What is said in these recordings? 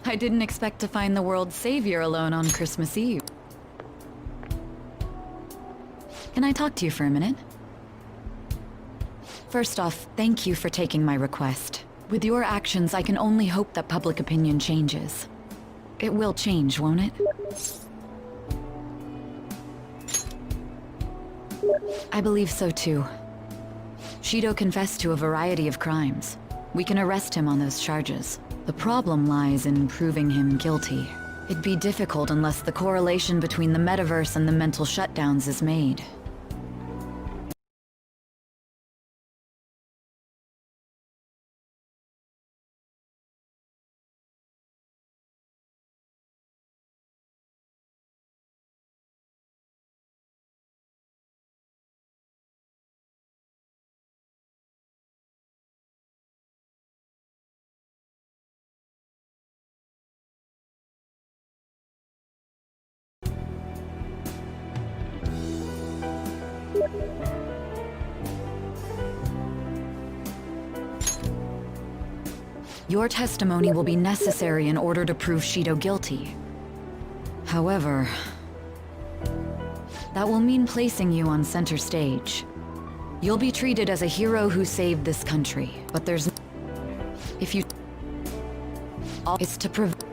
I didn't expect to find the world's savior alone on Christmas Eve. Can I talk to you for a minute? First off, thank you for taking my request. With your actions, I can only hope that public opinion changes. It will change, won't it? I believe so too. Shido confessed to a variety of crimes. We can arrest him on those charges. The problem lies in proving him guilty. It'd be difficult unless the correlation between the metaverse and the mental shutdowns is made. Your testimony will be necessary in order to prove Shido guilty. However, that will mean placing you on center stage. You'll be treated as a hero who saved this country, but there's... If you... It's to prevent...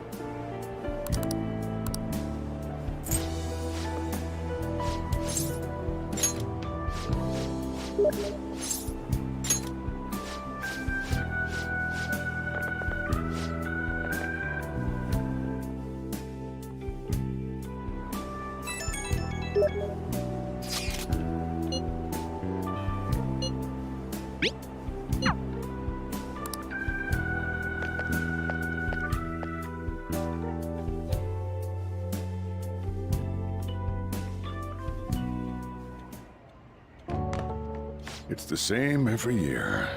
It's the same every year.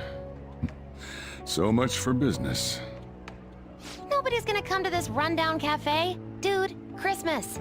So much for business. Nobody's gonna come to this rundown cafe. Dude, Christmas.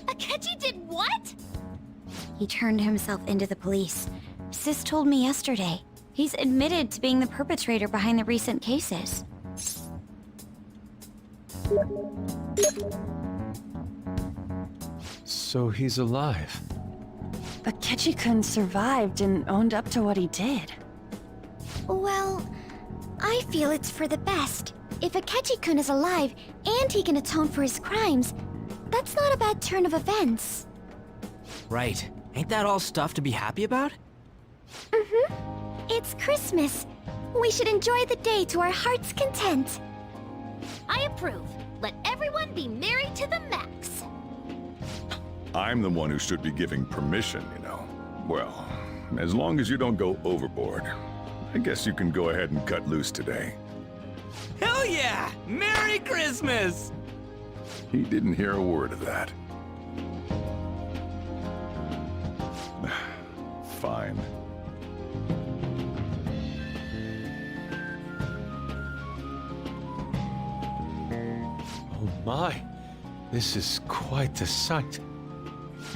Akechi did what? He turned himself into the police. Sis told me yesterday. He's admitted to being the perpetrator behind the recent cases. So he's alive. Akechi-kun survived and owned up to what he did. Well, I feel it's for the best. If Akechi-kun is alive and he can atone for his crimes, that's not a bad turn of events. Right. Ain't that all stuff to be happy about? Mm-hmm. It's Christmas. We should enjoy the day to our heart's content. I approve. Let everyone be merry to the max. I'm the one who should be giving permission, you know. Well, as long as you don't go overboard, I guess you can go ahead and cut loose today. Hell yeah! Merry Christmas! He didn't hear a word of that. Fine. Oh my, this is quite the sight.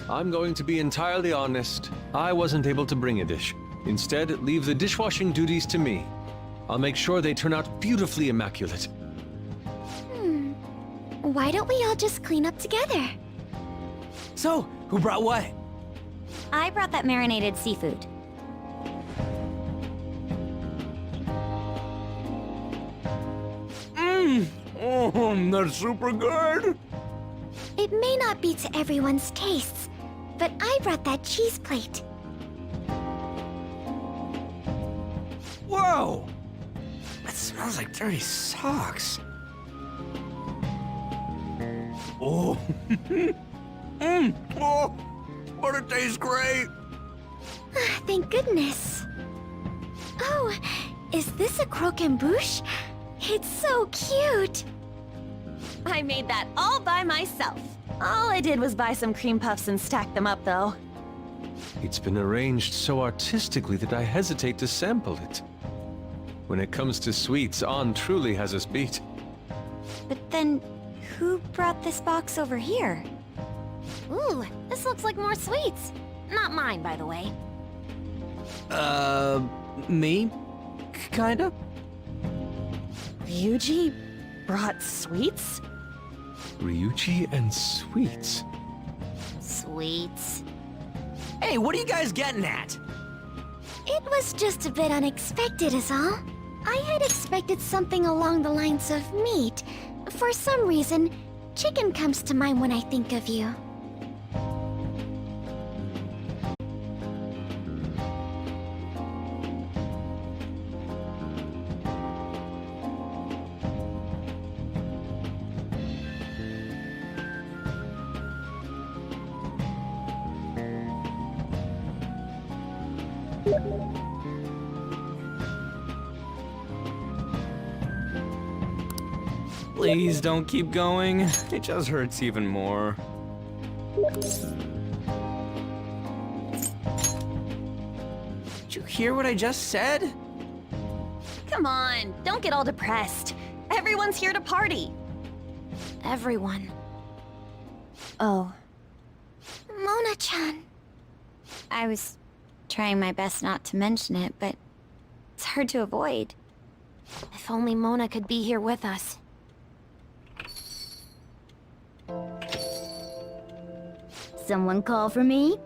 I'm going to be entirely honest. I wasn't able to bring a dish. Instead, leave the dishwashing duties to me. I'll make sure they turn out beautifully immaculate. Why don't we all just clean up together? So, who brought what? I brought that marinated seafood. Mmm! Oh, that's super good! It may not be to everyone's tastes, but I brought that cheese plate. Whoa! That smells like dirty socks. Oh. Oh, but it tastes great. Thank goodness. Oh, is this a croquembouche? It's so cute. I made that all by myself. All I did was buy some cream puffs and stack them up, though. It's been arranged so artistically that I hesitate to sample it. When it comes to sweets, Ann truly has us beat. But then, who brought this box over here? Ooh, this looks like more sweets. Not mine, by the way. Me? Kinda? Ryuji brought sweets? Ryuji and sweets. Sweets. Hey, what are you guys getting at? It was just a bit unexpected is all. I had expected something along the lines of meat. For some reason, chicken comes to mind when I think of you. Please don't keep going. It just hurts even more. Did you hear what I just said? Come on, don't get all depressed. Everyone's here to party. Everyone. Oh. Mona-chan. I was trying my best not to mention it, but it's hard to avoid. If only Mona could be here with us. Someone call for me?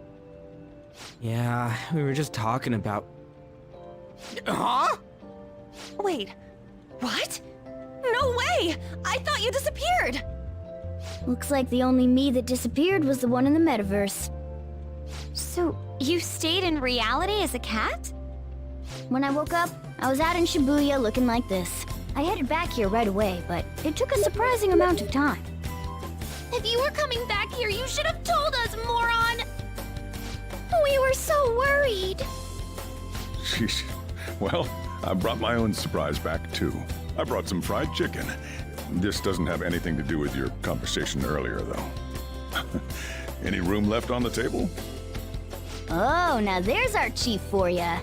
Yeah, we were just talking about... Huh? Wait, what? No way! I thought you disappeared! Looks like the only me that disappeared was the one in the metaverse. So, you stayed in reality as a cat? When I woke up, I was out in Shibuya looking like this. I headed back here right away, but it took a surprising amount of time. If you were coming back here, you should have told us, moron! We were so worried. Sheesh. Well, I brought my own surprise back, too. I brought some fried chicken. This doesn't have anything to do with your conversation earlier, though. Any room left on the table? Oh, now there's our chief for ya.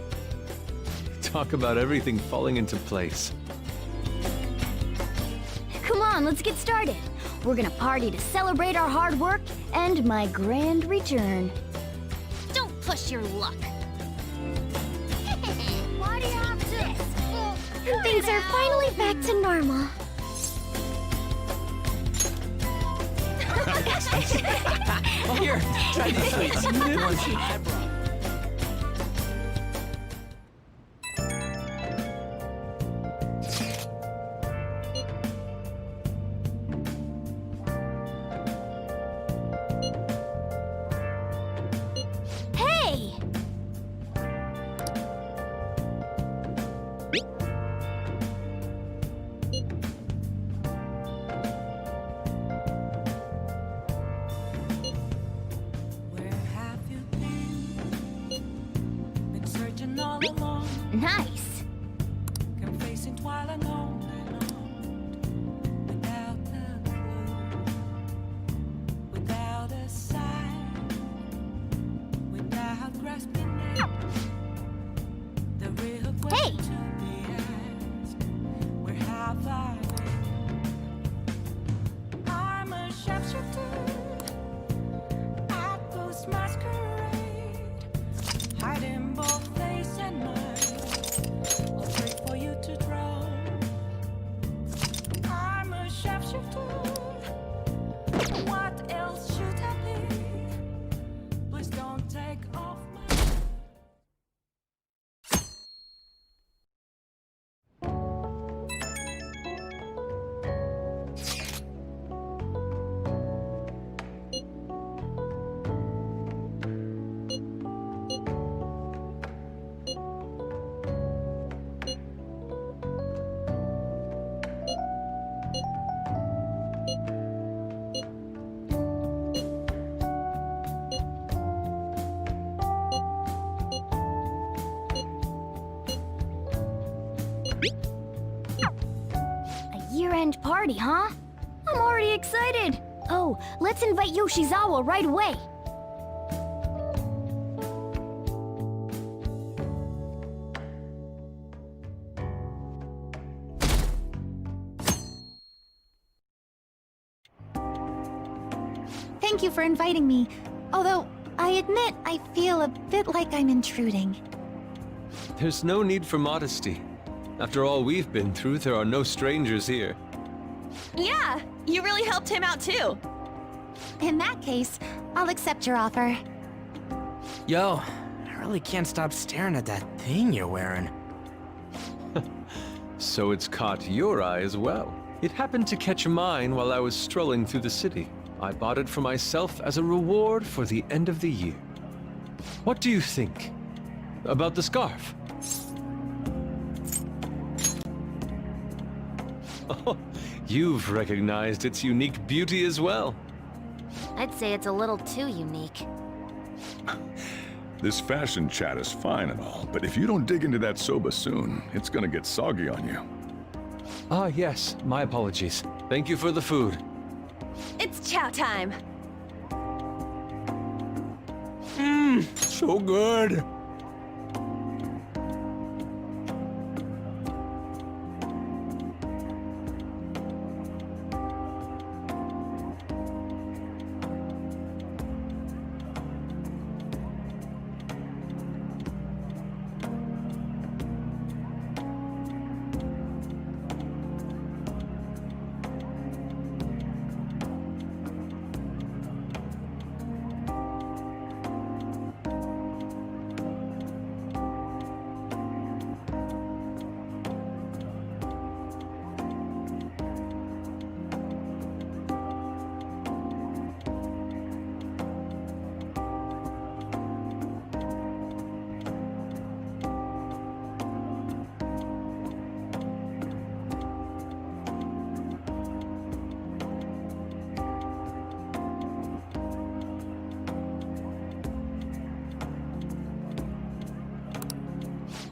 Talk about everything falling into place. Come on, let's get started. We're gonna party to celebrate our hard work and my grand return. Don't push your luck. Party on this. Things are finally back to normal. Here, try these sweets. I brought. Hey! Where have you been? Been searching all along, Nice. confessing while alone and on, without a clue, without a sign, without grasping it. The real question to be asked: where have I been? I'm a sharpshooter at Ghost Masquerade, hiding both face and mind. A year-end party, huh? I'm already excited. Oh, let's invite Yoshizawa right away. Thank you for inviting me. Although, I admit I feel a bit like I'm intruding. There's no need for modesty. After all we've been through, there are no strangers here. Yeah, you really helped him out too. In that case, I'll accept your offer. Yo, I really can't stop staring at that thing you're wearing. So it's caught your eye as well. It happened to catch mine while I was strolling through the city. I bought it for myself as a reward for the end of the year. What do you think about the scarf? Oh, you've recognized its unique beauty as well. I'd say it's a little too unique. This fashion chat is fine and all, but if you don't dig into that soba soon, it's gonna get soggy on you. Ah, yes, my apologies. Thank you for the food. It's chow time. So good.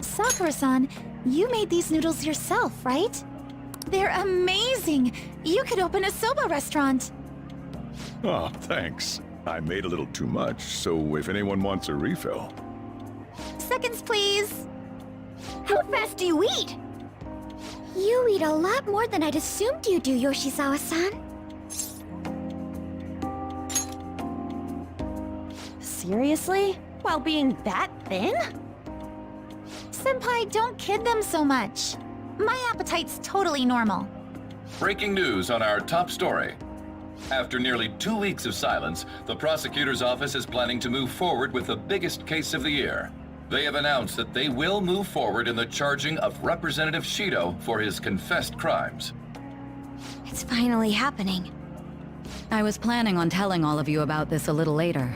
Sakura-san, you made these noodles yourself, right? They're amazing! You could open a soba restaurant! Oh, thanks. I made a little too much, so if anyone wants a refill. Seconds, please! How fast do you eat? You eat a lot more than I'd assumed you do, Yoshizawa-san. Seriously? While being that thin? Senpai, don't kid them so much. My appetite's totally normal. Breaking news on our top story. After nearly 2 weeks of silence, the prosecutor's office is planning to move forward with the biggest case of the year. They have announced that they will move forward in the charging of Representative Shido for his confessed crimes. It's finally happening. I was planning on telling all of you about this a little later.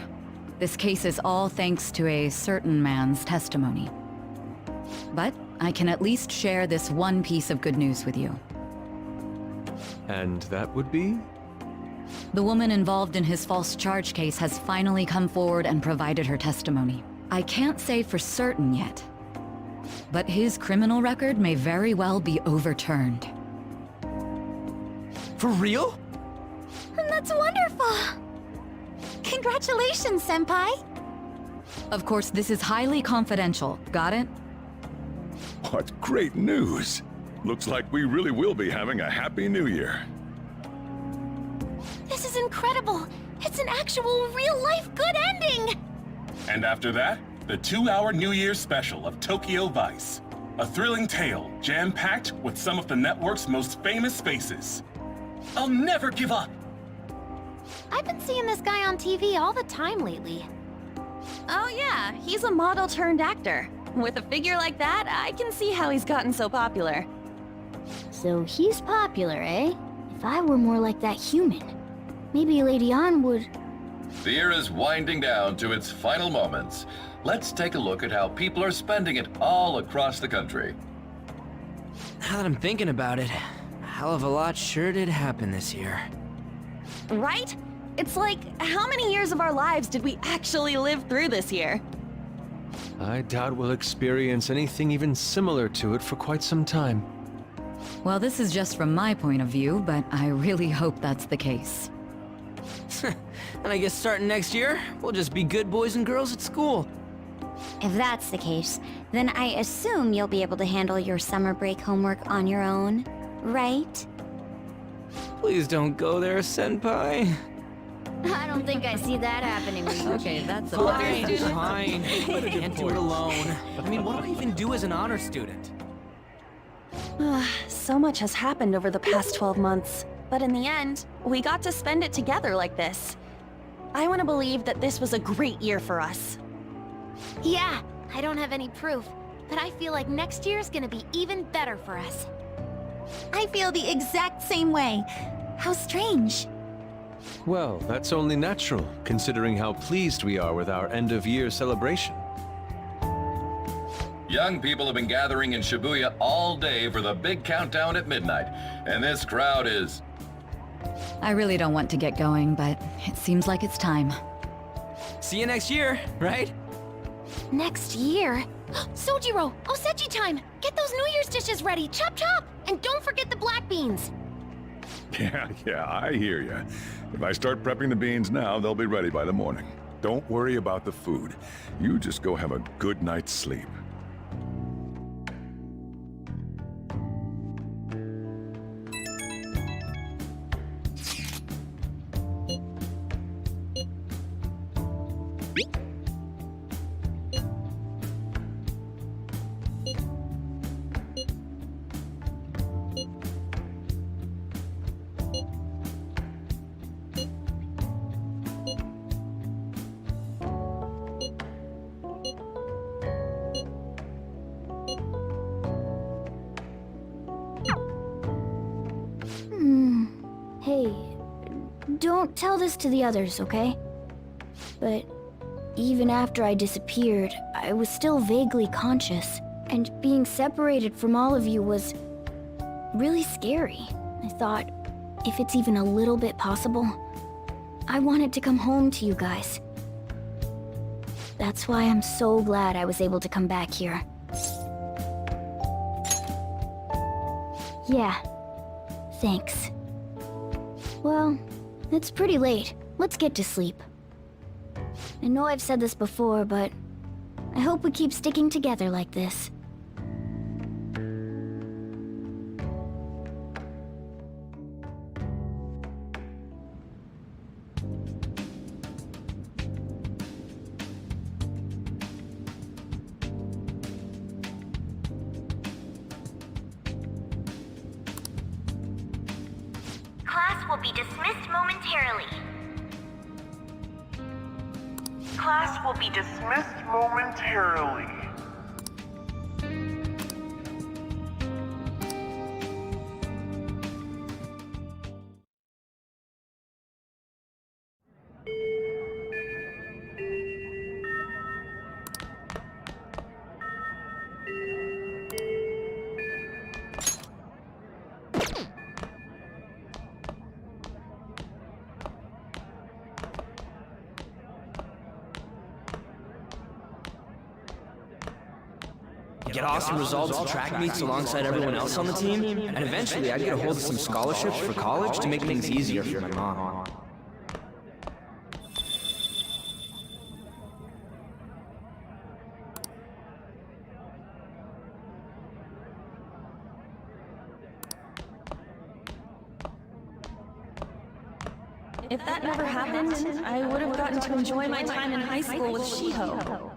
This case is all thanks to a certain man's testimony. But I can at least share this one piece of good news with you. And that would be? The woman involved in his false charge case has finally come forward and provided her testimony. I can't say for certain yet, but his criminal record may very well be overturned. For real? That's wonderful! Congratulations, Senpai! Of course, this is highly confidential. Got it? What great news! Looks like we really will be having a happy new year. This is incredible! It's an actual real-life good ending! And after that, the 2-hour New Year's special of Tokyo Vice. A thrilling tale, jam-packed with some of the network's most famous faces. I'll never give up! I've been seeing this guy on TV all the time lately. Oh yeah, he's a model turned actor. With a figure like that, I can see how he's gotten so popular. So he's popular, eh? If I were more like that human, maybe Lady Ann would... The year is winding down to its final moments. Let's take a look at how people are spending it all across the country. Now that I'm thinking about it, a hell of a lot sure did happen this year. Right? It's like, how many years of our lives did we actually live through this year? I doubt we'll experience anything even similar to it for quite some time. Well, this is just from my point of view, but I really hope that's the case. And I guess starting next year, we'll just be good boys and girls at school. If that's the case, then I assume you'll be able to handle your summer break homework on your own, right? Please don't go there, Senpai. I don't think I see that happening. Okay, that's a Fine, fine. Can't do it alone. I mean, what do I even do as an honor student? So much has happened over the past 12 months, but in the end, we got to spend it together like this. I want to believe that this was a great year for us. Yeah, I don't have any proof, but I feel like next year's gonna be even better for us. I feel the exact same way. How strange. Well, that's only natural, considering how pleased we are with our end-of-year celebration. Young people have been gathering in Shibuya all day for the big countdown at midnight, and this crowd is... I really don't want to get going, but it seems like it's time. See you next year, right? Next year? Sojiro! Osechi time! Get those New Year's dishes ready! Chop chop! And don't forget the black beans! Yeah, I hear ya. If I start prepping the beans now, they'll be ready by the morning. Don't worry about the food. You just go have a good night's sleep. Hey, don't tell this to the others, okay? But even after I disappeared, I was still vaguely conscious, and being separated from all of you was really scary. I thought, if it's even a little bit possible, I wanted to come home to you guys. That's why I'm so glad I was able to come back here. Yeah, thanks. Well, it's pretty late. Let's get to sleep. I know I've said this before, but I hope we keep sticking together like this. Class will be dismissed momentarily. Class will be dismissed momentarily. Get awesome results at track meets alongside everyone else on the team, and eventually I'd get a hold of some scholarships for college to make things easier for my mom. If that never happened, I would have gotten to enjoy my time in high school with Shiho.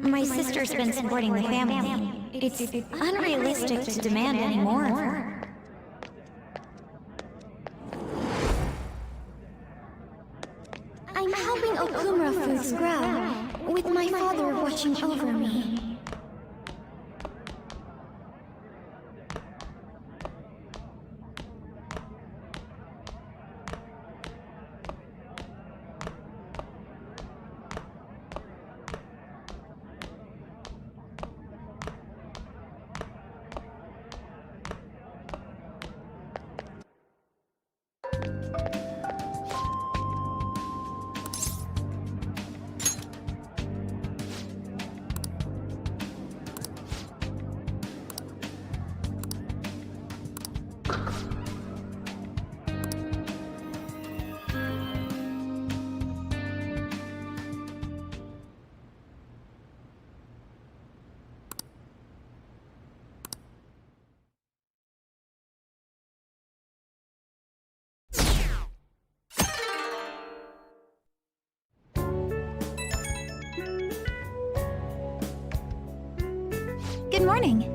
My sister's been supporting the family. It's unrealistic to demand any more of her. I'm helping Okumura Foods grow, with my father watching over me. Good morning.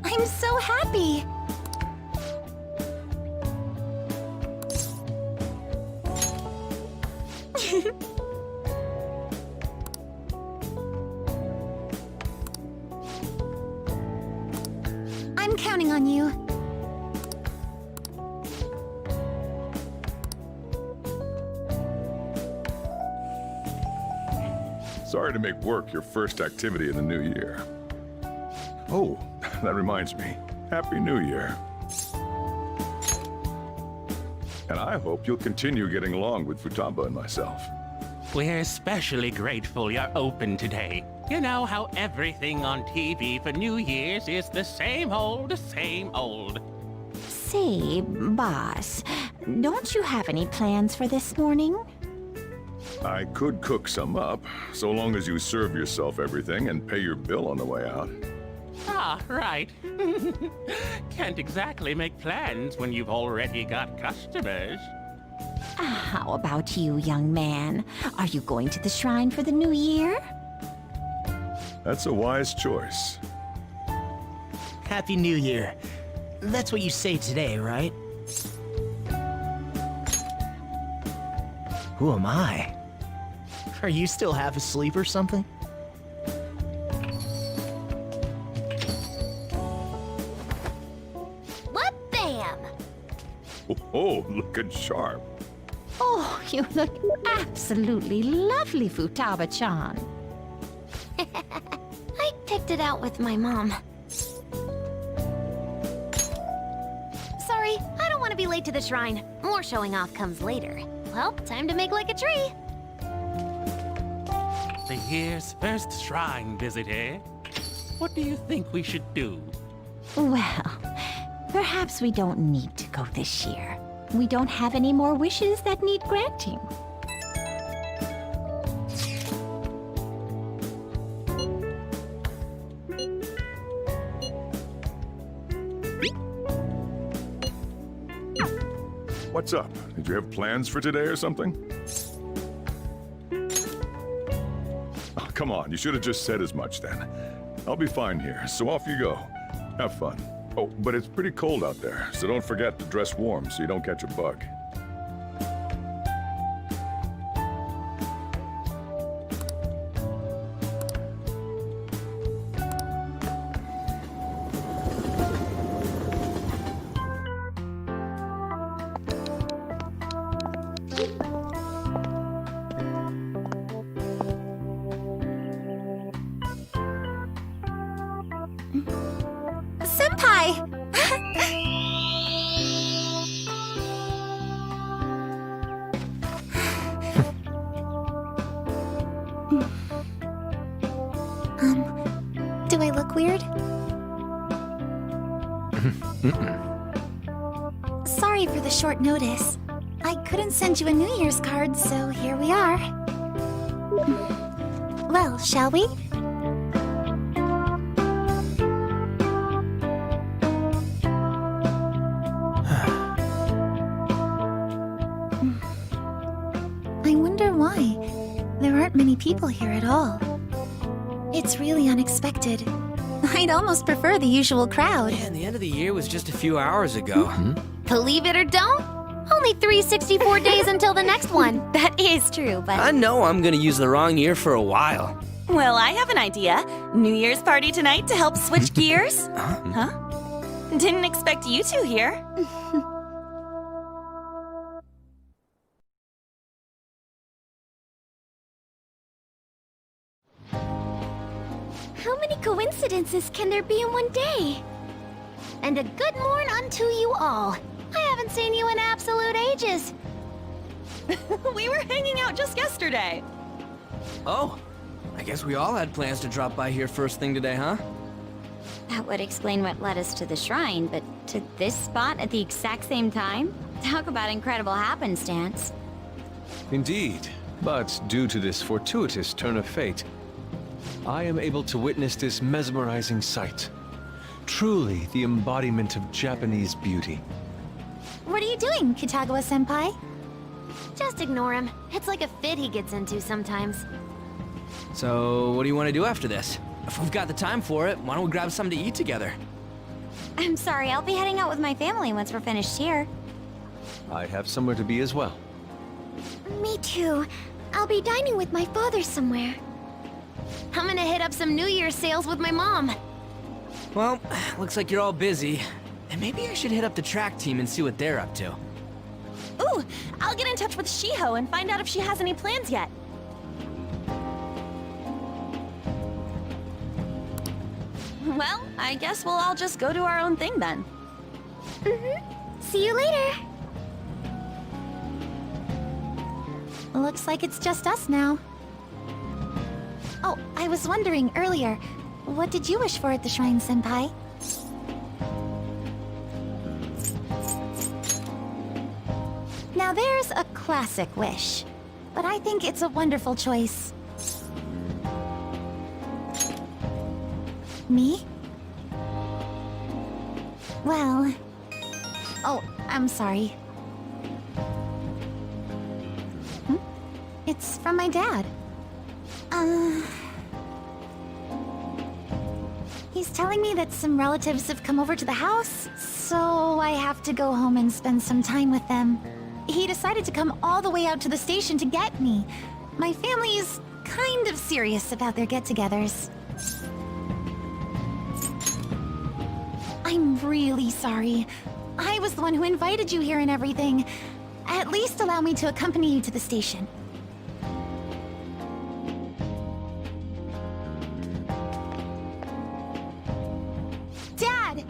I'm so happy. I'm counting on you. Sorry to make work your first activity in the new year. Oh, that reminds me. Happy New Year. And I hope you'll continue getting along with Futaba and myself. We're especially grateful you're open today. You know how everything on TV for New Year's is the same old, same old. Say, boss, don't you have any plans for this morning? I could cook some up, so long as you serve yourself everything and pay your bill on the way out. Ah, right. Can't exactly make plans when you've already got customers. How about you, young man? Are you going to the shrine for the new year? That's a wise choice. Happy New Year. That's what you say today, right? Who am I? Are you still half asleep or something? Bam! Oh, looking sharp. Oh, you look absolutely lovely, Futaba-chan. I picked it out with my mom. Sorry, I don't want to be late to the shrine. More showing off comes later. Well, time to make like a tree. The year's first shrine visit, eh? What do you think we should do? Well, perhaps we don't need to go this year. We don't have any more wishes that need granting. What's up? Did you have plans for today or something? Oh, come on, you should have just said as much then. I'll be fine here, so off you go. Have fun. Oh, but it's pretty cold out there, so don't forget to dress warm so you don't catch a bug. Senpai! Do I look weird? Sorry for the short notice. I couldn't send you a New Year's card, so here we are. Well, shall we? I wonder why. There aren't many people here at all. It's really unexpected. I'd almost prefer the usual crowd. Man, the end of the year was just a few hours ago. Believe it or don't, only 364 days until the next one. That is true, but... I know I'm gonna use the wrong year for a while. Well, I have an idea. New Year's party tonight to help switch gears? Huh? Didn't expect you two here. coincidences can there be in one day? And a good morn unto you all. I haven't seen you in absolute ages. We were hanging out just yesterday. Oh, I guess we all had plans to drop by here first thing today, huh? That would explain what led us to the shrine, but to this spot at the exact same time? Talk about incredible happenstance. Indeed, but due to this fortuitous turn of fate, I am able to witness this mesmerizing sight. Truly the embodiment of Japanese beauty. What are you doing, Kitagawa-senpai? Just ignore him. It's like a fit he gets into sometimes. So, what do you want to do after this? If we've got the time for it, why don't we grab something to eat together? I'm sorry, I'll be heading out with my family once we're finished here. I have somewhere to be as well. Me too. I'll be dining with my father somewhere. I'm gonna hit up some New Year's sales with my mom. Well, looks like you're all busy. And maybe I should hit up the track team and see what they're up to. Ooh, I'll get in touch with Shiho and find out if she has any plans yet. Well, I guess we'll all just go do our own thing then. See you later. Looks like it's just us now. Oh, I was wondering earlier, what did you wish for at the shrine, Senpai? Now there's a classic wish, but I think it's a wonderful choice. Me? Well... Oh, I'm sorry. It's from my dad. He's telling me that some relatives have come over to the house, so I have to go home and spend some time with them. He decided to come all the way out to the station to get me. My family is kind of serious about their get-togethers. I'm really sorry. I was the one who invited you here and everything. At least allow me to accompany you to the station. Dad!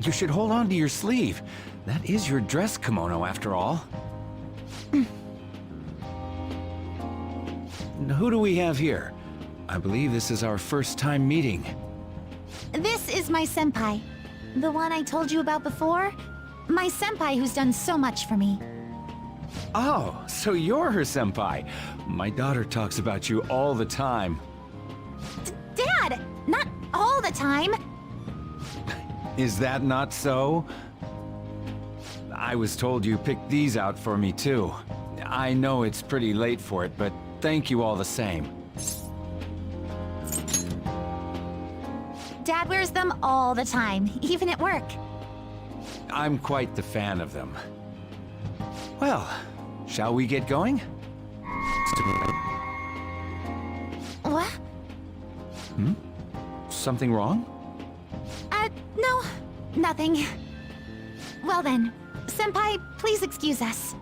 You should hold on to your sleeve. That is your dress kimono, after all. Who do we have here? I believe this is our first time meeting. This is my senpai. The one I told you about before. My senpai who's done so much for me. Oh, so you're her senpai. My daughter talks about you all the time. Dad! Not all the time! Is that not so? I was told you picked these out for me too. I know it's pretty late for it, but thank you all the same. Dad wears them all the time, even at work. I'm quite the fan of them. Well, shall we get going? What? Something wrong? No, nothing. Well then, senpai, please excuse us.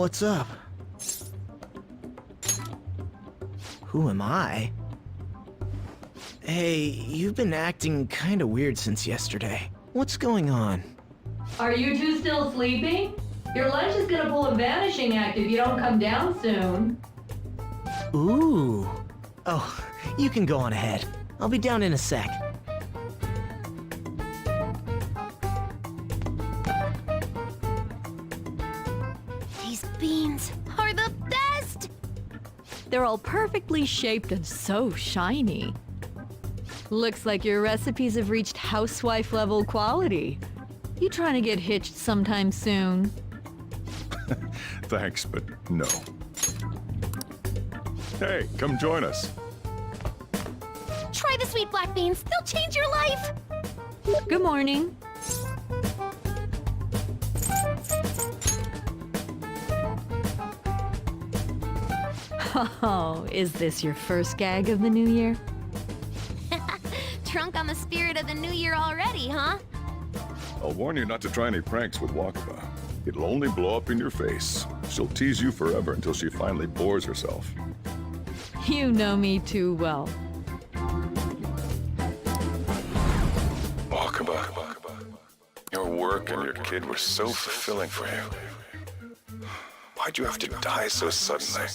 What's up? Who am I? Hey, you've been acting kinda weird since yesterday. What's going on? Are you two still sleeping? Your lunch is gonna pull a vanishing act if you don't come down soon. Ooh. Oh, you can go on ahead. I'll be down in a sec. These beans are the best! They're all perfectly shaped and so shiny. Looks like your recipes have reached housewife level quality. You trying to get hitched sometime soon? Thanks, but no. Hey, come join us. Try the sweet black beans, they'll change your life! Good morning. Oh, is this your first gag of the new year? Drunk on the spirit of the new year already, huh? I'll warn you not to try any pranks with Wakaba. It'll only blow up in your face. She'll tease you forever until she finally bores herself. You know me too well. Wakaba, your work and your kid were so fulfilling for you. Why'd you have to die so suddenly?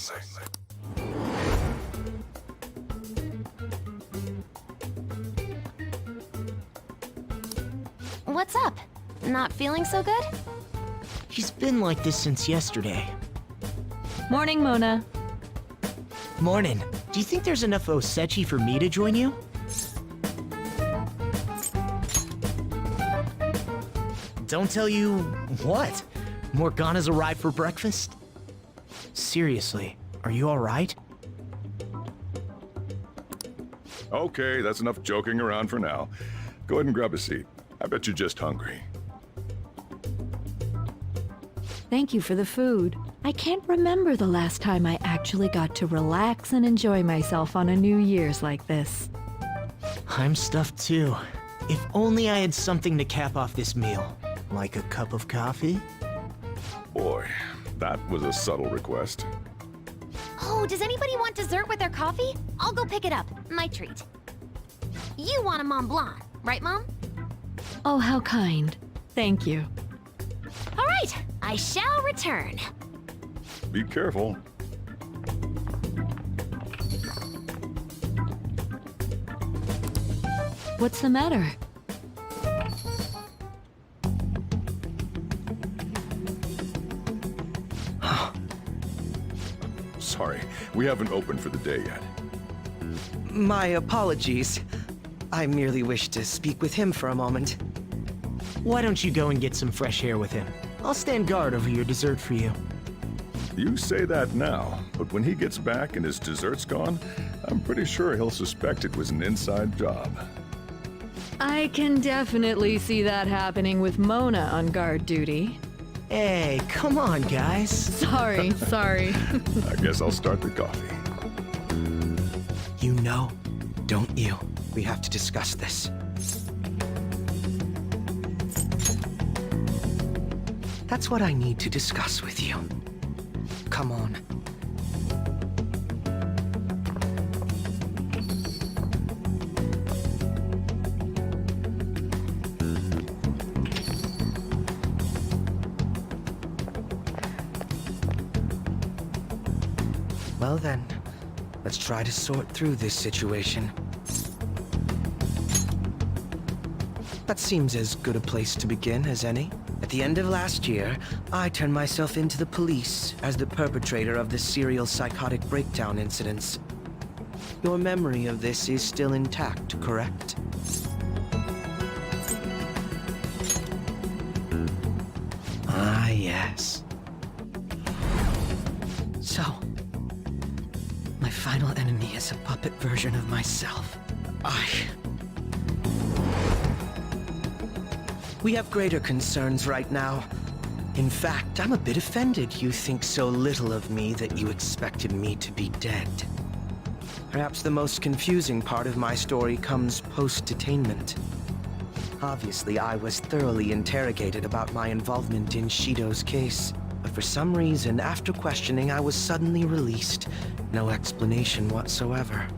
What's up? Not feeling so good? He's been like this since yesterday. Morning, Mona. Morning. Do you think there's enough Osechi for me to join you? Don't tell you what? Morgana's arrived for breakfast? Seriously, are you alright? Okay, that's enough joking around for now. Go ahead and grab a seat. I bet you're just hungry. Thank you for the food. I can't remember the last time I actually got to relax and enjoy myself on a New Year's like this. I'm stuffed too. If only I had something to cap off this meal. Like a cup of coffee? Boy, that was a subtle request. Oh, does anybody want dessert with their coffee? I'll go pick it up. My treat. You want a Mont Blanc, right, Mom? Oh, how kind. Thank you. All right, I shall return. Be careful. What's the matter? Sorry, we haven't opened for the day yet. My apologies. I merely wish to speak with him for a moment. Why don't you go and get some fresh air with him? I'll stand guard over your dessert for you. You say that now, but when he gets back and his dessert's gone, I'm pretty sure he'll suspect it was an inside job. I can definitely see that happening with Mona on guard duty. Hey, come on, guys. Sorry. I guess I'll start the coffee. You know, don't you? We have to discuss this. That's what I need to discuss with you. Come on. Well then, let's try to sort through this situation. That seems as good a place to begin as any. At the end of last year, I turned myself into the police as the perpetrator of the serial psychotic breakdown incidents. Your memory of this is still intact, correct? Ah, yes. So, my final enemy is a puppet version of myself. We have greater concerns right now. In fact, I'm a bit offended you think so little of me that you expected me to be dead. Perhaps the most confusing part of my story comes post-detainment. Obviously, I was thoroughly interrogated about my involvement in Shido's case, but for some reason, after questioning, I was suddenly released. No explanation whatsoever.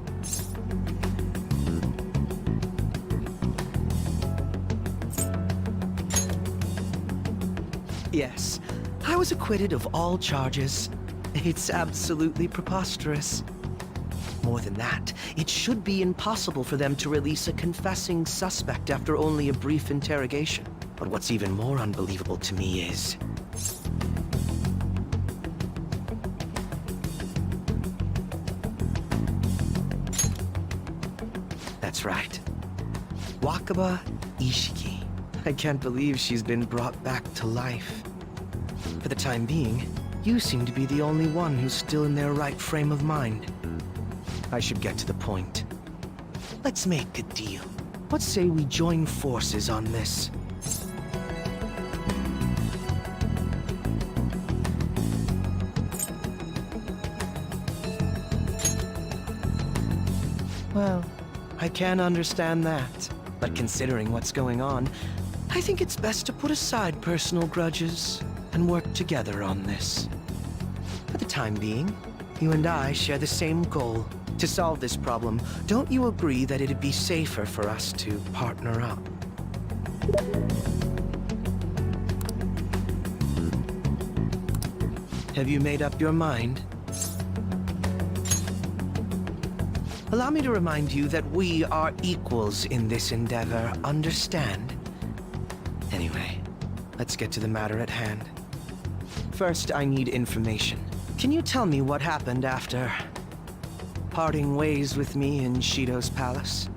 Yes, I was acquitted of all charges. It's absolutely preposterous. More than that, it should be impossible for them to release a confessing suspect after only a brief interrogation. But what's even more unbelievable to me is... That's right. Wakaba Ishiki. I can't believe she's been brought back to life. For the time being, you seem to be the only one who's still in their right frame of mind. I should get to the point. Let's make a deal. Let's say we join forces on this. Well, I can understand that. But considering what's going on, I think it's best to put aside personal grudges and work together on this. For the time being, you and I share the same goal. To solve this problem, don't you agree that it'd be safer for us to partner up? Have you made up your mind? Allow me to remind you that we are equals in this endeavor, understand? Anyway, let's get to the matter at hand. First, I need information. Can you tell me what happened after parting ways with me in Shido's palace?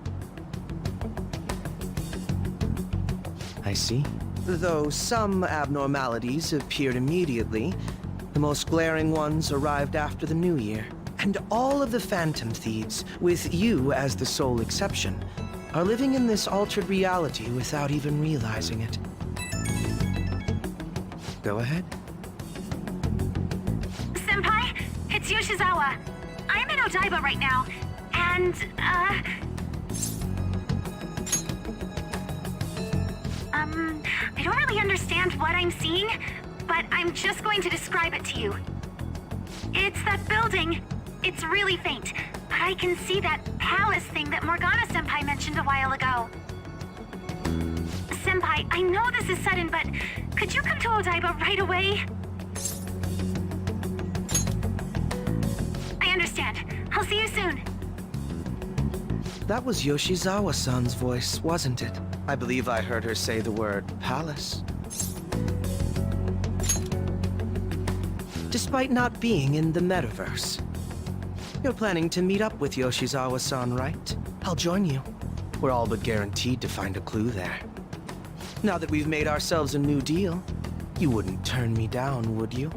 I see. Though some abnormalities appeared immediately, the most glaring ones arrived after the New Year. And all of the Phantom Thieves, with you as the sole exception, are living in this altered reality without even realizing it. Go ahead. Senpai, it's Yoshizawa. I'm in Odaiba right now, and, I don't really understand what I'm seeing, but I'm just going to describe it to you. It's that building. It's really faint, but I can see that palace thing that Morgana-senpai mentioned a while ago. Senpai, I know this is sudden, but could you come to Odaiba right away? I understand. I'll see you soon. That was Yoshizawa-san's voice, wasn't it? I believe I heard her say the word palace. Despite not being in the metaverse. You're planning to meet up with Yoshizawa-san, right? I'll join you. We're all but guaranteed to find a clue there. Now that we've made ourselves a new deal, you wouldn't turn me down, would you?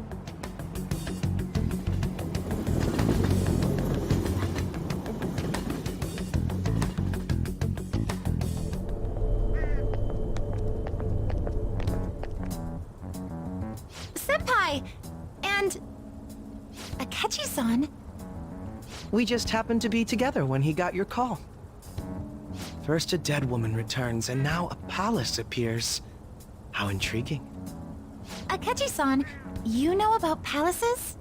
Senpai! And... Akechi-san? We just happened to be together when he got your call. First a dead woman returns, and now a palace appears. How intriguing. Akechi-san, you know about palaces?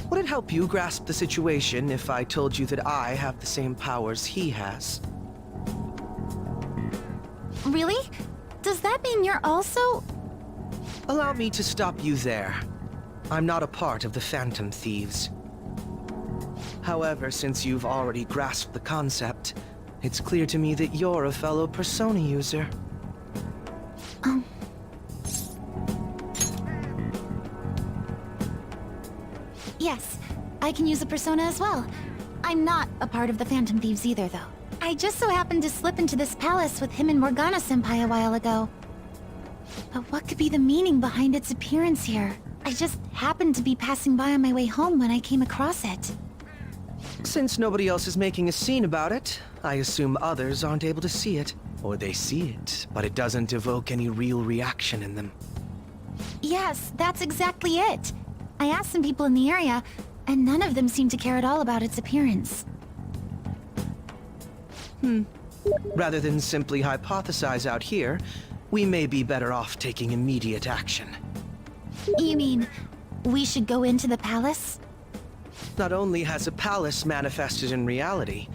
Would it help you grasp the situation if I told you that I have the same powers he has? Really? Does that mean you're also... Allow me to stop you there. I'm not a part of the Phantom Thieves. However, since you've already grasped the concept, it's clear to me that you're a fellow Persona user. Yes, I can use a persona as well. I'm not a part of the Phantom Thieves either, though. I just so happened to slip into this palace with him and Morgana-senpai a while ago. But what could be the meaning behind its appearance here? I just happened to be passing by on my way home when I came across it. Since nobody else is making a scene about it, I assume others aren't able to see it. Or they see it, but it doesn't evoke any real reaction in them. Yes, that's exactly it. I asked some people in the area, and none of them seemed to care at all about its appearance. Rather than simply hypothesize out here, we may be better off taking immediate action. You mean, we should go into the palace? Not only has a palace manifested in reality,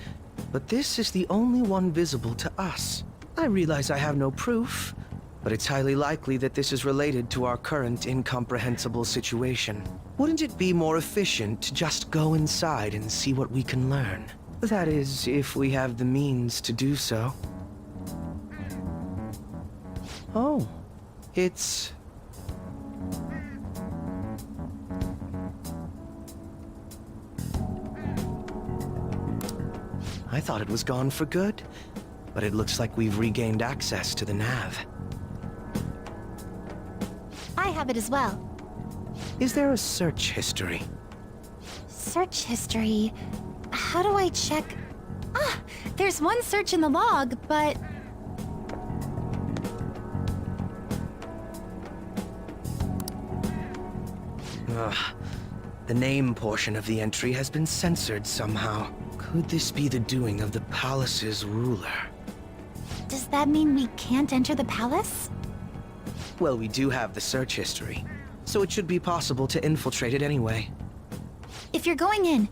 but this is the only one visible to us. I realize I have no proof, but it's highly likely that this is related to our current incomprehensible situation. Wouldn't it be more efficient to just go inside and see what we can learn? That is, if we have the means to do so. Oh, it's... I thought it was gone for good, but it looks like we've regained access to the nav. I have it as well. Is there a search history? Search history? How do I check? Ah, there's one search in the log, but... Ugh. The name portion of the entry has been censored somehow. Could this be the doing of the palace's ruler? Does that mean we can't enter the palace? Well, we do have the search history, so it should be possible to infiltrate it anyway. If you're going in,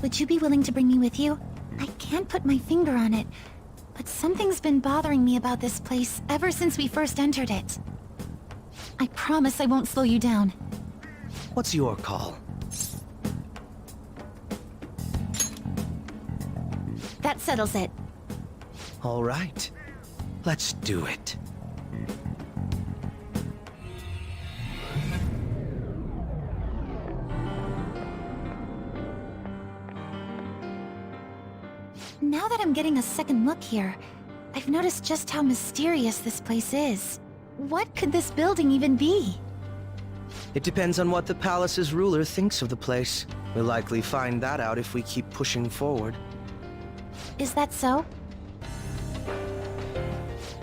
would you be willing to bring me with you? I can't put my finger on it, but something's been bothering me about this place ever since we first entered it. I promise I won't slow you down. What's your call? That settles it. All right. Let's do it. Now that I'm getting a second look here, I've noticed just how mysterious this place is. What could this building even be? It depends on what the palace's ruler thinks of the place. We'll likely find that out if we keep pushing forward. Is that so?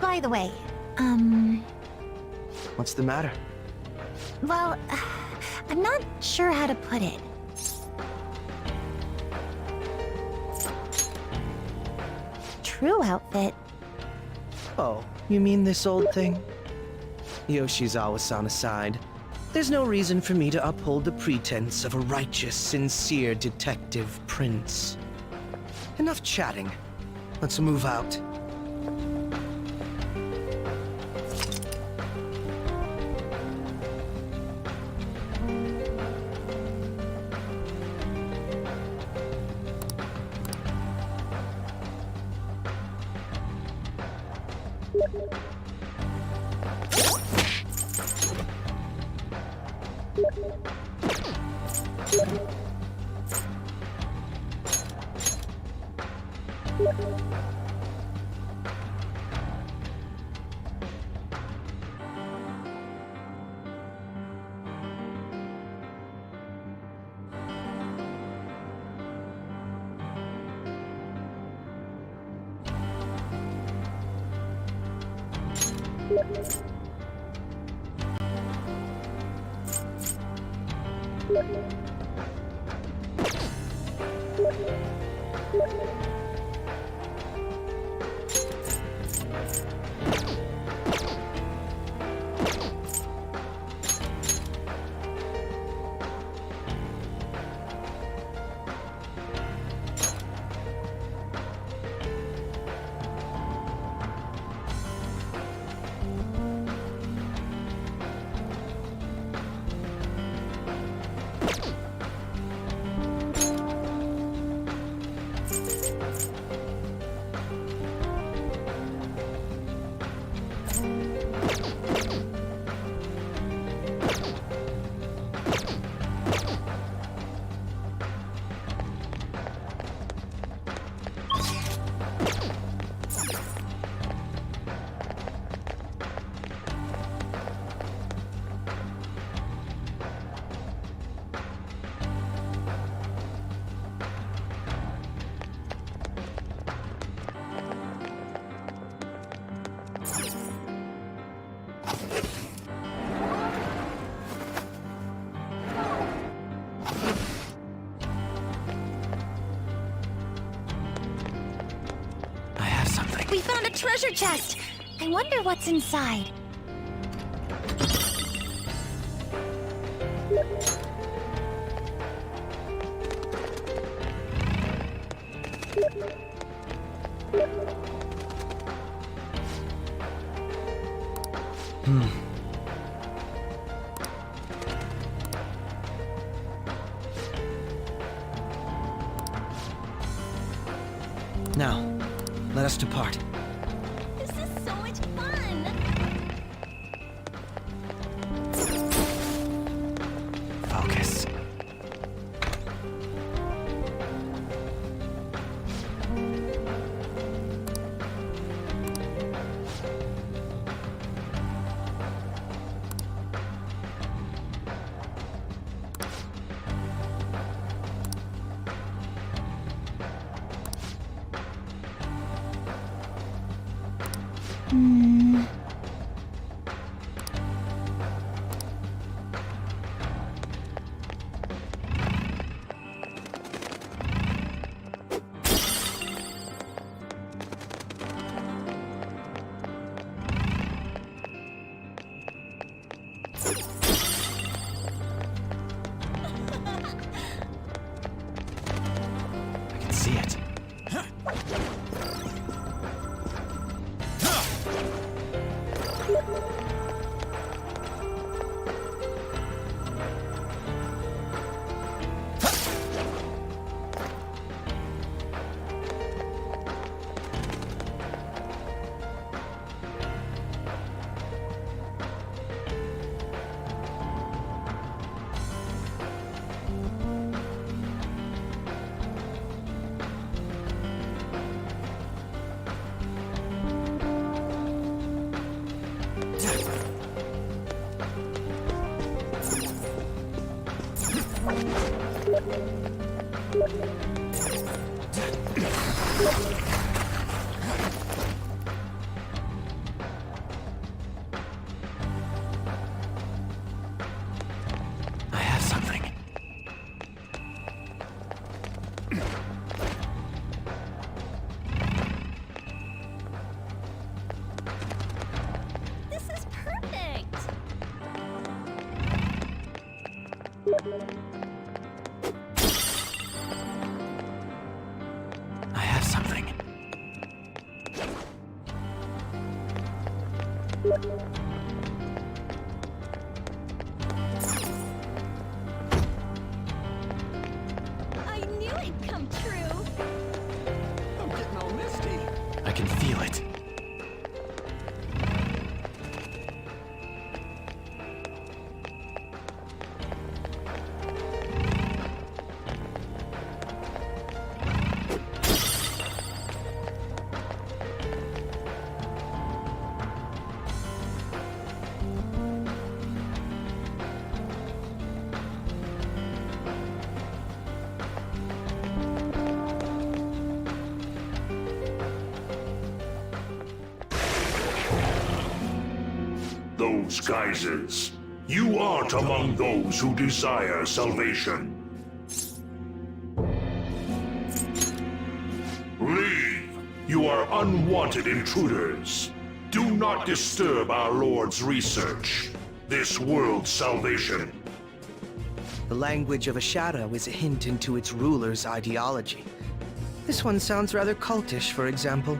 By the way, What's the matter? well, I'm not sure how to put it. True outfit? Oh, you mean this old thing? Yoshizawa-san aside, there's no reason for me to uphold the pretense of a righteous, sincere detective prince. Enough chatting. Let's move out. We found a treasure chest! I wonder what's inside. Now, let us depart. This is so much fun! Focus. I can see it. I have something. This is perfect! I have something. I knew it'd come true! I'm getting all misty. I can feel it. Those geysers. You aren't among those who desire salvation. Leave! You are unwanted intruders. Do not disturb our Lord's research. This world's salvation. The language of a shadow is a hint into its ruler's ideology. This one sounds rather cultish, for example.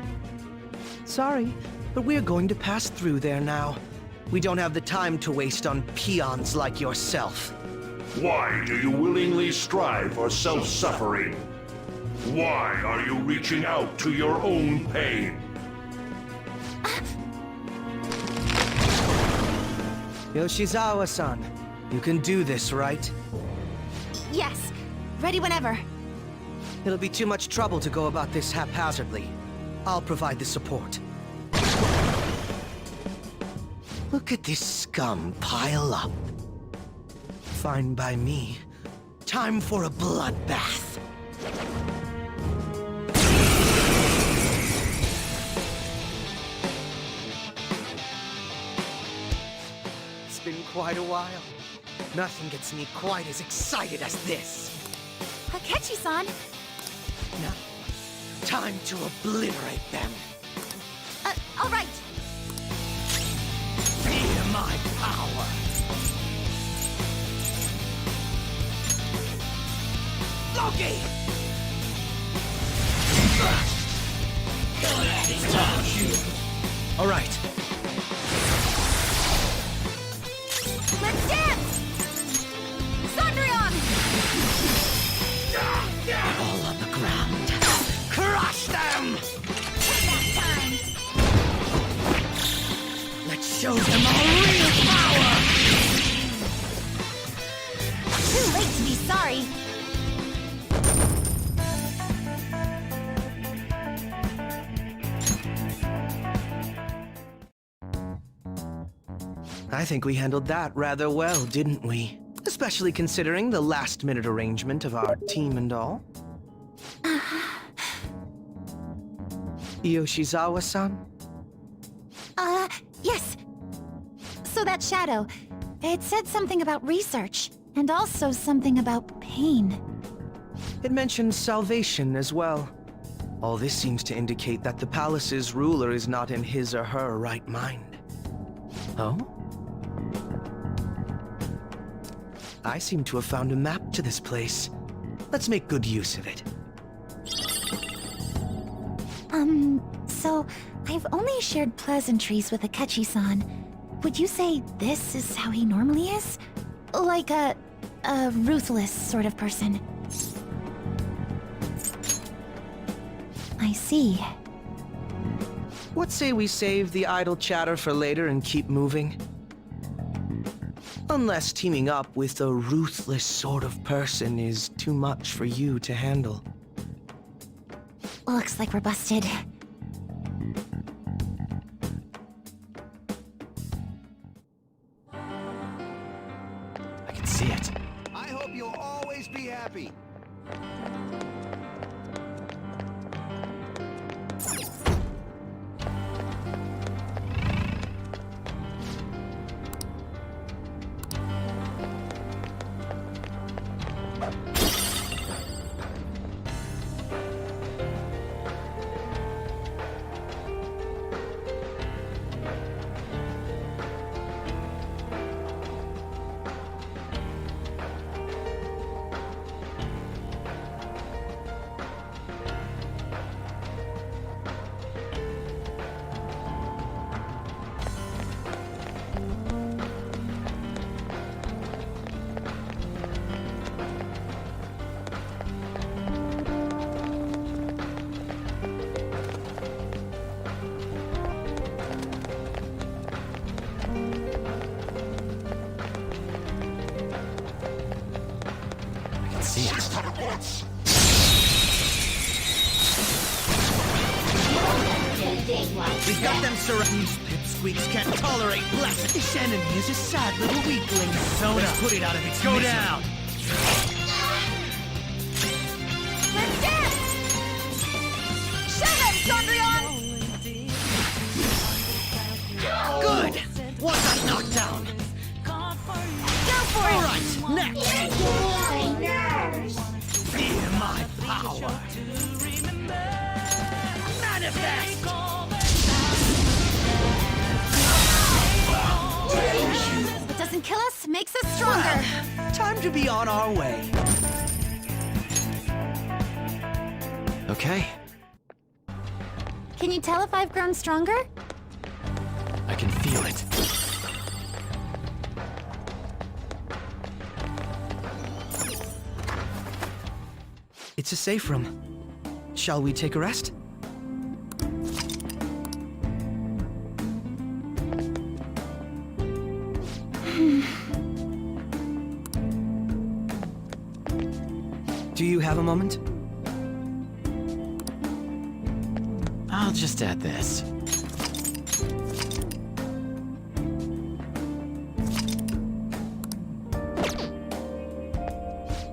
Sorry, but we're going to pass through there now. We don't have the time to waste on peons like yourself. Why do you willingly strive for self-suffering? Why are you reaching out to your own pain? Yoshizawa-san, you can do this, right? Yes, ready whenever. It'll be too much trouble to go about this haphazardly. I'll provide the support. Look at this scum pile up. Fine by me. Time for a bloodbath. It's been quite a while. Nothing gets me quite as excited as this. Akechi-san! Now, time to obliterate them. All right. Feel my power. bogey! All right. Let's dance! Sondrion! All on the ground. Crush them! That time! Let's show them our real power! Too late to be sorry. I think we handled that rather well, didn't we? Especially considering the last-minute arrangement of our team and all. Yoshizawa-san? Yes. So that shadow, it said something about research, and also something about pain. It mentioned salvation as well. All this seems to indicate that the palace's ruler is not in his or her right mind. Oh? I seem to have found a map to this place. Let's make good use of it. So I've only shared pleasantries with Akechi-san. Would you say this is how he normally is? Like a ruthless sort of person? I see. What say we save the idle chatter for later and keep moving? Unless teaming up with a ruthless sort of person is too much for you to handle. Looks like we're busted. I can see it. I hope you'll always be happy. See it. We've got them surrounded. These pipsqueaks can't tolerate blessing. This enemy is a sad little weakling. Let's put it out of its misery. Go down! Let's dance! Show them, Sondrion! Good! One got knocked down. Go for it! All right, next! Feel my power. Manifest! What doesn't kill us makes us stronger. Well, time to be on our way. Okay. Can you tell if I've grown stronger? I can feel it. It's a safe room. Shall we take a rest? Do you have a moment? I'll just add this.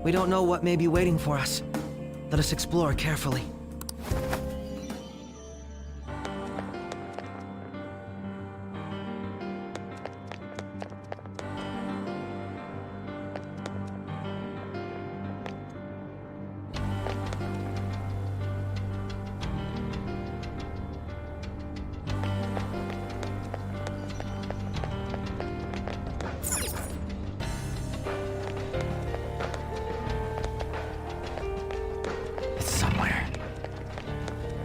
We don't know what may be waiting for us. Let us explore carefully.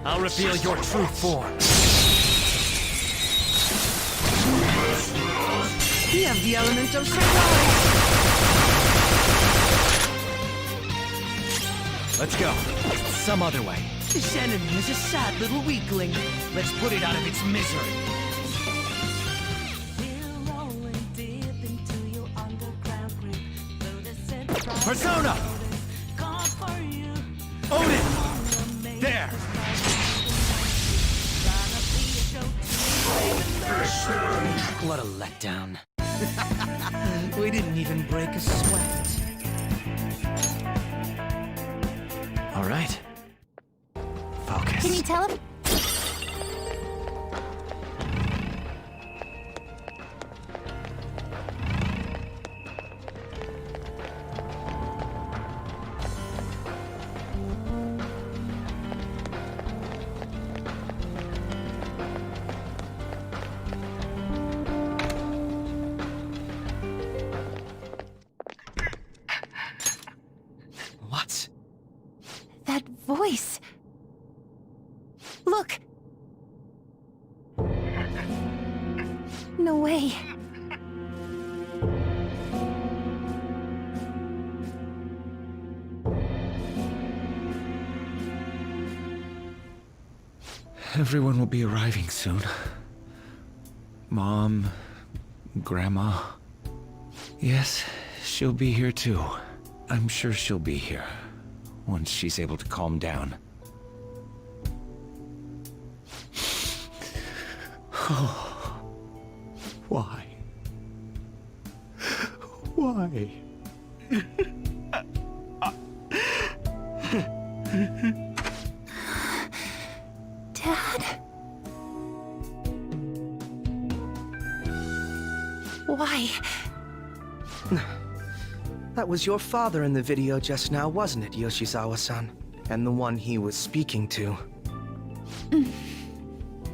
I'll reveal your true form. We have the element of surprise. Let's go. Some other way. This enemy is a sad little weakling. Let's put it out of its misery. Persona! Odin! There! What a letdown. We didn't even break a sweat. All right. Focus. Can you tell him? What? That voice. Look. No way. Everyone will be arriving soon. Mom, Grandma. Yes, she'll be here too. I'm sure she'll be here once she's able to calm down. Oh, why? Why? Dad? Why? That was your father in the video just now, wasn't it, Yoshizawa-san? And the one he was speaking to.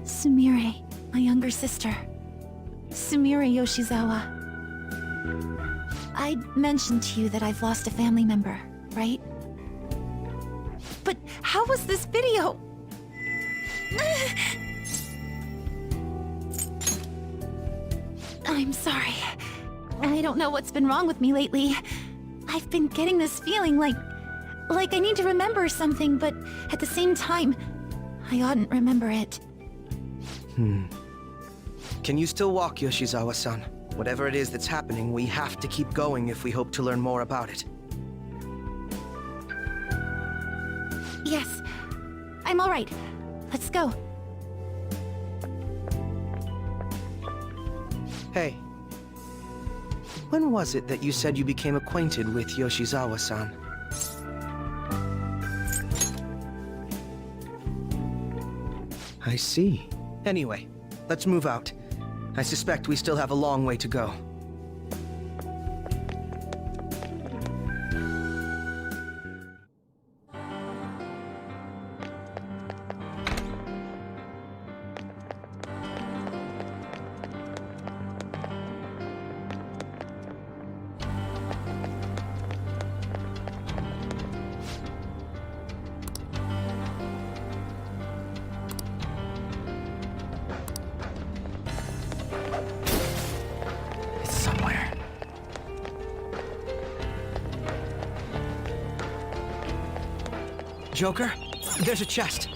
Sumire, my younger sister. Sumire Yoshizawa. I mentioned to you that I've lost a family member, right? But how was this video? I'm sorry. I don't know what's been wrong with me lately. I've been getting this feeling like I need to remember something, but at the same time, I oughtn't remember it. Can you still walk, Yoshizawa-san? Whatever it is that's happening, we have to keep going if we hope to learn more about it. Yes, I'm all right. Let's go. Hey. When was it that you said you became acquainted with Yoshizawa-san? I see. Anyway, let's move out. I suspect we still have a long way to go. It's somewhere. Joker, there's a chest.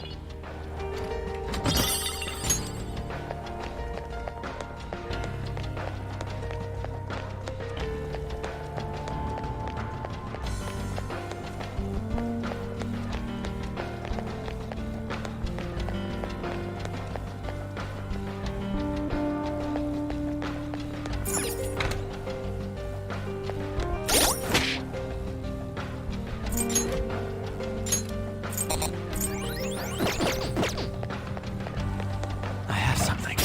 I have something.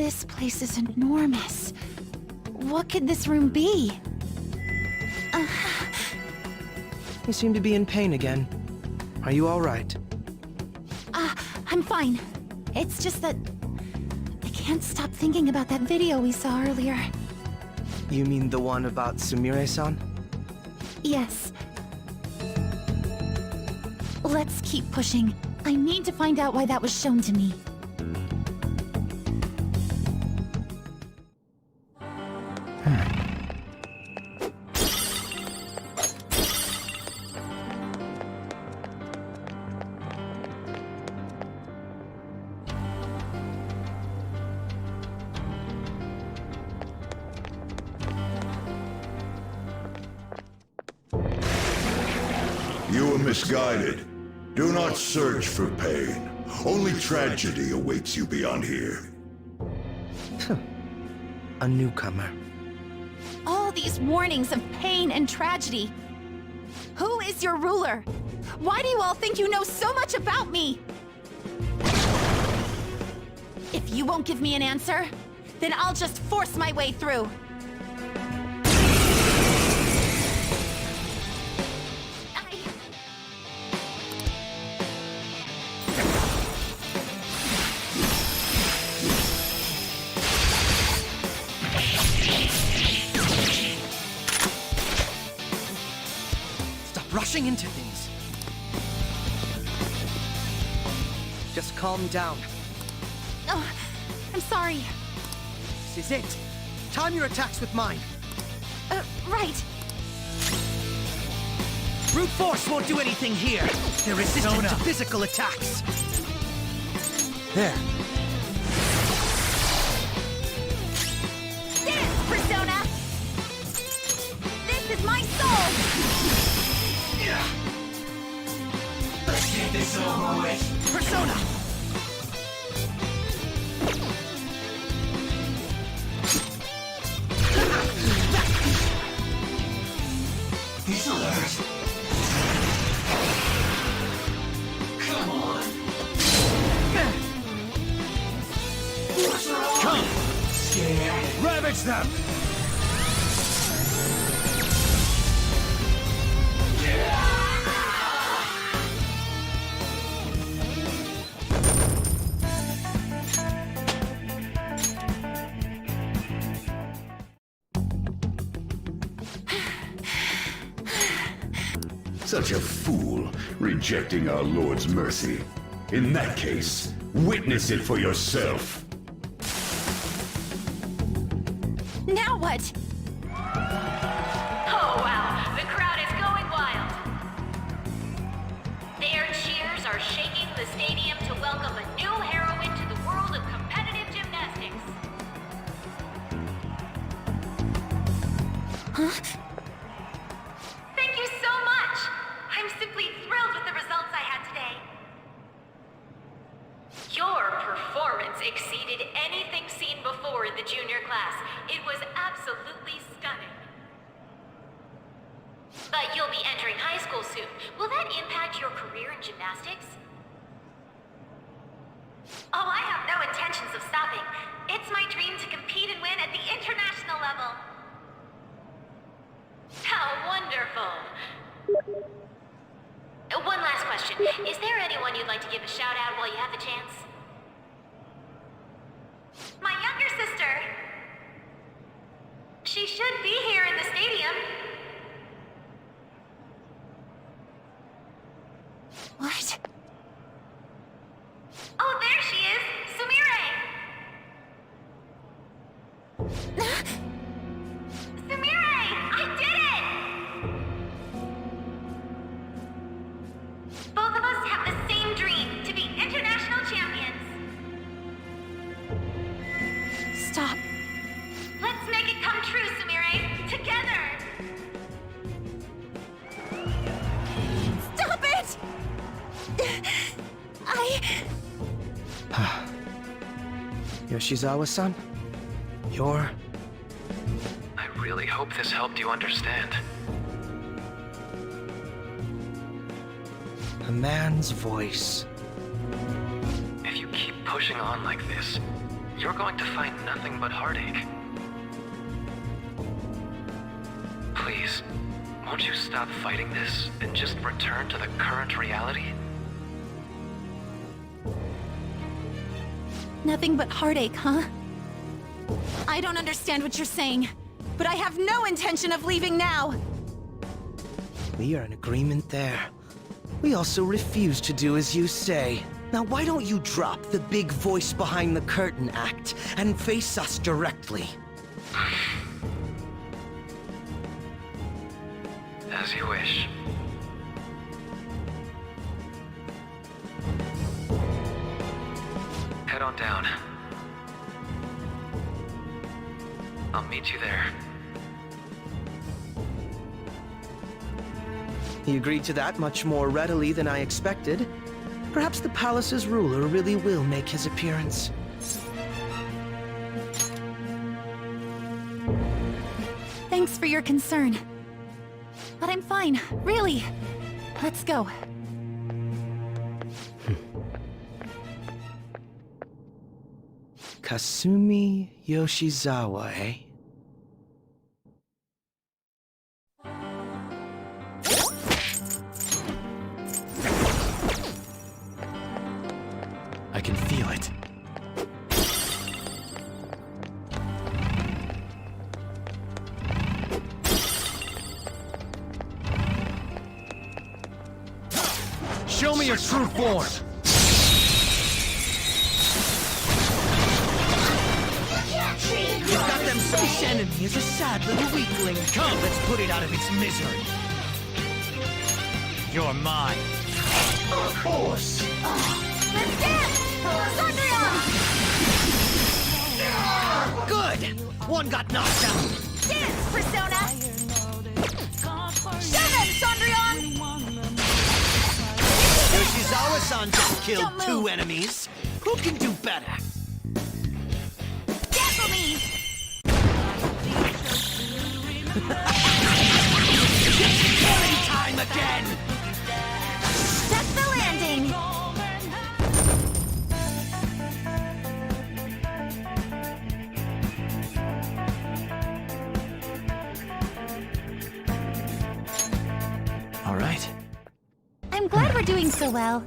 This place is enormous. What could this room be? You seem to be in pain again. Are you all right? I'm fine. It's just that I can't stop thinking about that video we saw earlier. You mean the one about Sumire-san? Yes. Let's keep pushing. I need to find out why that was shown to me. You were misguided. Do not search for pain. Only tragedy awaits you beyond here. A newcomer. All these warnings of pain and tragedy. Who is your ruler? Why do you all think you know so much about me? If you won't give me an answer, then I'll just force my way through. Rushing into things. Just calm down. Oh, I'm sorry. This is it. Time your attacks with mine. Right. Brute force won't do anything here. They're resistant to physical attacks. There. Dance, Persona! This is my soul! Let's get this over with. Persona! He's alert. Come on. Come! Yeah. Ravage them! Such a fool, rejecting our Lord's mercy. In that case, witness it for yourself. Now what? Oh, wow. The crowd is going wild. Their cheers are shaking the stadium to welcome a new heroine to the world of competitive gymnastics. Huh? Thank you so much. I'm simply thrilled with the results I had today. Your performance exceeded anything seen before in the junior class. It was absolutely stunning. But you'll be entering high school soon. Will that impact your career in gymnastics? Oh, I have no intentions of stopping. It's my dream to compete and win at the international level. How wonderful. One last question. Is there anyone you'd like to give a shout out while you have the chance? My younger sister. She should be here in the stadium. What? Oh, there she is! Sumire! Sumire! I did it! Both of us have the same dream, to be international champions. Stop. Let's make it come true, Sumire! Together! Stop it! Yoshizawa-san? You're... I really hope this helped you understand. a man's voice. If you keep pushing on like this, you're going to find nothing but heartache. Please, won't you stop fighting this and just return to the current reality? Nothing but heartache, huh? I don't understand what you're saying, but I have no intention of leaving now. We are in agreement there. We also refuse to do as you say. Now why don't you drop the big voice behind the curtain act and face us directly? As you wish. Head on down. I'll meet you there. He agreed to that much more readily than I expected. Perhaps the palace's ruler really will make his appearance. Thanks for your concern. But I'm fine, really. Let's go. Kasumi Yoshizawa, eh? I can feel it. Show me your true form! You've got them so... This enemy is a sad little weakling. Come, let's put it out of its misery. You're mine. Of course. Let's dance! Sondrion! Good! One got knocked out. Dance, Persona! Show them, Sondrion! Yoshizawa-san just killed Don't two move. enemies. Who can do better? Dazzle me! Killing time again! Set the landing! All right. I'm glad we're doing so well.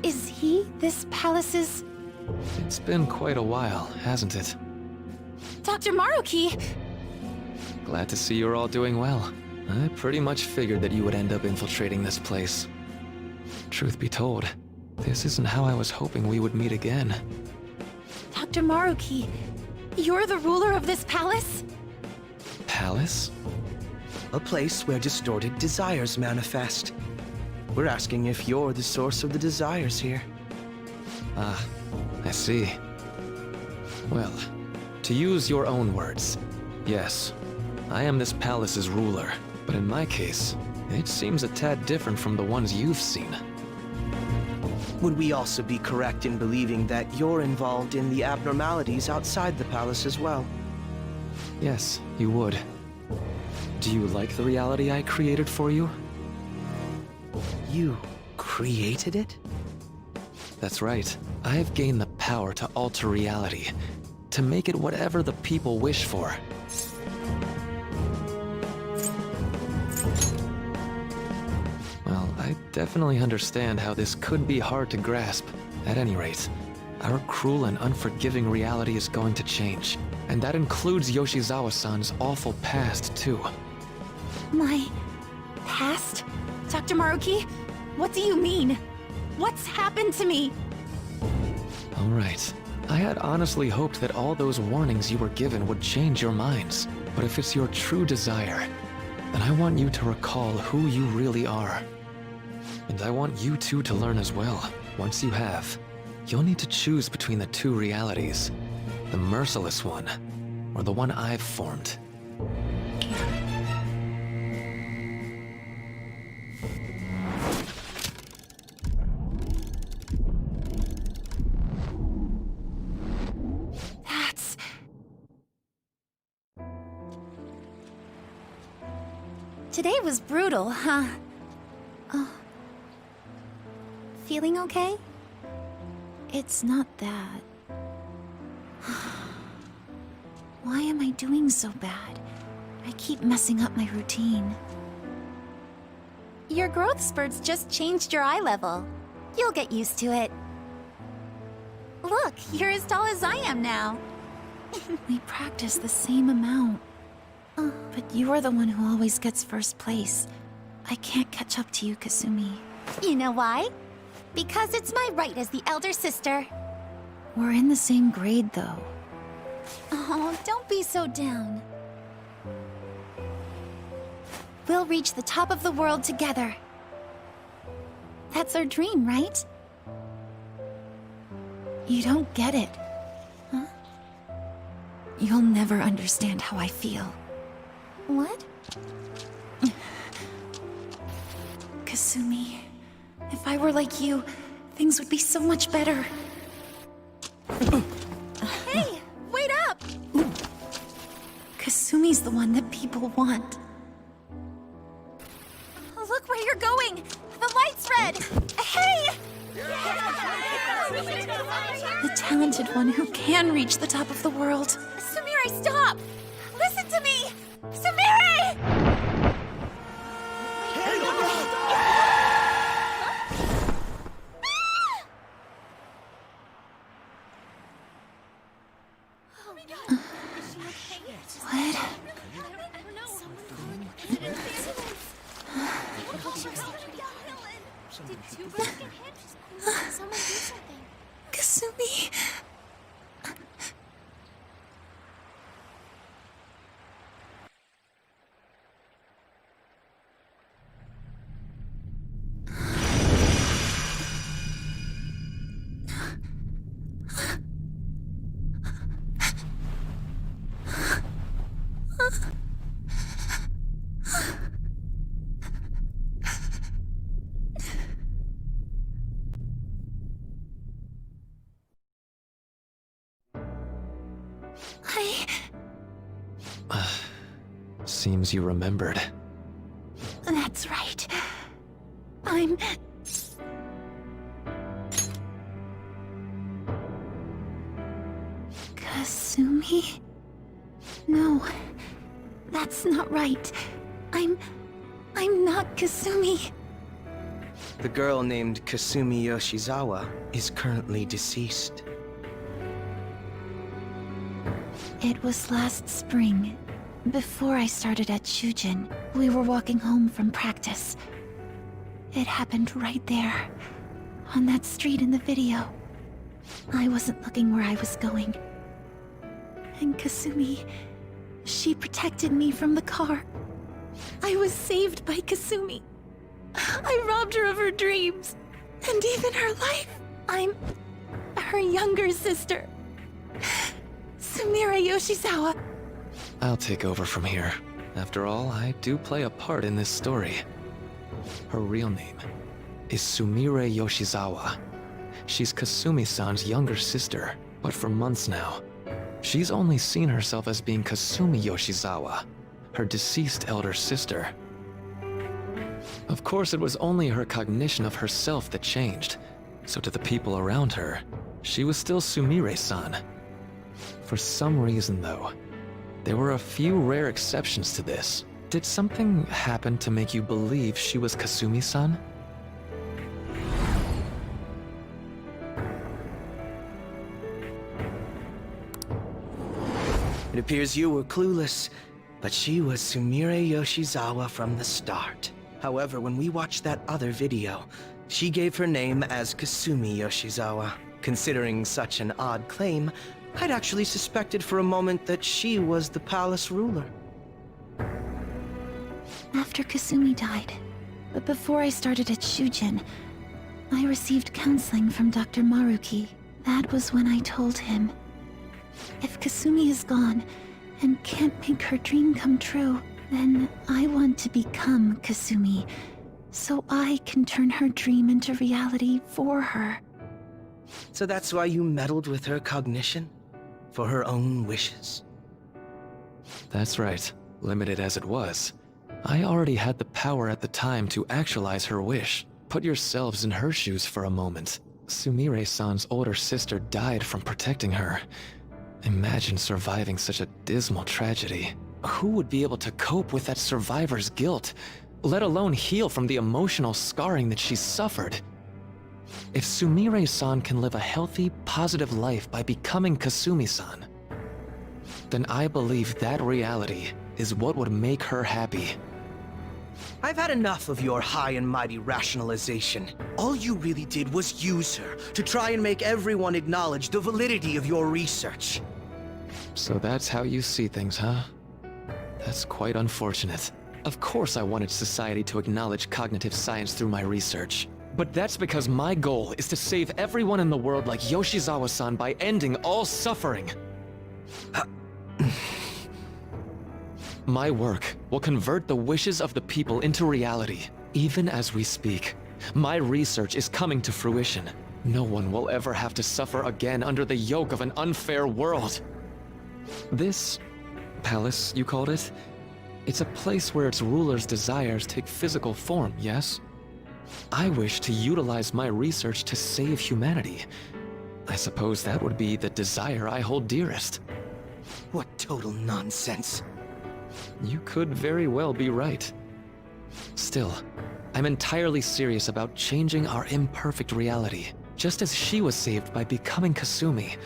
Is he this palace's... It's been quite a while, hasn't it? Dr. Maruki! Glad to see you're all doing well. I pretty much figured that you would end up infiltrating this place. Truth be told, this isn't how I was hoping we would meet again. Dr. Maruki, you're the ruler of this palace? Palace? A place where distorted desires manifest. We're asking if you're the source of the desires here. Ah, I see. Well, to use your own words, yes, I am this palace's ruler, but in my case, it seems a tad different from the ones you've seen. Would we also be correct in believing that you're involved in the abnormalities outside the palace as well? Yes, you would. Do you like the reality I created for you? You created it? That's right. I've gained the power to alter reality, to make it whatever the people wish for. Well, I definitely understand how this could be hard to grasp. At any rate, our cruel and unforgiving reality is going to change. And that includes Yoshizawa-san's awful past, too. My... past? Dr. Maruki? What do you mean? What's happened to me? All right. I had honestly hoped that all those warnings you were given would change your minds. But if it's your true desire, then I want you to recall who you really are. And I want you two to learn as well. Once you have, you'll need to choose between the two realities. The merciless one, or the one I've formed. Today was brutal, huh? Oh. Feeling okay? It's not that. Why am I doing so bad? I keep messing up my routine. Your growth spurts just changed your eye level. You'll get used to it. Look, you're as tall as I am now. We practice the same amount. But you are the one who always gets first place. I can't catch up to you, Kasumi. You know why? Because it's my right as the elder sister. We're in the same grade, though. Oh, don't be so down. We'll reach the top of the world together. That's our dream, right? You don't get it. Huh? You'll never understand how I feel. What? Kasumi, if I were like you, things would be so much better. Hey, wait up! Kasumi's the one that people want. Look where you're going! The light's red! Hey! The talented one who can reach the top of the world. Sumire, stop! Listen to me! Sumire! Kasumi. Seems you remembered. That's right. I'm... Kasumi? No, that's not right. I'm not Kasumi. The girl named Kasumi Yoshizawa is currently deceased. It was last spring. Before I started at Shujin, we were walking home from practice. It happened right there, on that street in the video. I wasn't looking where I was going. And Kasumi, she protected me from the car. I was saved by Kasumi. I robbed her of her dreams, and even her life. I'm her younger sister, Sumire Yoshizawa. I'll take over from here. After all, I do play a part in this story. Her real name is Sumire Yoshizawa. She's Kasumi-san's younger sister, but for months now, she's only seen herself as being Kasumi Yoshizawa, her deceased elder sister. Of course, it was only her cognition of herself that changed, so to the people around her, she was still Sumire-san. For some reason, though, there were a few rare exceptions to this. Did something happen to make you believe she was Kasumi-san? It appears you were clueless, but she was Sumire Yoshizawa from the start. However, when we watched that other video, she gave her name as Kasumi Yoshizawa. Considering such an odd claim, I'd actually suspected for a moment that she was the palace ruler. After Kasumi died, but before I started at Shujin, I received counseling from Dr. Maruki. That was when I told him, if Kasumi is gone and can't make her dream come true, then I want to become Kasumi, so I can turn her dream into reality for her. So that's why you meddled with her cognition? For her own wishes? That's right. Limited as it was, I already had the power at the time to actualize her wish. Put yourselves in her shoes for a moment. Sumire-san's older sister died from protecting her. Imagine surviving such a dismal tragedy. Who would be able to cope with that survivor's guilt, let alone heal from the emotional scarring that she suffered? If Sumire-san can live a healthy, positive life by becoming Kasumi-san, then I believe that reality is what would make her happy. I've had enough of your high and mighty rationalization. All you really did was use her to try and make everyone acknowledge the validity of your research. So that's how you see things, huh? That's quite unfortunate. Of course I wanted society to acknowledge cognitive science through my research. But that's because my goal is to save everyone in the world like Yoshizawa-san by ending all suffering. My work will convert the wishes of the people into reality. Even as we speak, my research is coming to fruition. No one will ever have to suffer again under the yoke of an unfair world. This palace, you called it? It's a place where its ruler's desires take physical form, yes? I wish to utilize my research to save humanity. I suppose that would be the desire I hold dearest. What total nonsense. You could very well be right. Still, I'm entirely serious about changing our imperfect reality. Just as she was saved by becoming Kasumi,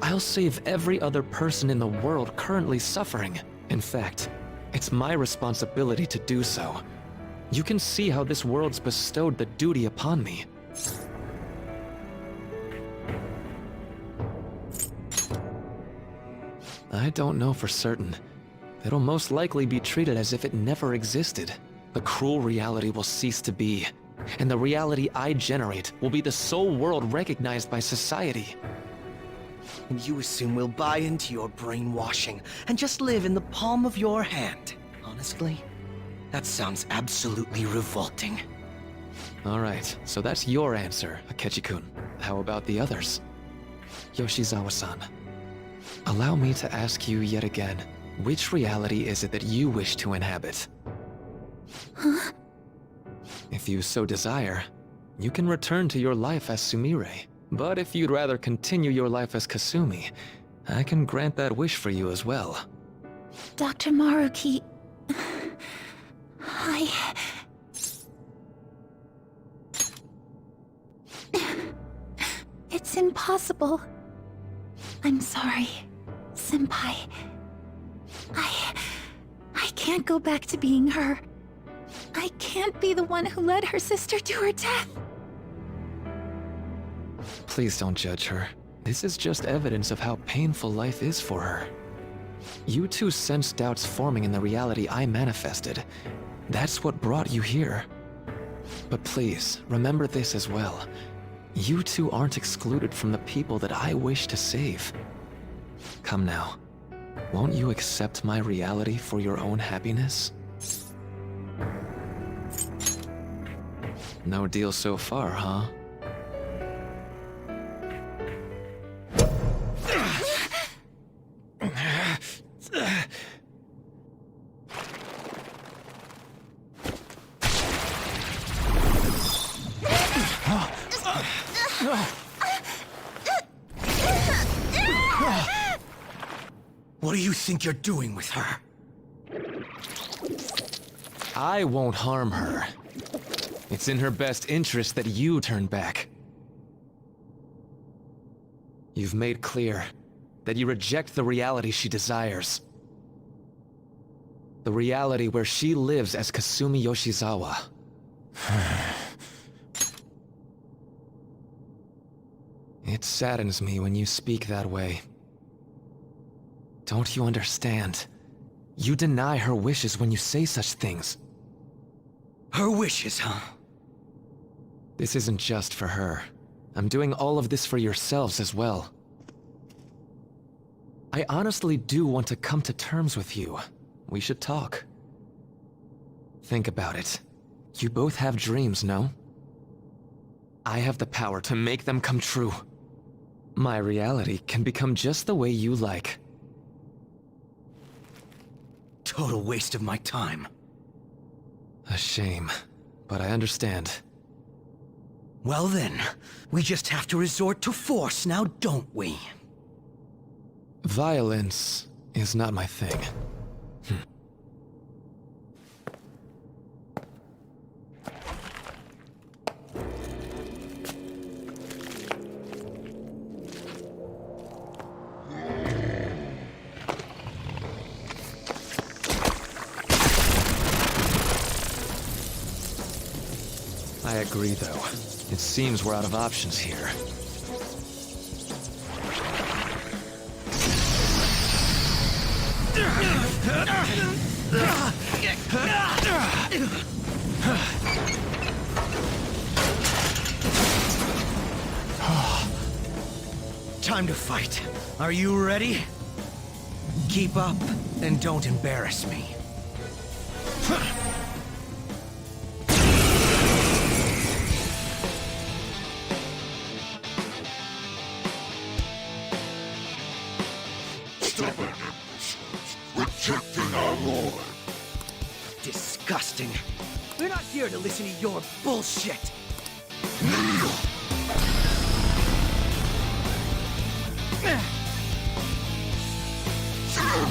I'll save every other person in the world currently suffering. In fact, it's my responsibility to do so. You can see how this world's bestowed the duty upon me. I don't know for certain. It'll most likely be treated as if it never existed. The cruel reality will cease to be, and the reality I generate will be the sole world recognized by society. And you assume we'll buy into your brainwashing and just live in the palm of your hand. Honestly, that sounds absolutely revolting. Alright, so that's your answer, Akechi-kun. How about the others? Yoshizawa-san, allow me to ask you yet again, which reality is it that you wish to inhabit? Huh? If you so desire, you can return to your life as Sumire. But if you'd rather continue your life as Kasumi, I can grant that wish for you as well. Dr. Maruki... It's impossible. I'm sorry, Senpai. I can't go back to being her. I can't be the one who led her sister to her death. Please don't judge her. This is just evidence of how painful life is for her. You two sensed doubts forming in the reality I manifested. That's what brought you here. But please, remember this as well. You two aren't excluded from the people that I wish to save. Come now. Won't you accept my reality for your own happiness? No deal so far, huh? What do you think you're doing with her? I won't harm her. It's in her best interest that you turn back. You've made clear that you reject the reality she desires. The reality where she lives as Kasumi Yoshizawa. It saddens me when you speak that way. Don't you understand? You deny her wishes when you say such things. Her wishes, huh? This isn't just for her. I'm doing all of this for yourselves as well. I honestly do want to come to terms with you. We should talk. Think about it. You both have dreams, no? I have the power to make them come true. My reality can become just the way you like. Total waste of my time. A shame, but I understand. Well then, we just have to resort to force now, don't we? Violence is not my thing. I agree, though. It seems we're out of options here. Time to fight. Are you ready? Keep up and don't embarrass me. Stubborn imbeciles, rejecting our lord. Disgusting. We're not here to listen to your bullshit. Kneel! Fear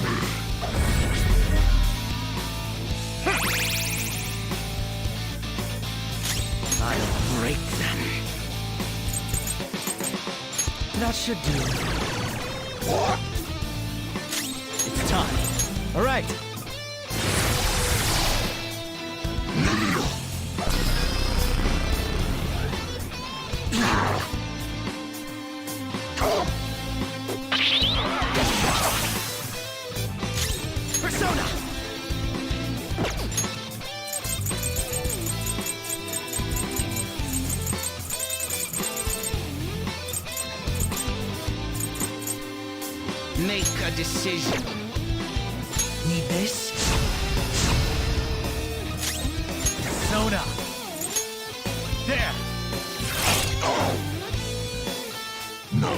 me! I'll break them. That should do. What? It's time. All right. Kneel! Come! Persona! Make a decision. Need this? Persona! There! No.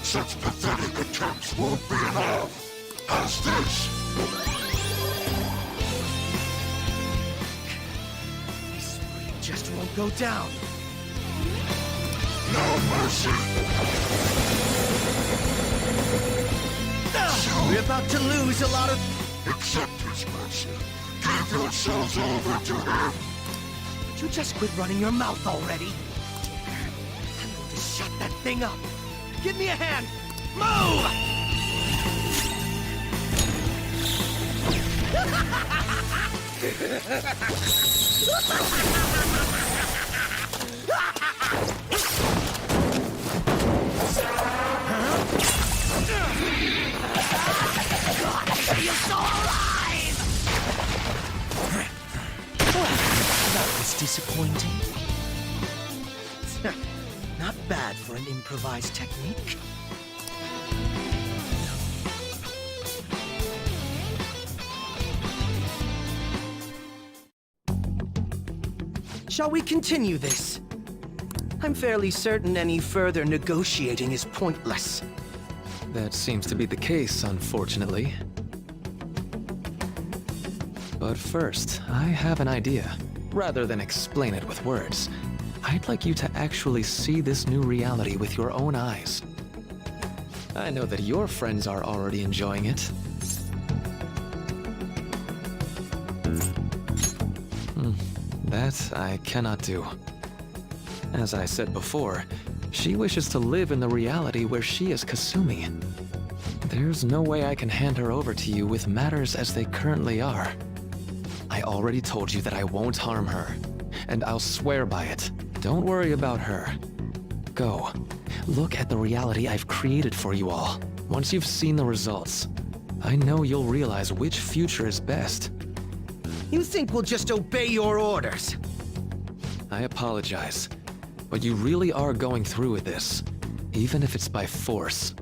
Such pathetic attempts won't be enough. As this. It just won't go down. No mercy. We're about to lose a lot of... Accept his mercy. Give yourselves over to him. Would you just quit running your mouth already? I'm going to shut that thing up. Give me a hand. Move! You're so alive! That was disappointing. Not bad for an improvised technique. Shall we continue this? I'm fairly certain any further negotiating is pointless. That seems to be the case, unfortunately. But first, I have an idea. Rather than explain it with words, I'd like you to actually see this new reality with your own eyes. I know that your friends are already enjoying it. That I cannot do. As I said before, she wishes to live in the reality where she is Kasumi. There's no way I can hand her over to you with matters as they currently are. I already told you that I won't harm her, and I'll swear by it. Don't worry about her. Go. Look at the reality I've created for you all. Once you've seen the results, I know you'll realize which future is best. You think we'll just obey your orders? I apologize, but you really are going through with this, even if it's by force.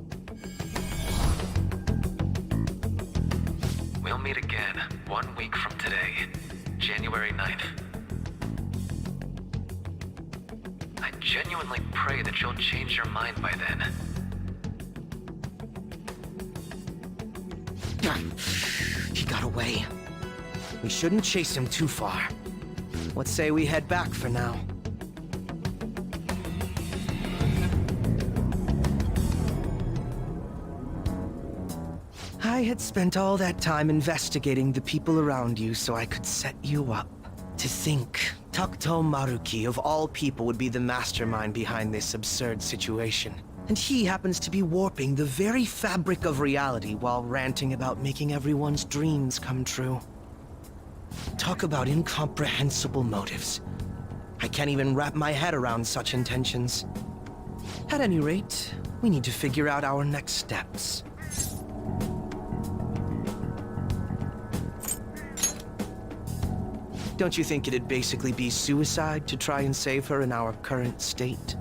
We'll meet again 1 week from today, January 9th. I genuinely pray that you'll change your mind by then. He got away. We shouldn't chase him too far. Let's say we head back for now. I had spent all that time investigating the people around you so I could set you up. To think, Takuto Maruki of all people would be the mastermind behind this absurd situation. And he happens to be warping the very fabric of reality while ranting about making everyone's dreams come true. Talk about incomprehensible motives. I can't even wrap my head around such intentions. At any rate, we need to figure out our next steps. Don't you think it'd basically be suicide to try and save her in our current state?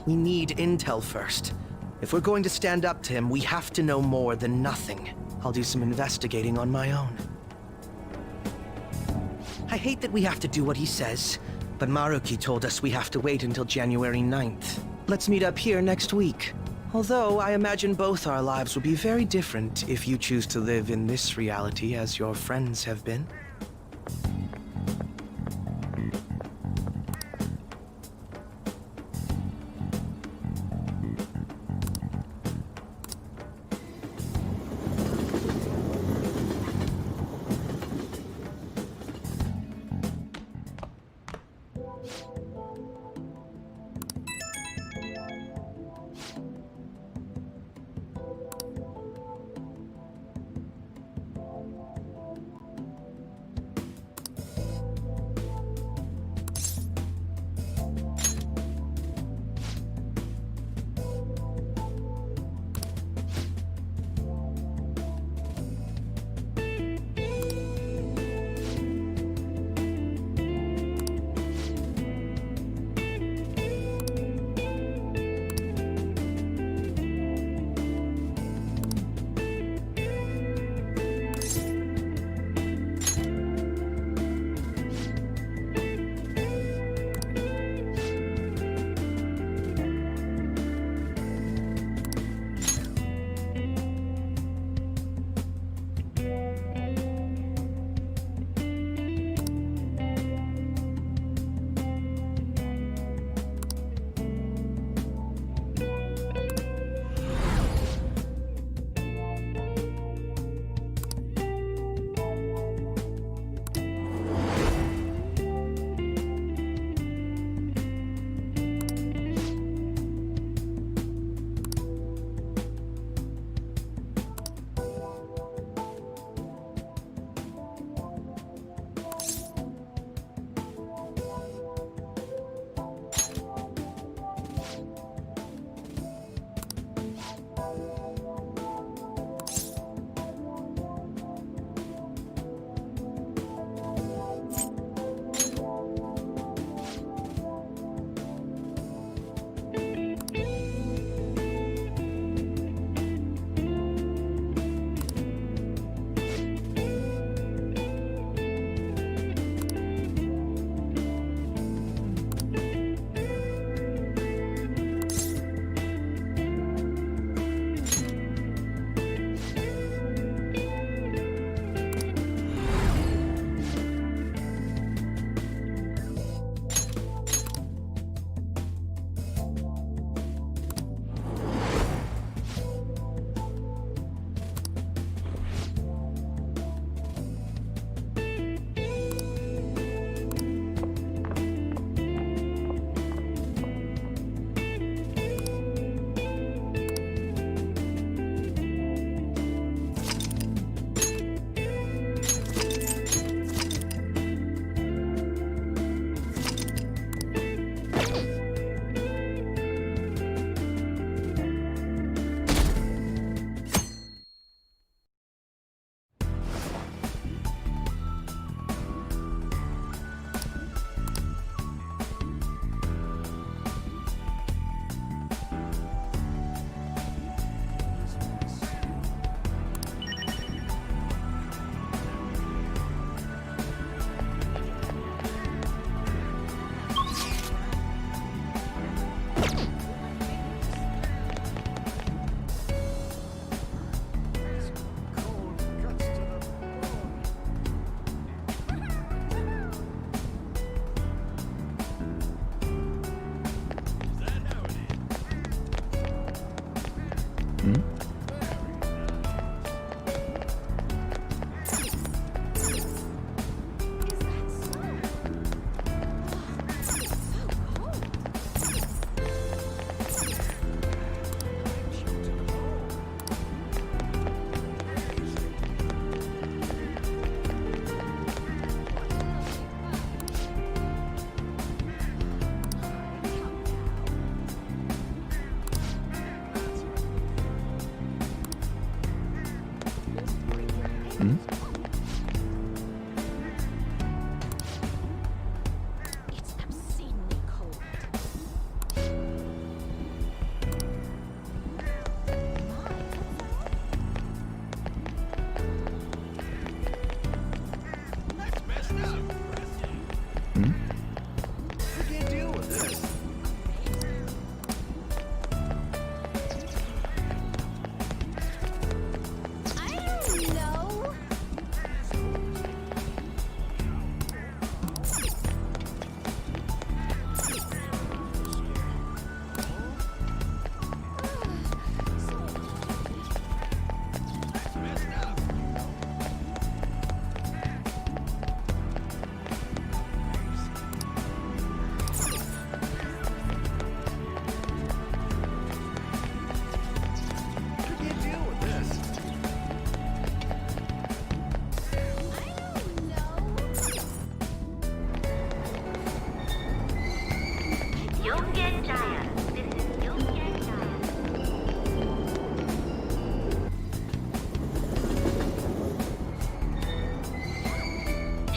We need intel first. If we're going to stand up to him, we have to know more than nothing. I'll do some investigating on my own. I hate that we have to do what he says, but Maruki told us we have to wait until January 9th. Let's meet up here next week. Although I imagine both our lives will be very different if you choose to live in this reality as your friends have been.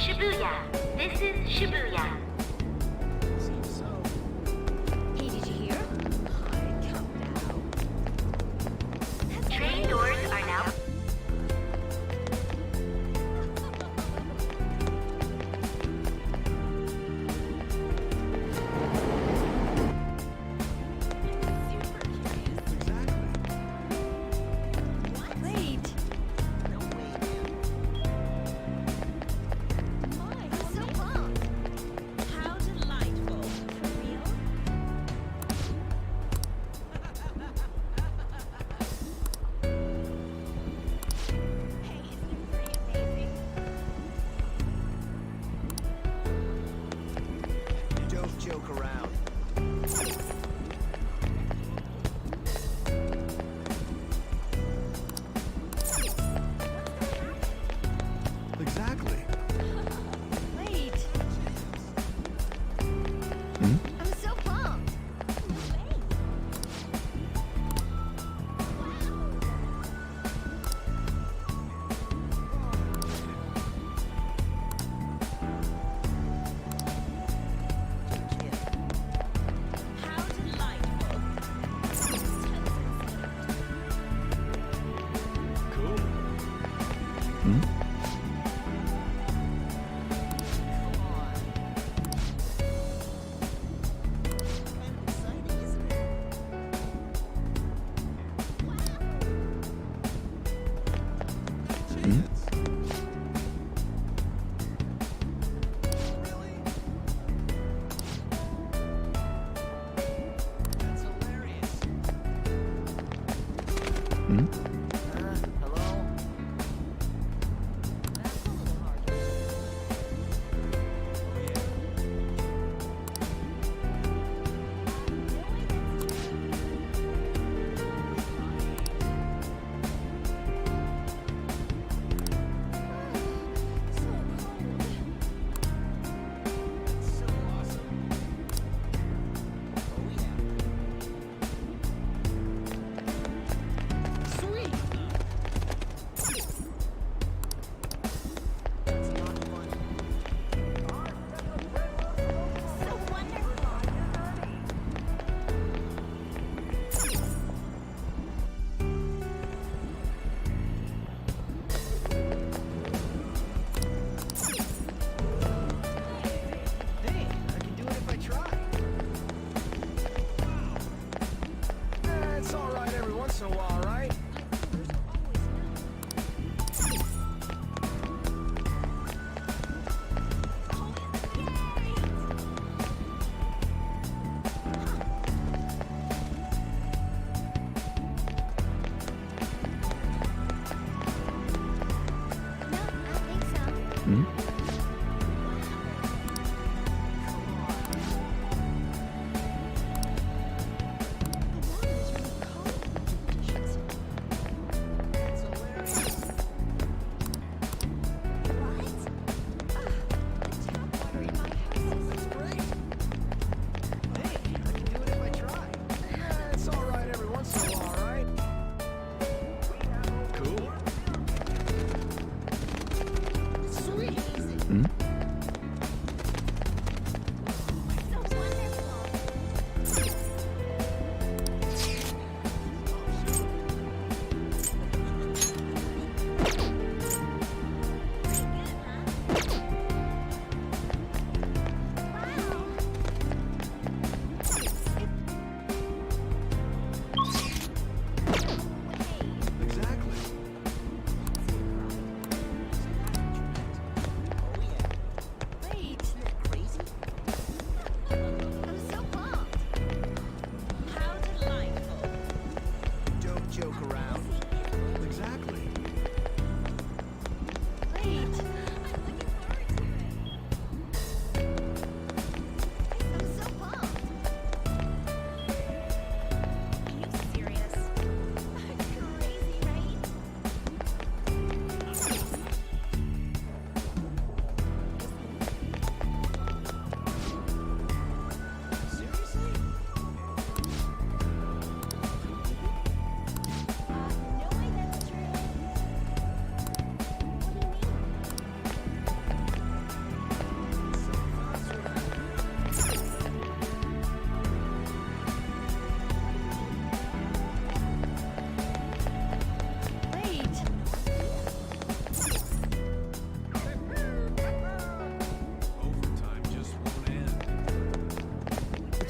Shibuya. This is Shibuya. Hey, did you hear? Train doors are now. Wait. I'm so pumped.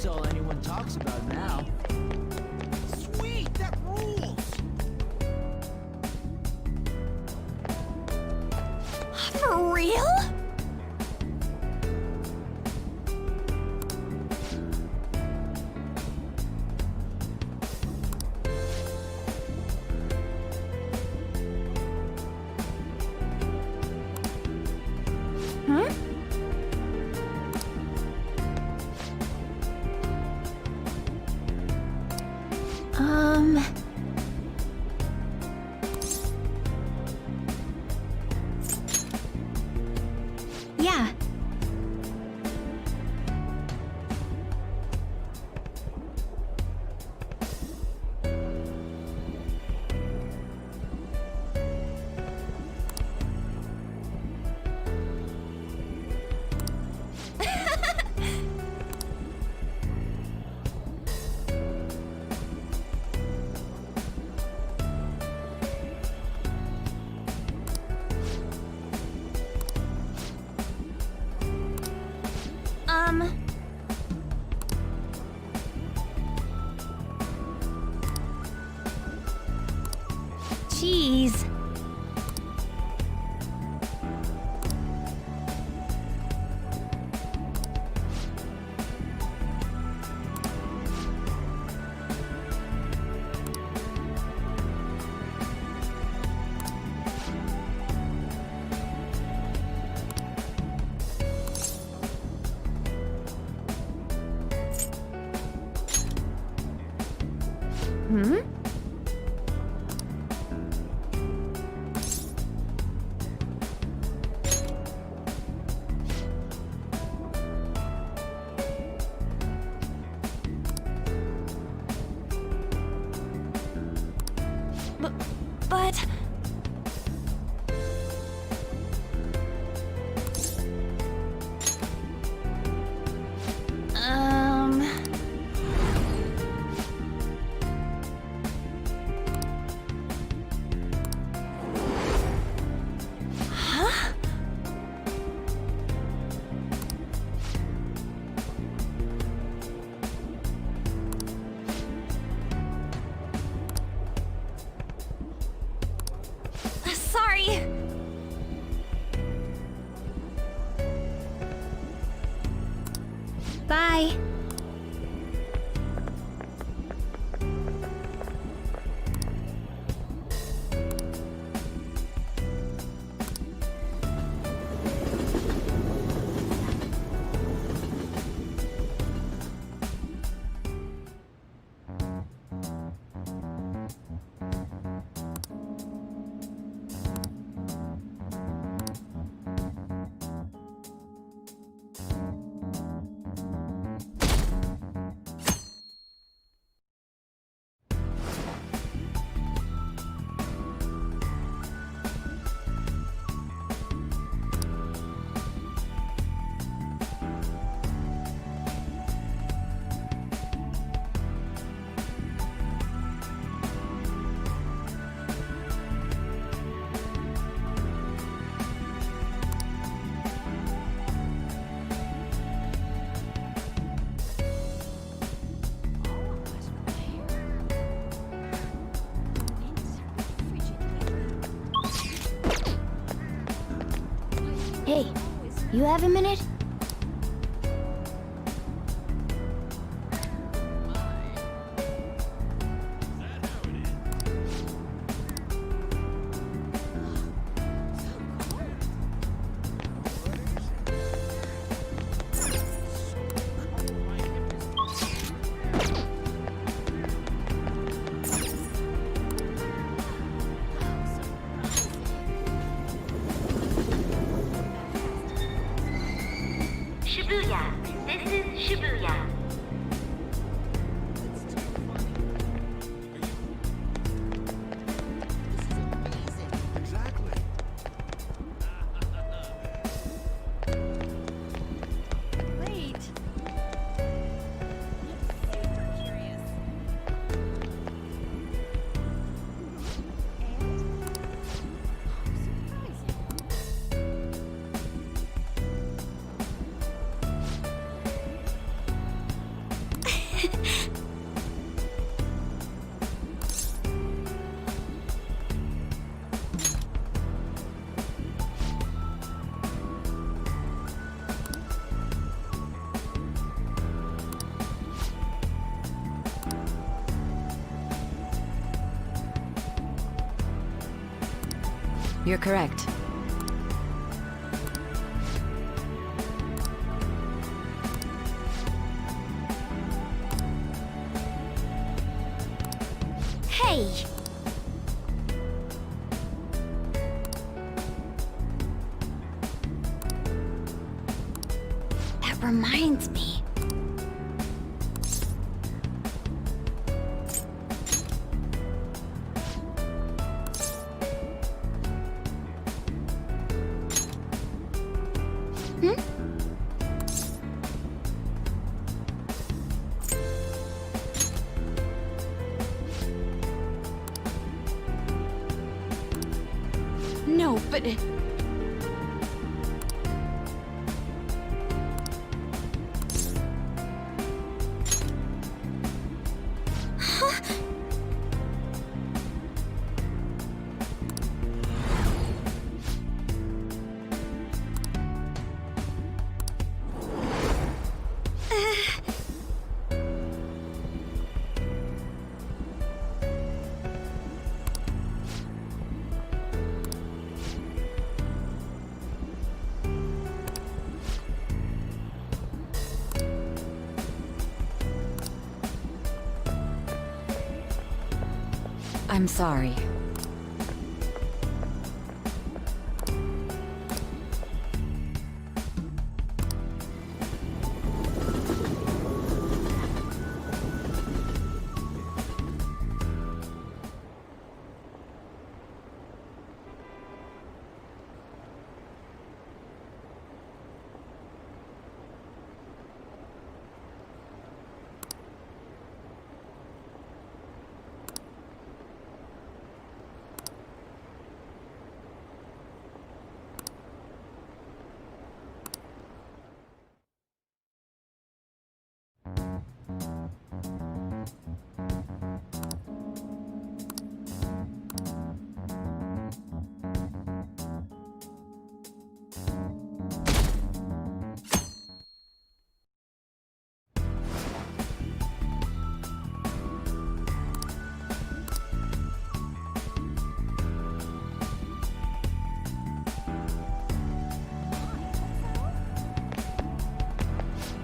That's all anyone talks about now. Sweet, that rules! For real? Huh? Yeah. Cheese. Hmm? But... Huh? Sorry. Bye. Hey, you have a minute? Shibuya. This is Shibuya. Wait. You're correct. Hey! That reminds me. No, but... I'm sorry.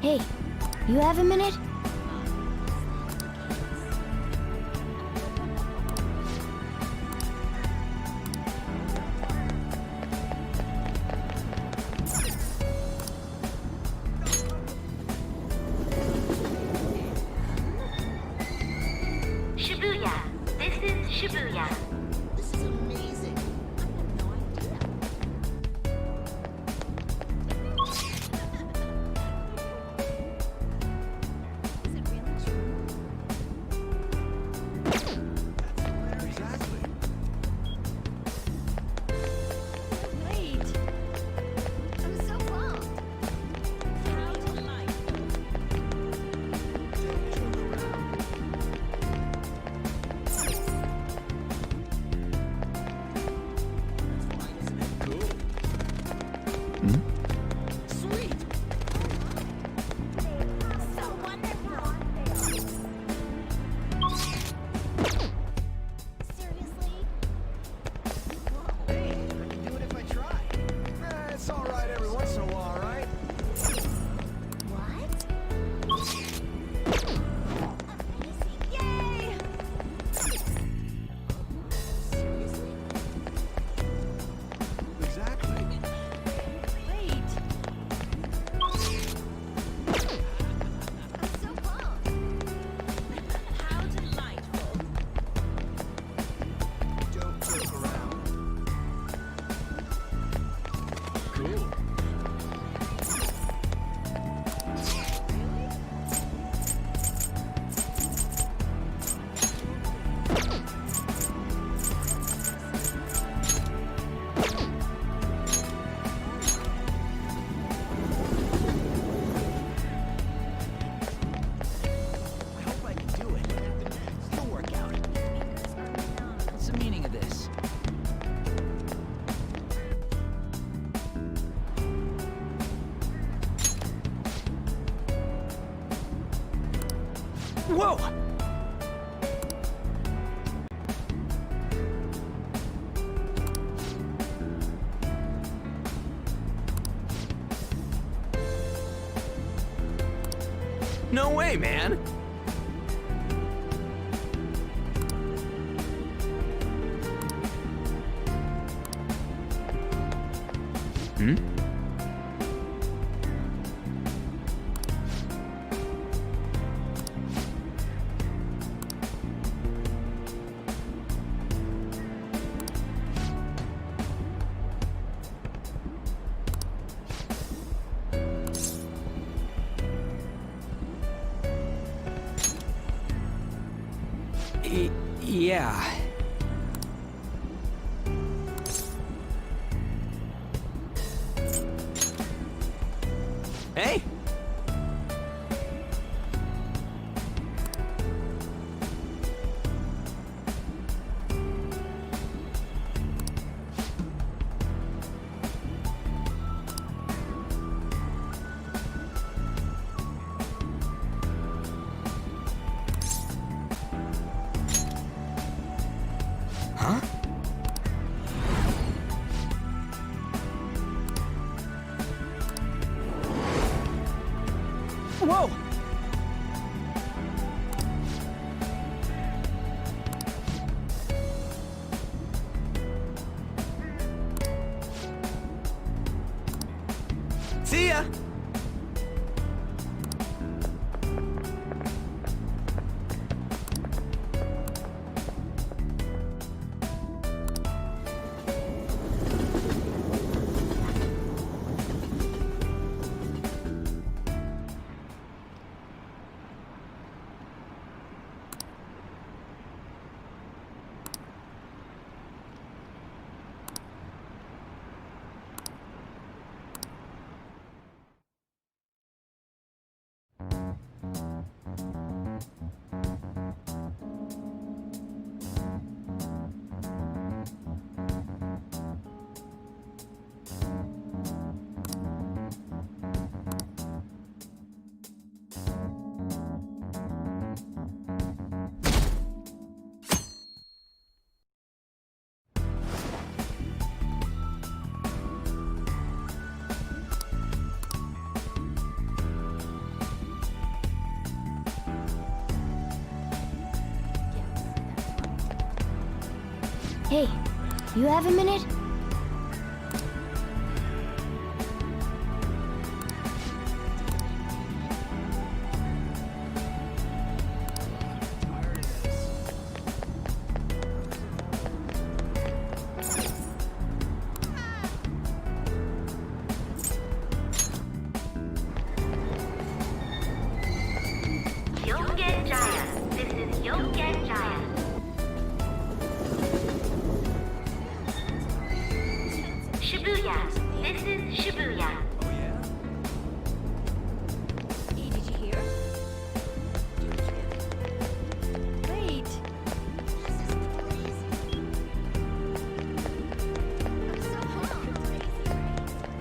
Hey, you have a minute? Shibuya. This is Shibuya. This is amazing. Whoa! No way, man! Hmm? Yeah. Hey! Huh? Whoa! See ya! Hey, you have a minute? Yogen Jaya. This is Yogen Jaya. Shibuya. This is Shibuya. Hey, did you hear? Wait. This is crazy. I'm so pumped.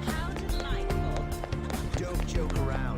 How delightful. Don't joke around.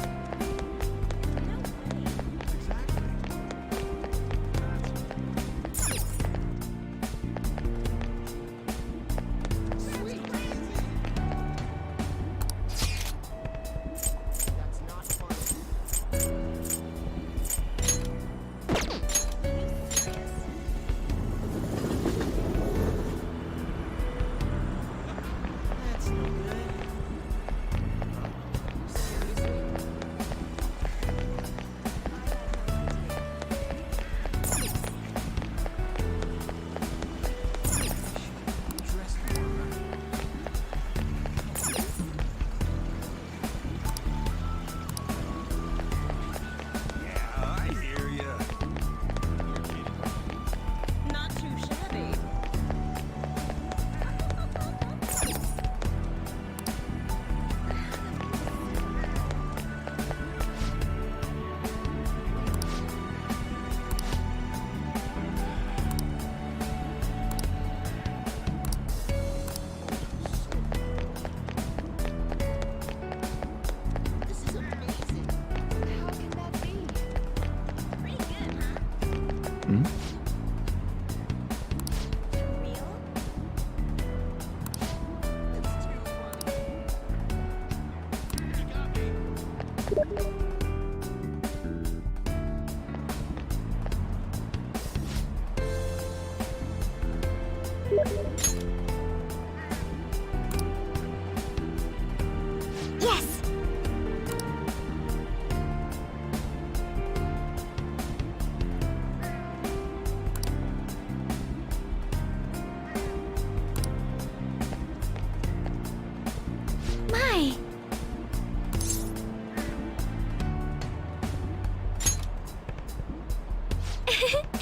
Wait!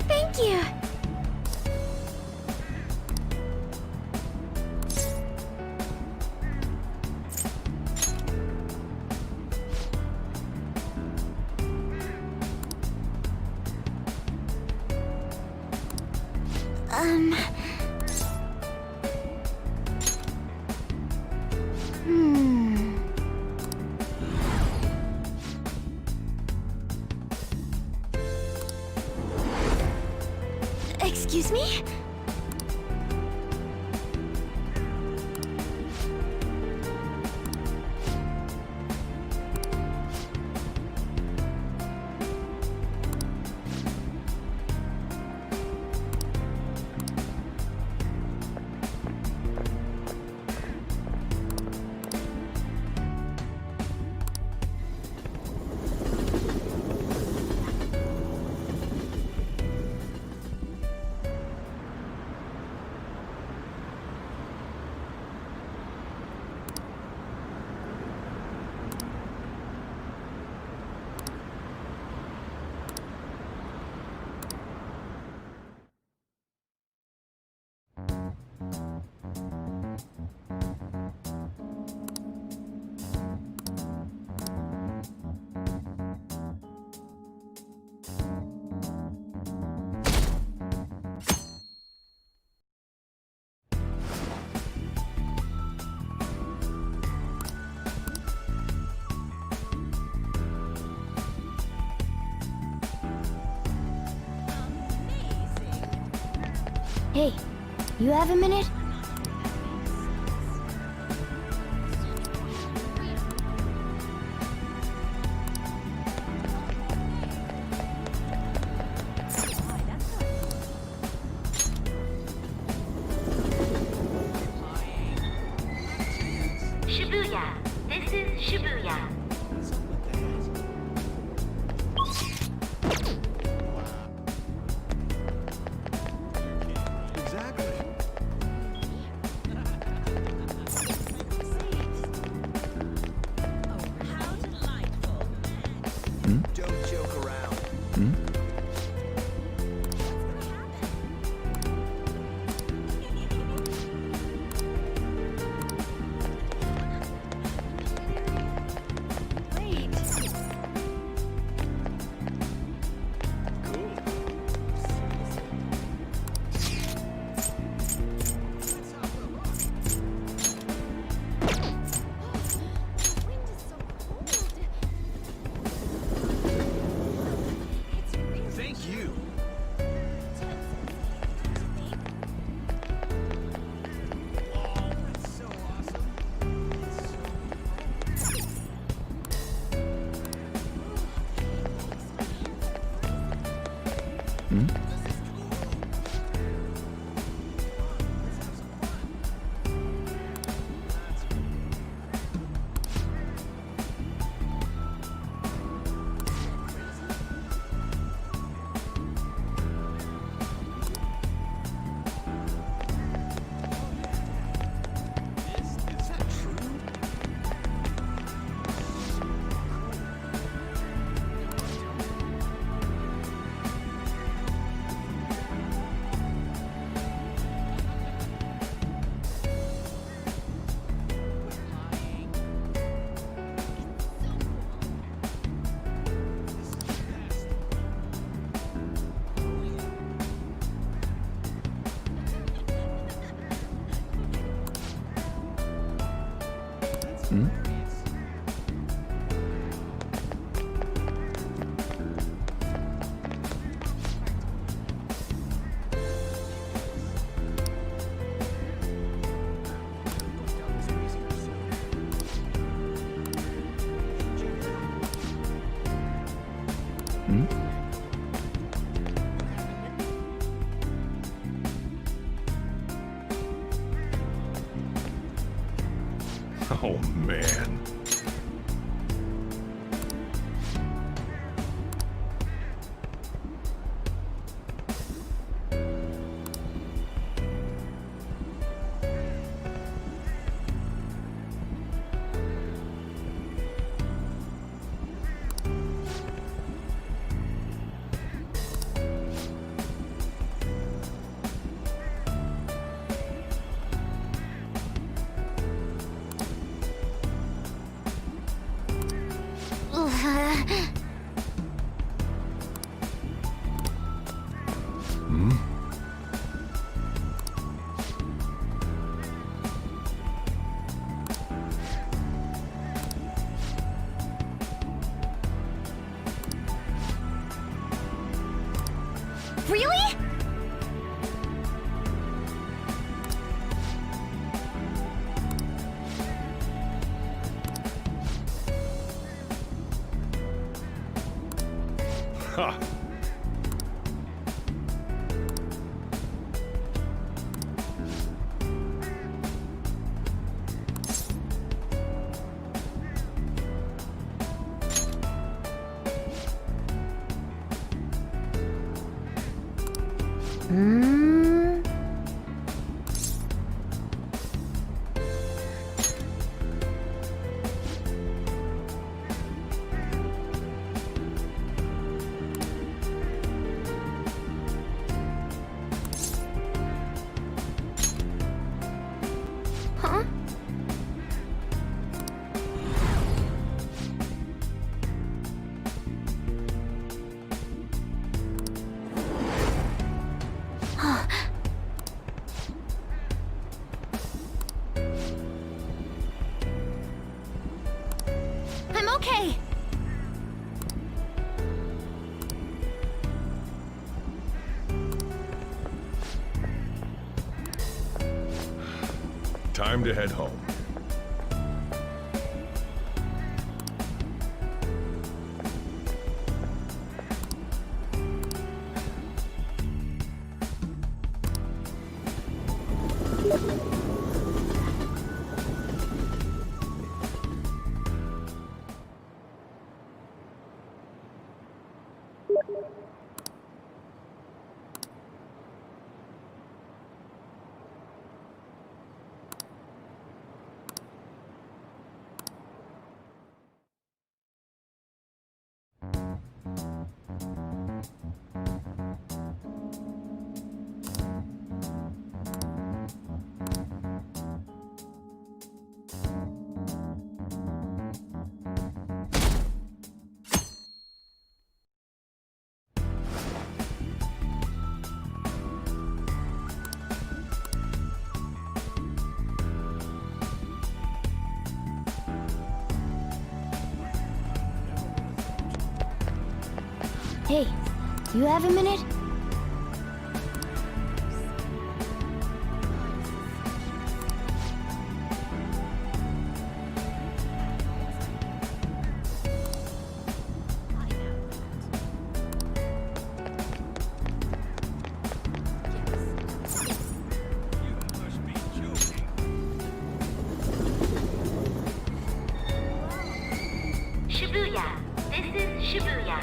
Thank you! Excuse me? Hey, you have a minute? Shibuya. This is Shibuya. Don't joke around. Oh, man. Really? Ha! Huh? I'm okay. Time to head home. Hey, you have a minute? Shibuya. This is Shibuya.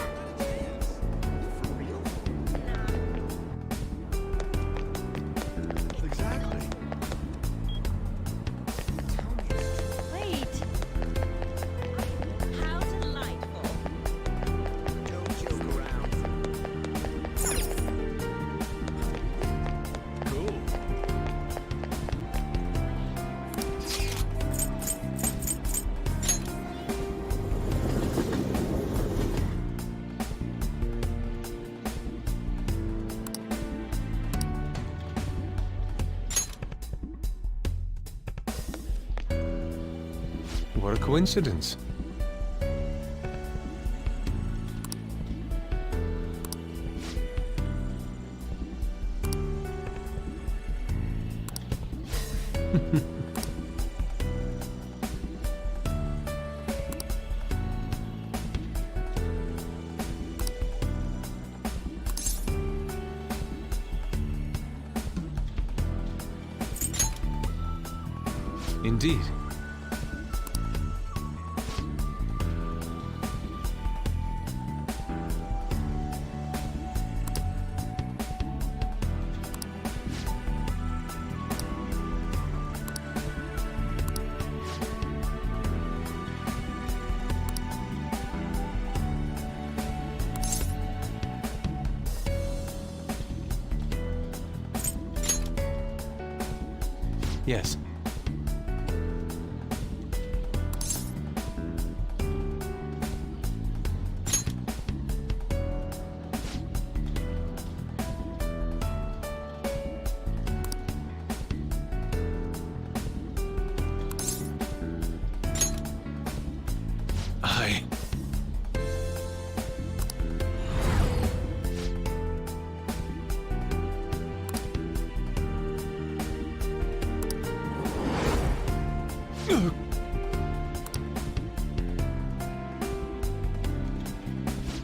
What a coincidence. Indeed. Yes.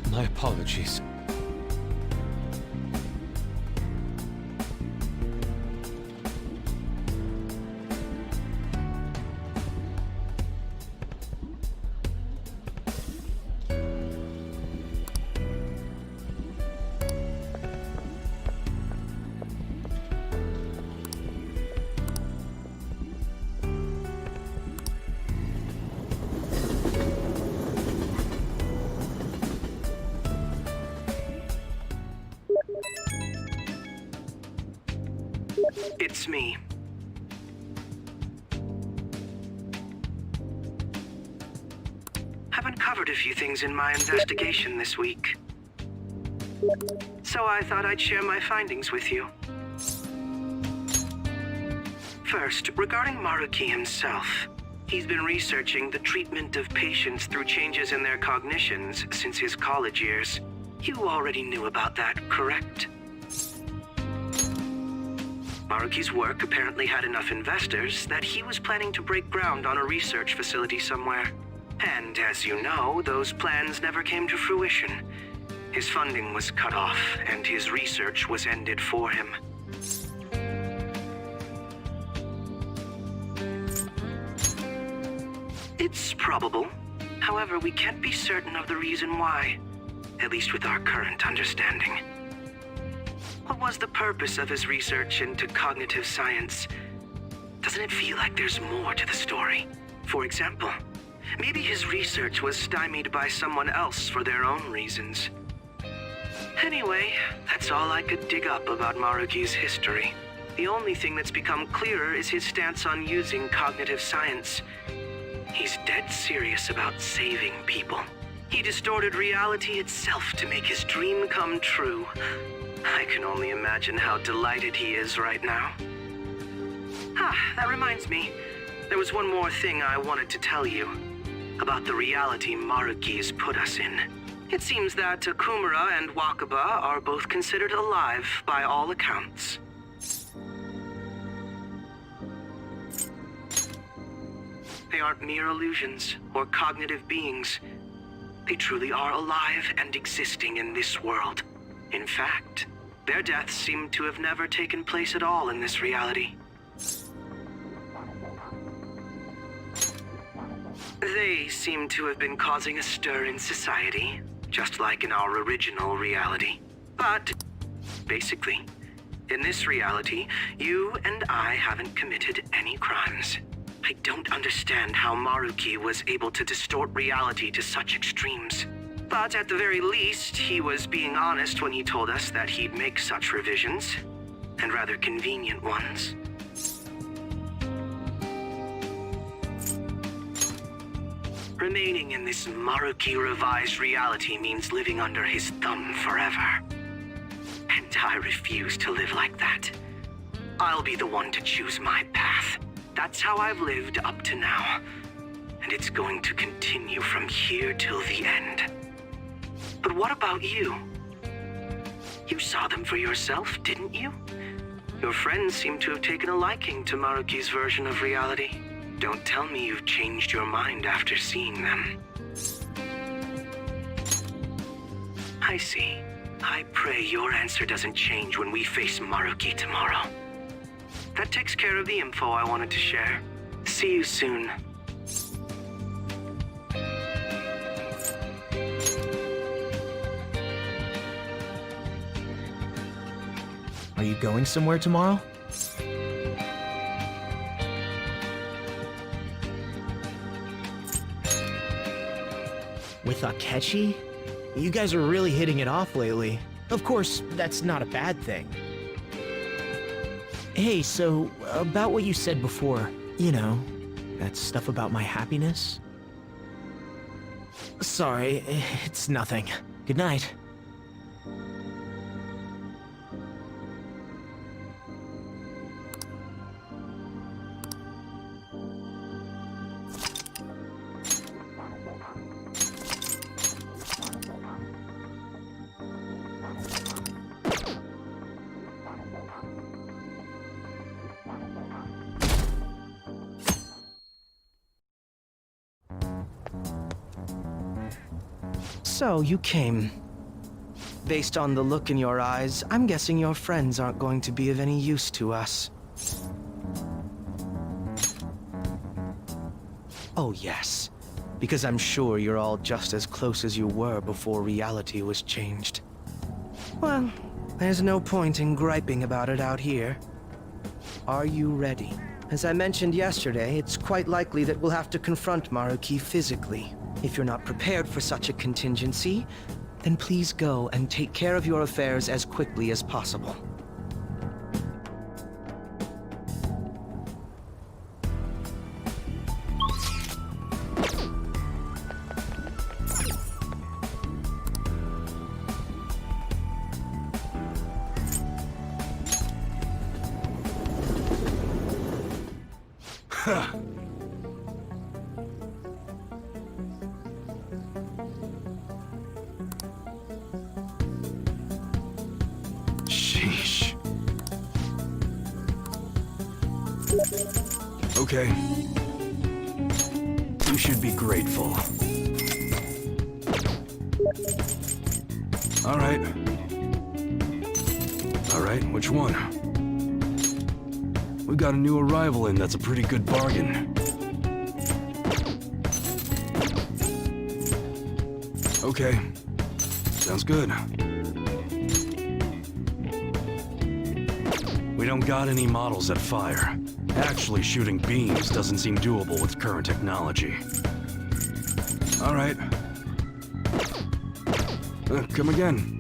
My apologies. It's me. I've uncovered a few things in my investigation this week. So I thought I'd share my findings with you. First, regarding Maruki himself. He's been researching the treatment of patients through changes in their cognitions since his college years. You already knew about that, correct? Maruki's work apparently had enough investors that he was planning to break ground on a research facility somewhere. And as you know, those plans never came to fruition. His funding was cut off, and his research was ended for him. It's probable. However, we can't be certain of the reason why, at least with our current understanding. What was the purpose of his research into cognitive science? Doesn't it feel like there's more to the story? For example, maybe his research was stymied by someone else for their own reasons. Anyway, that's all I could dig up about Maruki's history. The only thing that's become clearer is his stance on using cognitive science. He's dead serious about saving people. He distorted reality itself to make his dream come true. I can only imagine how delighted he is right now. That reminds me. There was one more thing I wanted to tell you. About the reality Maruki's put us in. It seems that Okumura and Wakaba are both considered alive by all accounts. They aren't mere illusions or cognitive beings. They truly are alive and existing in this world. In fact, their deaths seem to have never taken place at all in this reality. They seem to have been causing a stir in society, just like in our original reality. But, basically, in this reality, you and I haven't committed any crimes. I don't understand how Maruki was able to distort reality to such extremes. But at the very least, he was being honest when he told us that he'd make such revisions, and rather convenient ones. Remaining in this Maruki revised reality means living under his thumb forever. And I refuse to live like that. I'll be the one to choose my path. That's how I've lived up to now. and it's going to continue from here till the end. But what about you? You saw them for yourself, didn't you? Your friends seem to have taken a liking to Maruki's version of reality. Don't tell me you've changed your mind after seeing them. I see. I pray your answer doesn't change when we face Maruki tomorrow. That takes care of the info I wanted to share. See you soon. Are you going somewhere tomorrow? With Akechi? You guys are really hitting it off lately. Of course, that's not a bad thing. Hey, so, about what you said before, you know, that stuff about my happiness? Sorry, it's nothing. Good night. So, you came. Based on the look in your eyes, I'm guessing your friends aren't going to be of any use to us. Oh yes, because I'm sure you're all just as close as you were before reality was changed. Well, there's no point in griping about it out here. Are you ready? As I mentioned yesterday, it's quite likely that we'll have to confront Maruki physically. If you're not prepared for such a contingency, then please go and take care of your affairs as quickly as possible. Sheesh. Okay. You should be grateful. All right. All right, which one? We got a new arrival in that's a pretty good bargain. Okay. Sounds good. We don't got any models that fire. Actually, shooting beams doesn't seem doable with current technology. All right. Come again.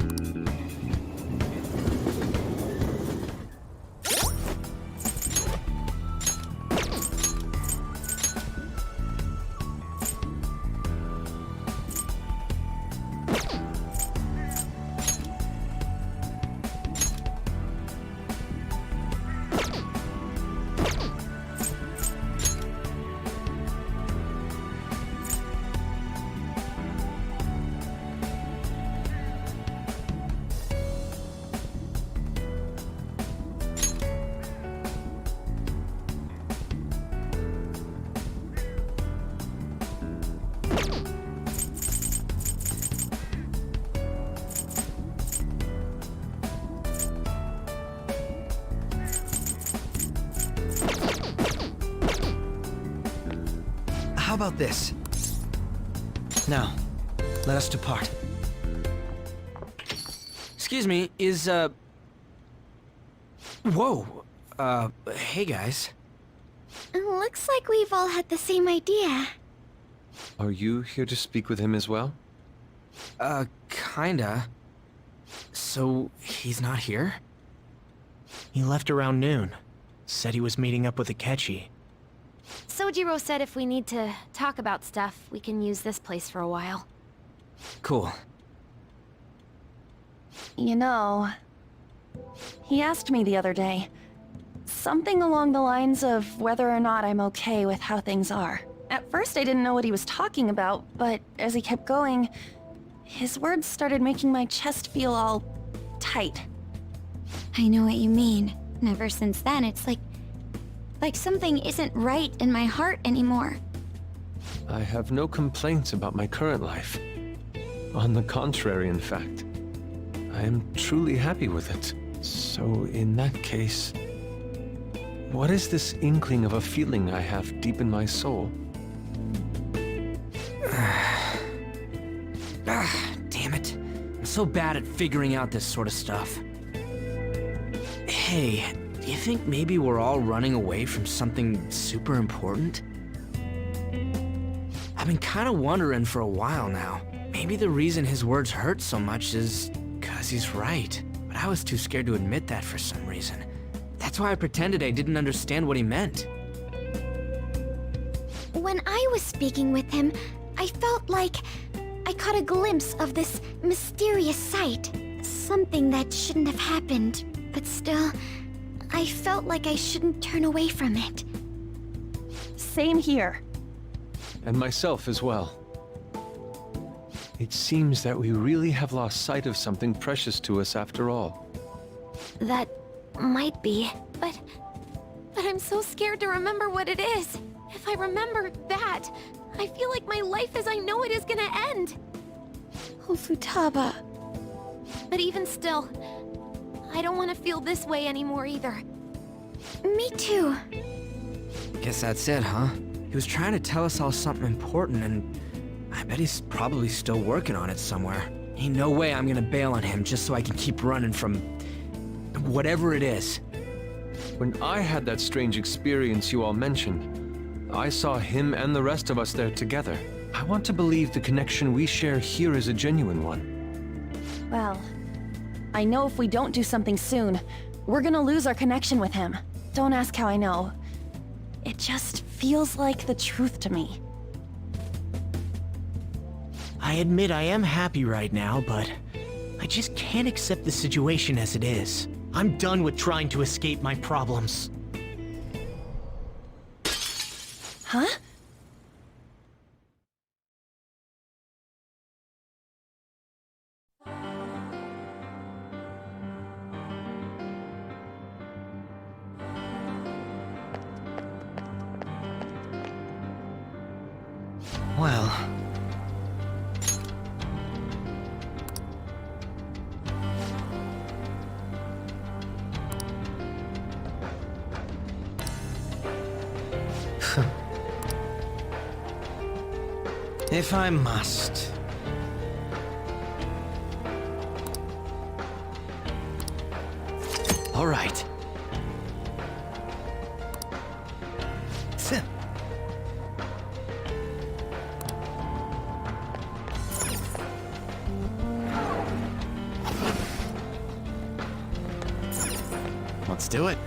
How about this? Now, let us depart. Excuse me, is, Whoa! Hey guys. Looks like we've all had the same idea. Are you here to speak with him as well? Kinda. So, he's not here? He left around noon. Said he was meeting up with Akechi. Sojiro said if we need to talk about stuff, we can use this place for a while. Cool. You know, he asked me the other day, something along the lines of whether or not I'm okay with how things are. At first I didn't know what he was talking about, but as he kept going, his words started making my chest feel all tight. I know what you mean. And ever since then, it's like something isn't right in my heart anymore. I have no complaints about my current life. On the contrary, in fact. I am truly happy with it. So in that case, what is this inkling of a feeling I have deep in my soul? Damn it. I'm so bad at figuring out this sort of stuff. Hey, do you think maybe we're all running away from something super important? I've been kind of wondering for a while now. Maybe the reason his words hurt so much is 'cause he's right. But I was too scared to admit that for some reason. That's why I pretended I didn't understand what he meant. When I was speaking with him, I felt like I caught a glimpse of this mysterious sight. Something that shouldn't have happened, but still, I felt like I shouldn't turn away from it. Same here. And myself as well. It seems that we really have lost sight of something precious to us after all. That might be, but I'm so scared to remember what it is. If I remember that, I feel like my life as I know it is gonna end. Oh, Futaba. But even still, I don't want to feel this way anymore either. Me too. Guess that's it, huh? He was trying to tell us all something important, and I bet he's probably still working on it somewhere. Ain't no way I'm gonna bail on him just so I can keep running from whatever it is. When I had that strange experience you all mentioned, I saw him and the rest of us there together. I want to believe the connection we share here is a genuine one. Well, I know if we don't do something soon, we're gonna lose our connection with him. Don't ask how I know. It just feels like the truth to me. I admit I am happy right now, but I just can't accept the situation as it is. I'm done with trying to escape my problems. Huh? Well... if I must. All right. Let's do it.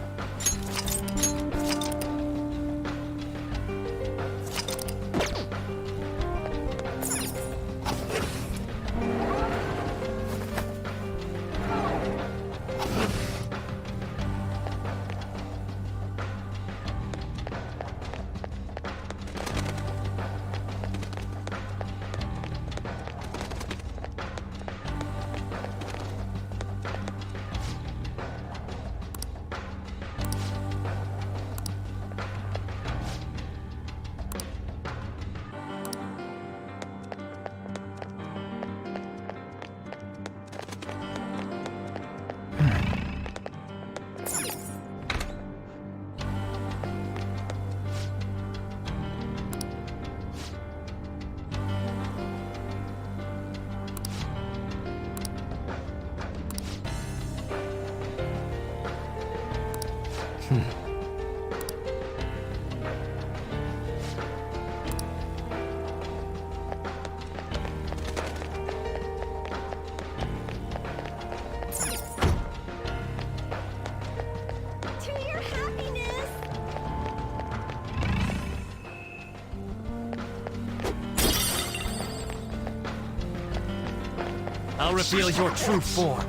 I'll reveal your true form.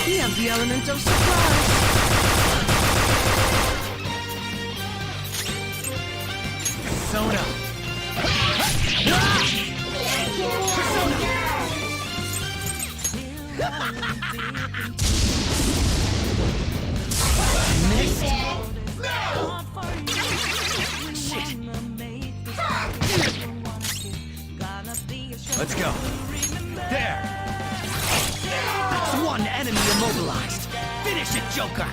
We have the element of surprise. Persona! Missed? Shit! Let's go. There! That's one enemy immobilized. Finish it, Joker!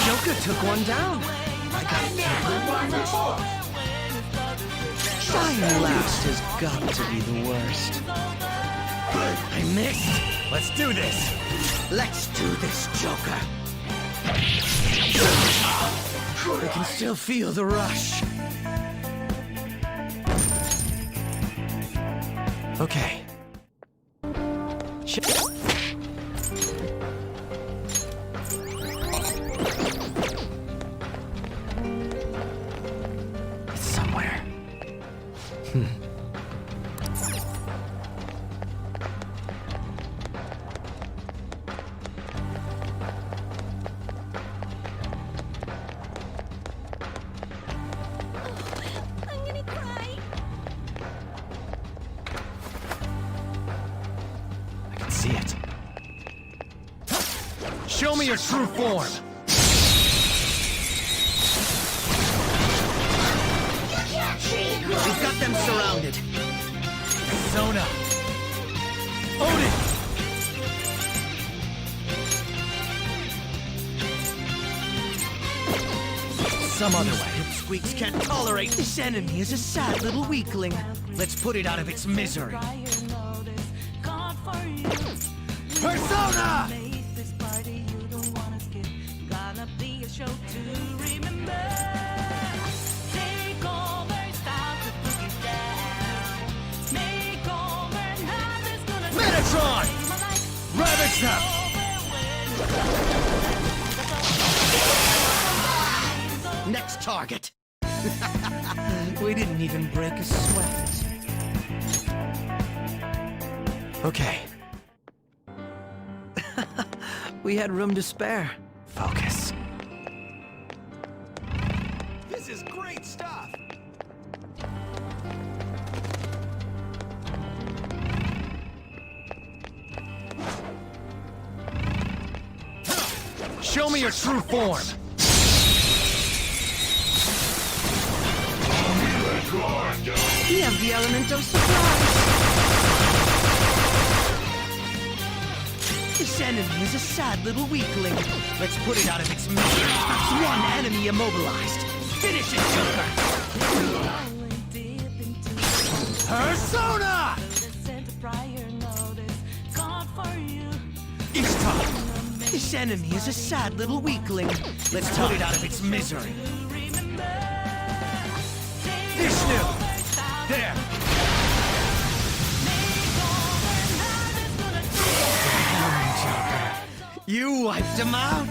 Joker took one down. I got super advantage. Trying last has got to be the worst. I missed. Let's do this! Let's do this, Joker. I can still feel the rush. Okay. It's somewhere. I'm gonna cry. I can see it. Show me your true form! We've got them surrounded. Persona! Odin! Some other way. Squeaks can't tolerate. This enemy is a sad little weakling. Let's put it out of its misery. Persona! Metatron! Ravage them! Next target. We didn't even break a sweat. Okay. We had room to spare. Focus. This is great stuff. Show me your true form! We have the element of surprise. This enemy is a sad little weakling. Let's put it out of its misery. That's one enemy immobilized. Finish it, Joker! Persona! Ishtar! This enemy is a sad little weakling. Let's put it out of its misery. Vishnu! There! You wiped him out!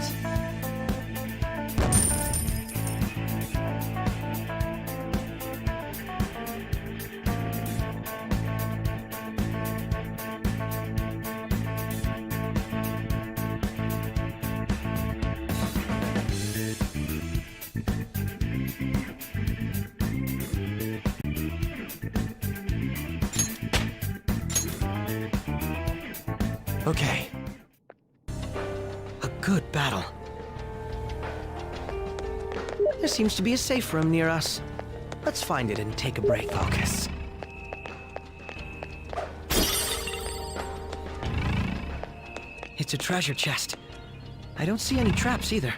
Okay. A good battle. There seems to be a safe room near us. Let's find it and take a break. Focus. It's a treasure chest. I don't see any traps either.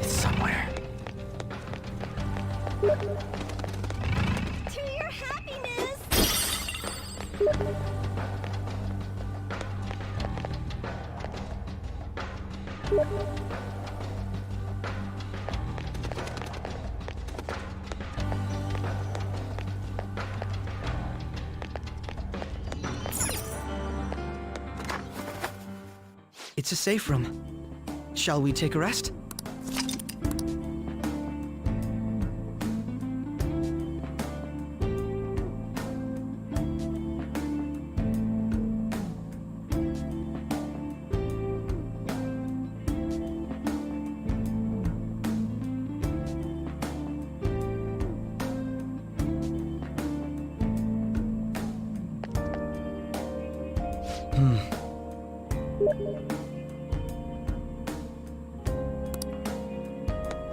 It's somewhere. To your happiness. It's a safe room. Shall we take a rest?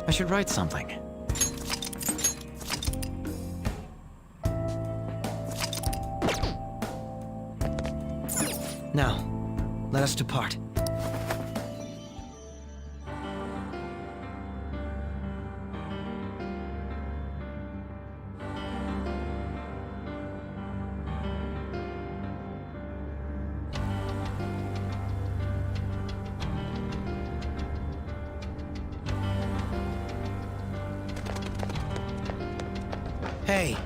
I should write something. Now, let us depart. Hey.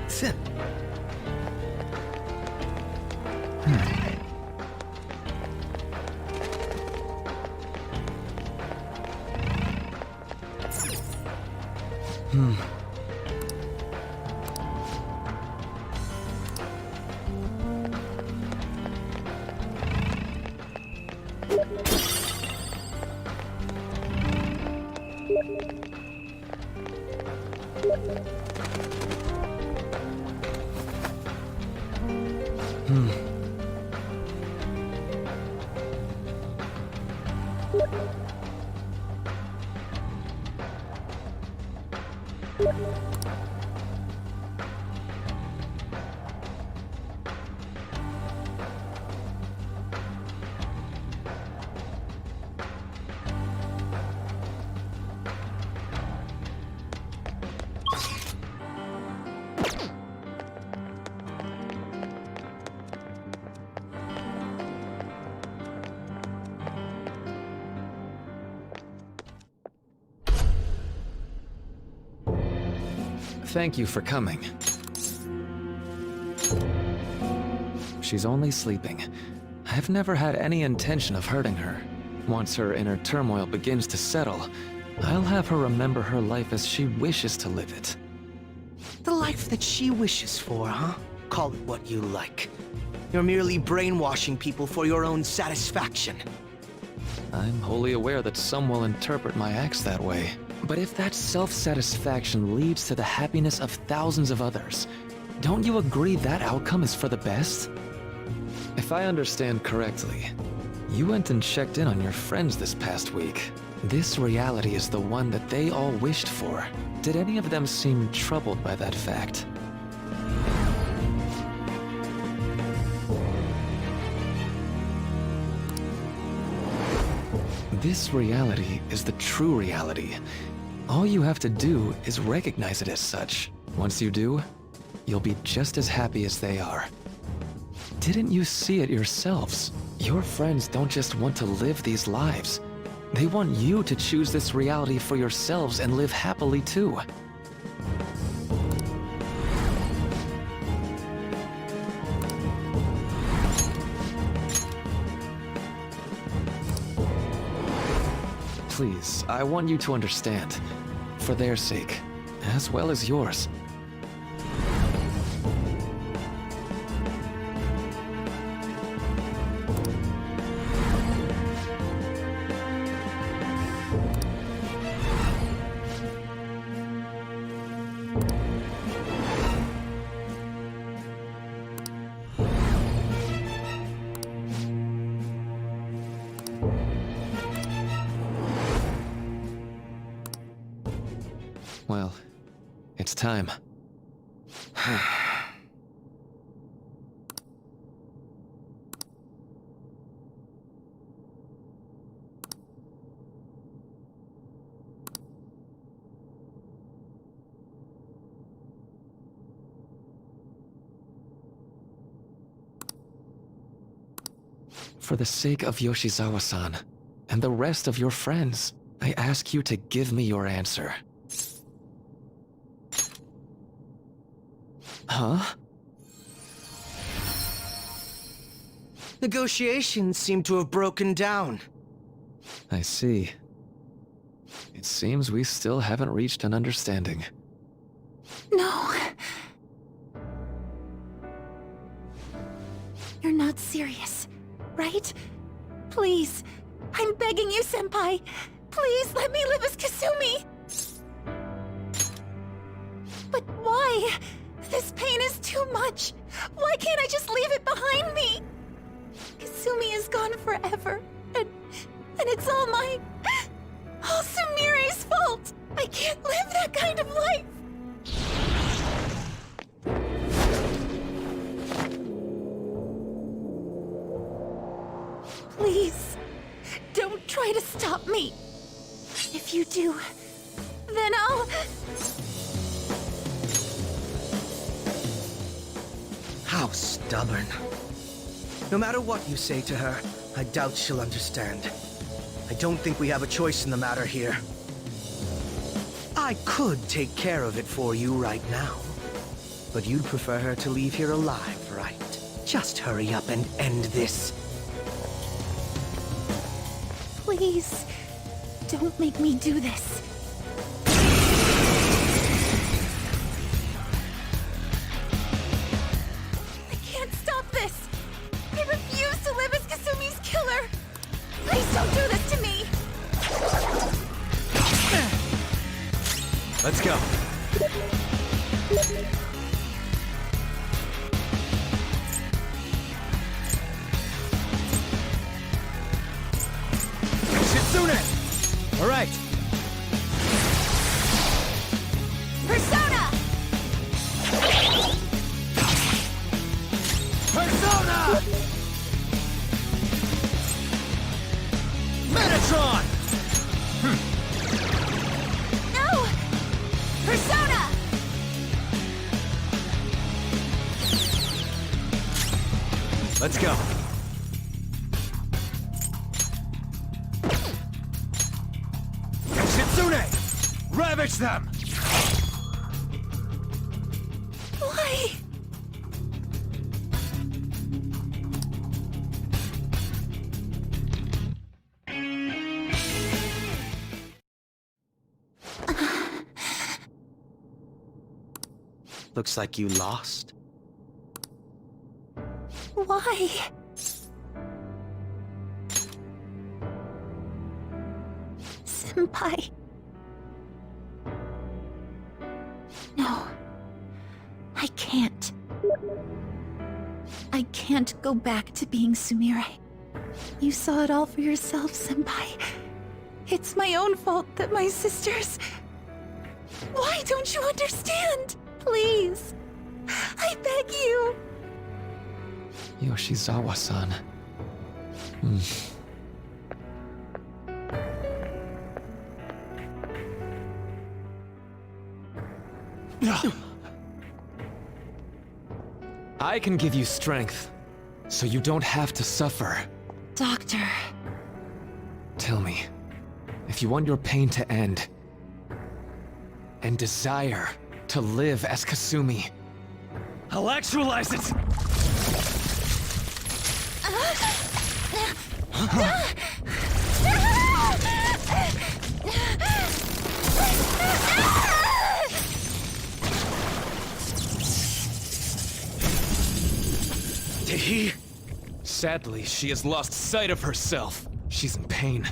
Sit. Thank you for coming. She's only sleeping. I've never had any intention of hurting her. Once her inner turmoil begins to settle, I'll have her remember her life as she wishes to live it. The life that she wishes for, huh? Call it what you like. You're merely brainwashing people for your own satisfaction. I'm wholly aware that some will interpret my acts that way. But if that self-satisfaction leads to the happiness of thousands of others, don't you agree that outcome is for the best? If I understand correctly, you went and checked in on your friends this past week. This reality is the one that they all wished for. Did any of them seem troubled by that fact? This reality is the true reality. All you have to do is recognize it as such. Once you do, you'll be just as happy as they are. Didn't you see it yourselves? Your friends don't just want to live these lives. They want you to choose this reality for yourselves and live happily too. Please, I want you to understand. For their sake, as well as yours. Well, it's time. For the sake of Yoshizawa-san, and the rest of your friends, I ask you to give me your answer. Huh? Negotiations seem to have broken down. I see. It seems we still haven't reached an understanding. No. You're not serious, right? Please. I'm begging you, Senpai. Please let me live as Kasumi. But why? This pain is too much. Why can't I just leave it behind me? Kasumi is gone forever, and it's all Sumire's fault. I can't live that kind of life. Please, don't try to stop me. If you do, then I'll... How stubborn. No matter what you say to her, I doubt she'll understand. I don't think we have a choice in the matter here. I could take care of it for you right now. But you'd prefer her to leave here alive, right? Just hurry up and end this. Please, don't make me do this. I can't stop this. I refuse to live as Kasumi's killer. Please don't do this to me. Let's go. Shitsune! All right. Persona! Persona! Metatron! No! Persona! Let's go. Shitsune! Ravage them! Why? Looks like you lost. Why? Senpai. No. I can't. I can't go back to being Sumire. You saw it all for yourself, Senpai. It's my own fault that my sisters... Why don't you understand? Please. I beg you. Yoshizawa-san. I can give you strength, so you don't have to suffer. Doctor. Tell me, if you want your pain to end, and desire to live as Kasumi, I'll actualize it! Tehi? Sadly, she has lost sight of herself. She's in pain.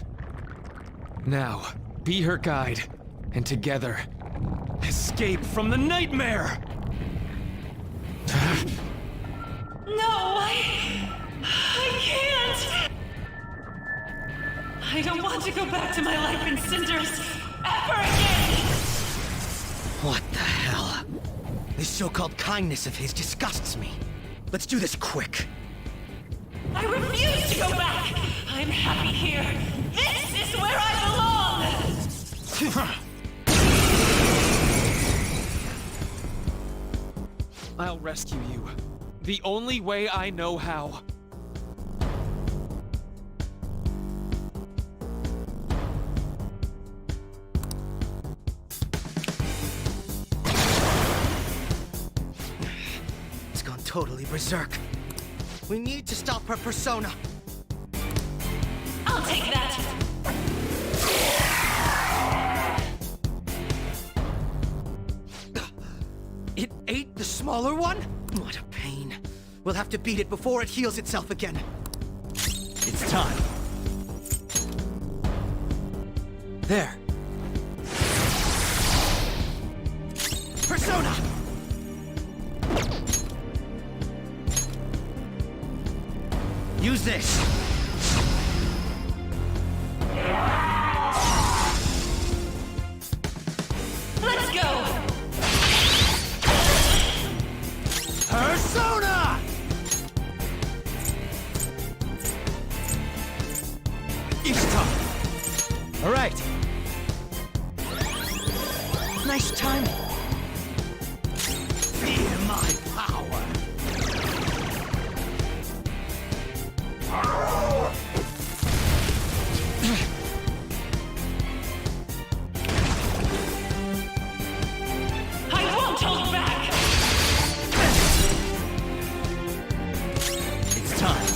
Now, be her guide, and together, escape from the nightmare! No, I can't! I don't want to go back to my life in cinders ever again! What the hell? This so-called kindness of his disgusts me. Let's do this quick. I refuse to go back! I'm happy here! This is where I belong! I'll rescue you. The only way I know how. It's gone totally berserk. We need to stop her persona. I'll take that. It ate the smaller one? What a pain. We'll have to beat it before it heals itself again. It's time. There. Persona! Use this. Let's go! Persona! Ishtar! All right. Nice timing. Fear my power. I won't hold back! It's time.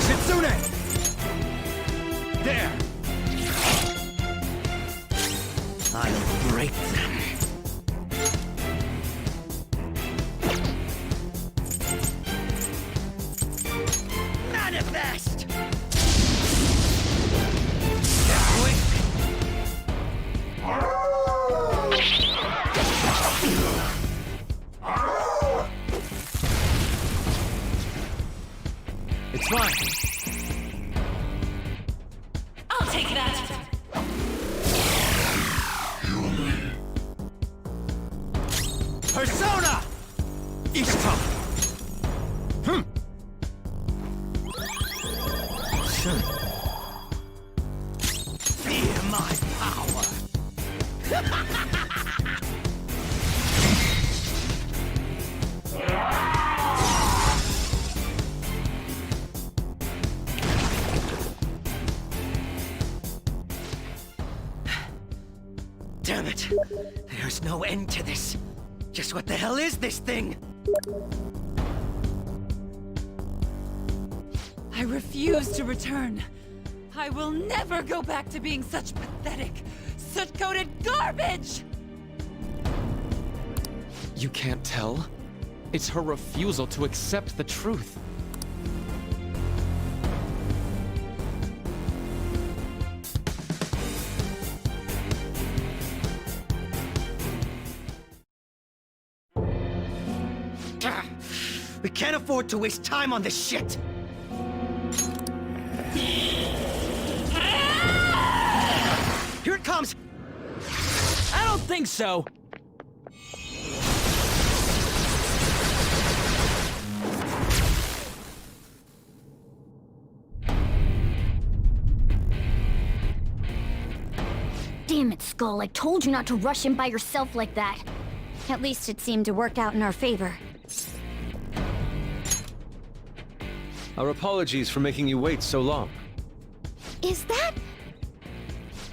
Shitsune! There! I'll break them. Manifest! It's fine. I'll take that! Persona! Ishtar! Sure. Fear my power! Damn it! There's no end to this. Just what the hell is this thing? I refuse to return. I will never go back to being such pathetic, soot-coated garbage! You can't tell? It's her refusal to accept the truth. We can't afford to waste time on this shit! Here it comes! I don't think so. Damn it, Skull. I told you not to rush in by yourself like that. At least it seemed to work out in our favor. Our apologies for making you wait so long. Is that...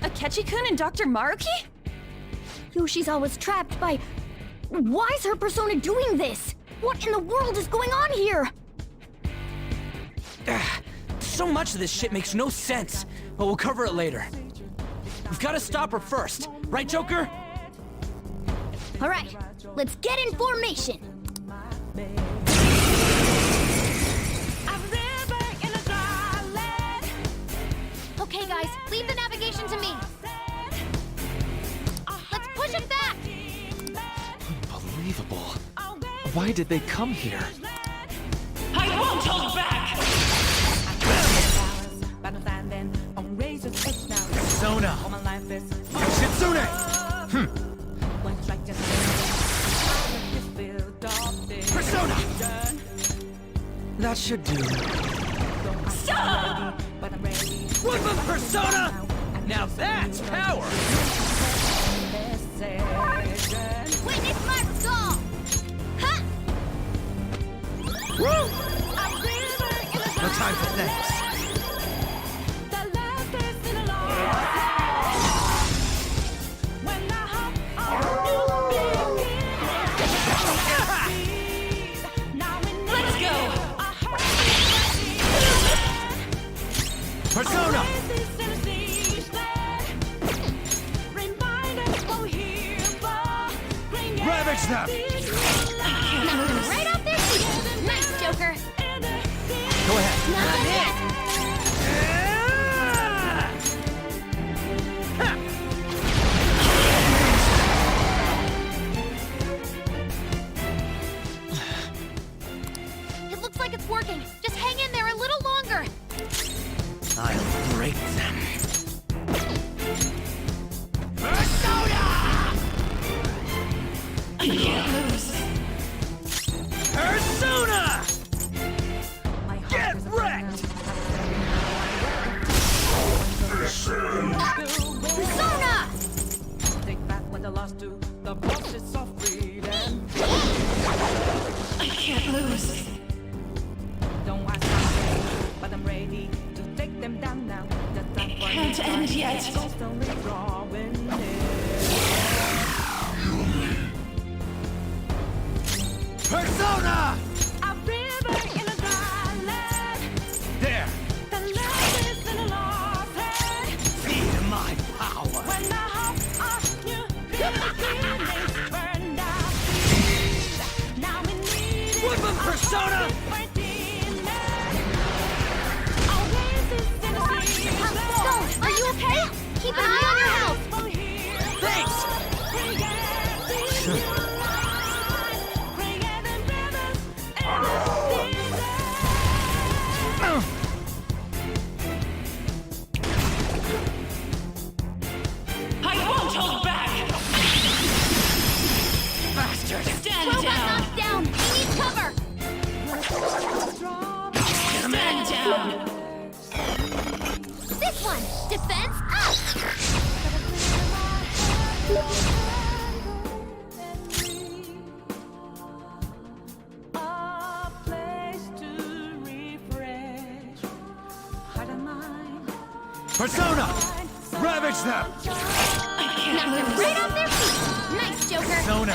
Akechi-kun and Dr. Maruki? Yoshizawa was trapped by... Why is her persona doing this? What in the world is going on here? So much of this shit makes no sense, but we'll cover it later. We've got to stop her first, right, Joker? All right, let's get in formation. Okay, guys, leave the navigation to me. Let's push it back. Unbelievable. Why did they come here? I won't hold back! Persona! Shitsune! Persona! That should do. Stop! Woodman Persona! Now that's power! Witness my skull! Ha! No time for thanks. Let's go! Ravage them! Knock them right off their feet! Nice, Joker! Go ahead. Not yet! It looks like it's working. Just hang in there a little longer. I'll break them. I can't lose. Persona! Get wrecked! Persona! Take back what I lost to the process of freedom. I can't lose. Don't ask me, but I'm ready to take them down now. Can't end yet. Constantly drawing near. Persona! A river in a dry land. There! The love is in a lost hand. Feel my power! When the hope of new beginnings burned out. Now we need it. Woodman Persona! Stone, are you okay? Keep an eye on your health. Thanks! I won't hold back! Bastard! Stand Robot down! knocked down. He needs cover. Stand down! This one. Defense up. A place to refresh heart and mind. Persona! Ravage them! I can't Knock them lose. right off their feet. Nice, Joker. Persona!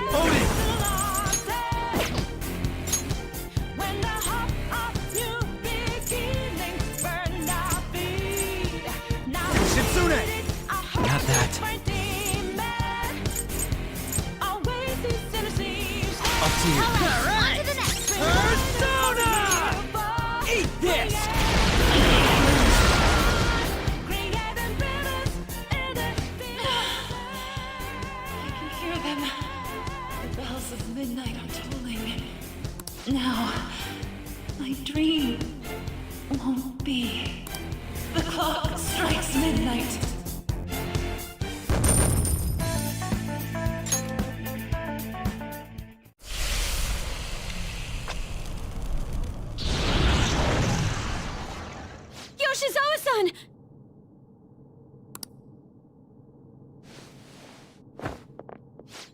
Odin! Shitsune! Not that. Up to you. On to the next. Persona! Eat this! I can hear them. The bells of midnight are tolling. Now, my dream won't be. The clock strikes midnight. Yoshizawa-san!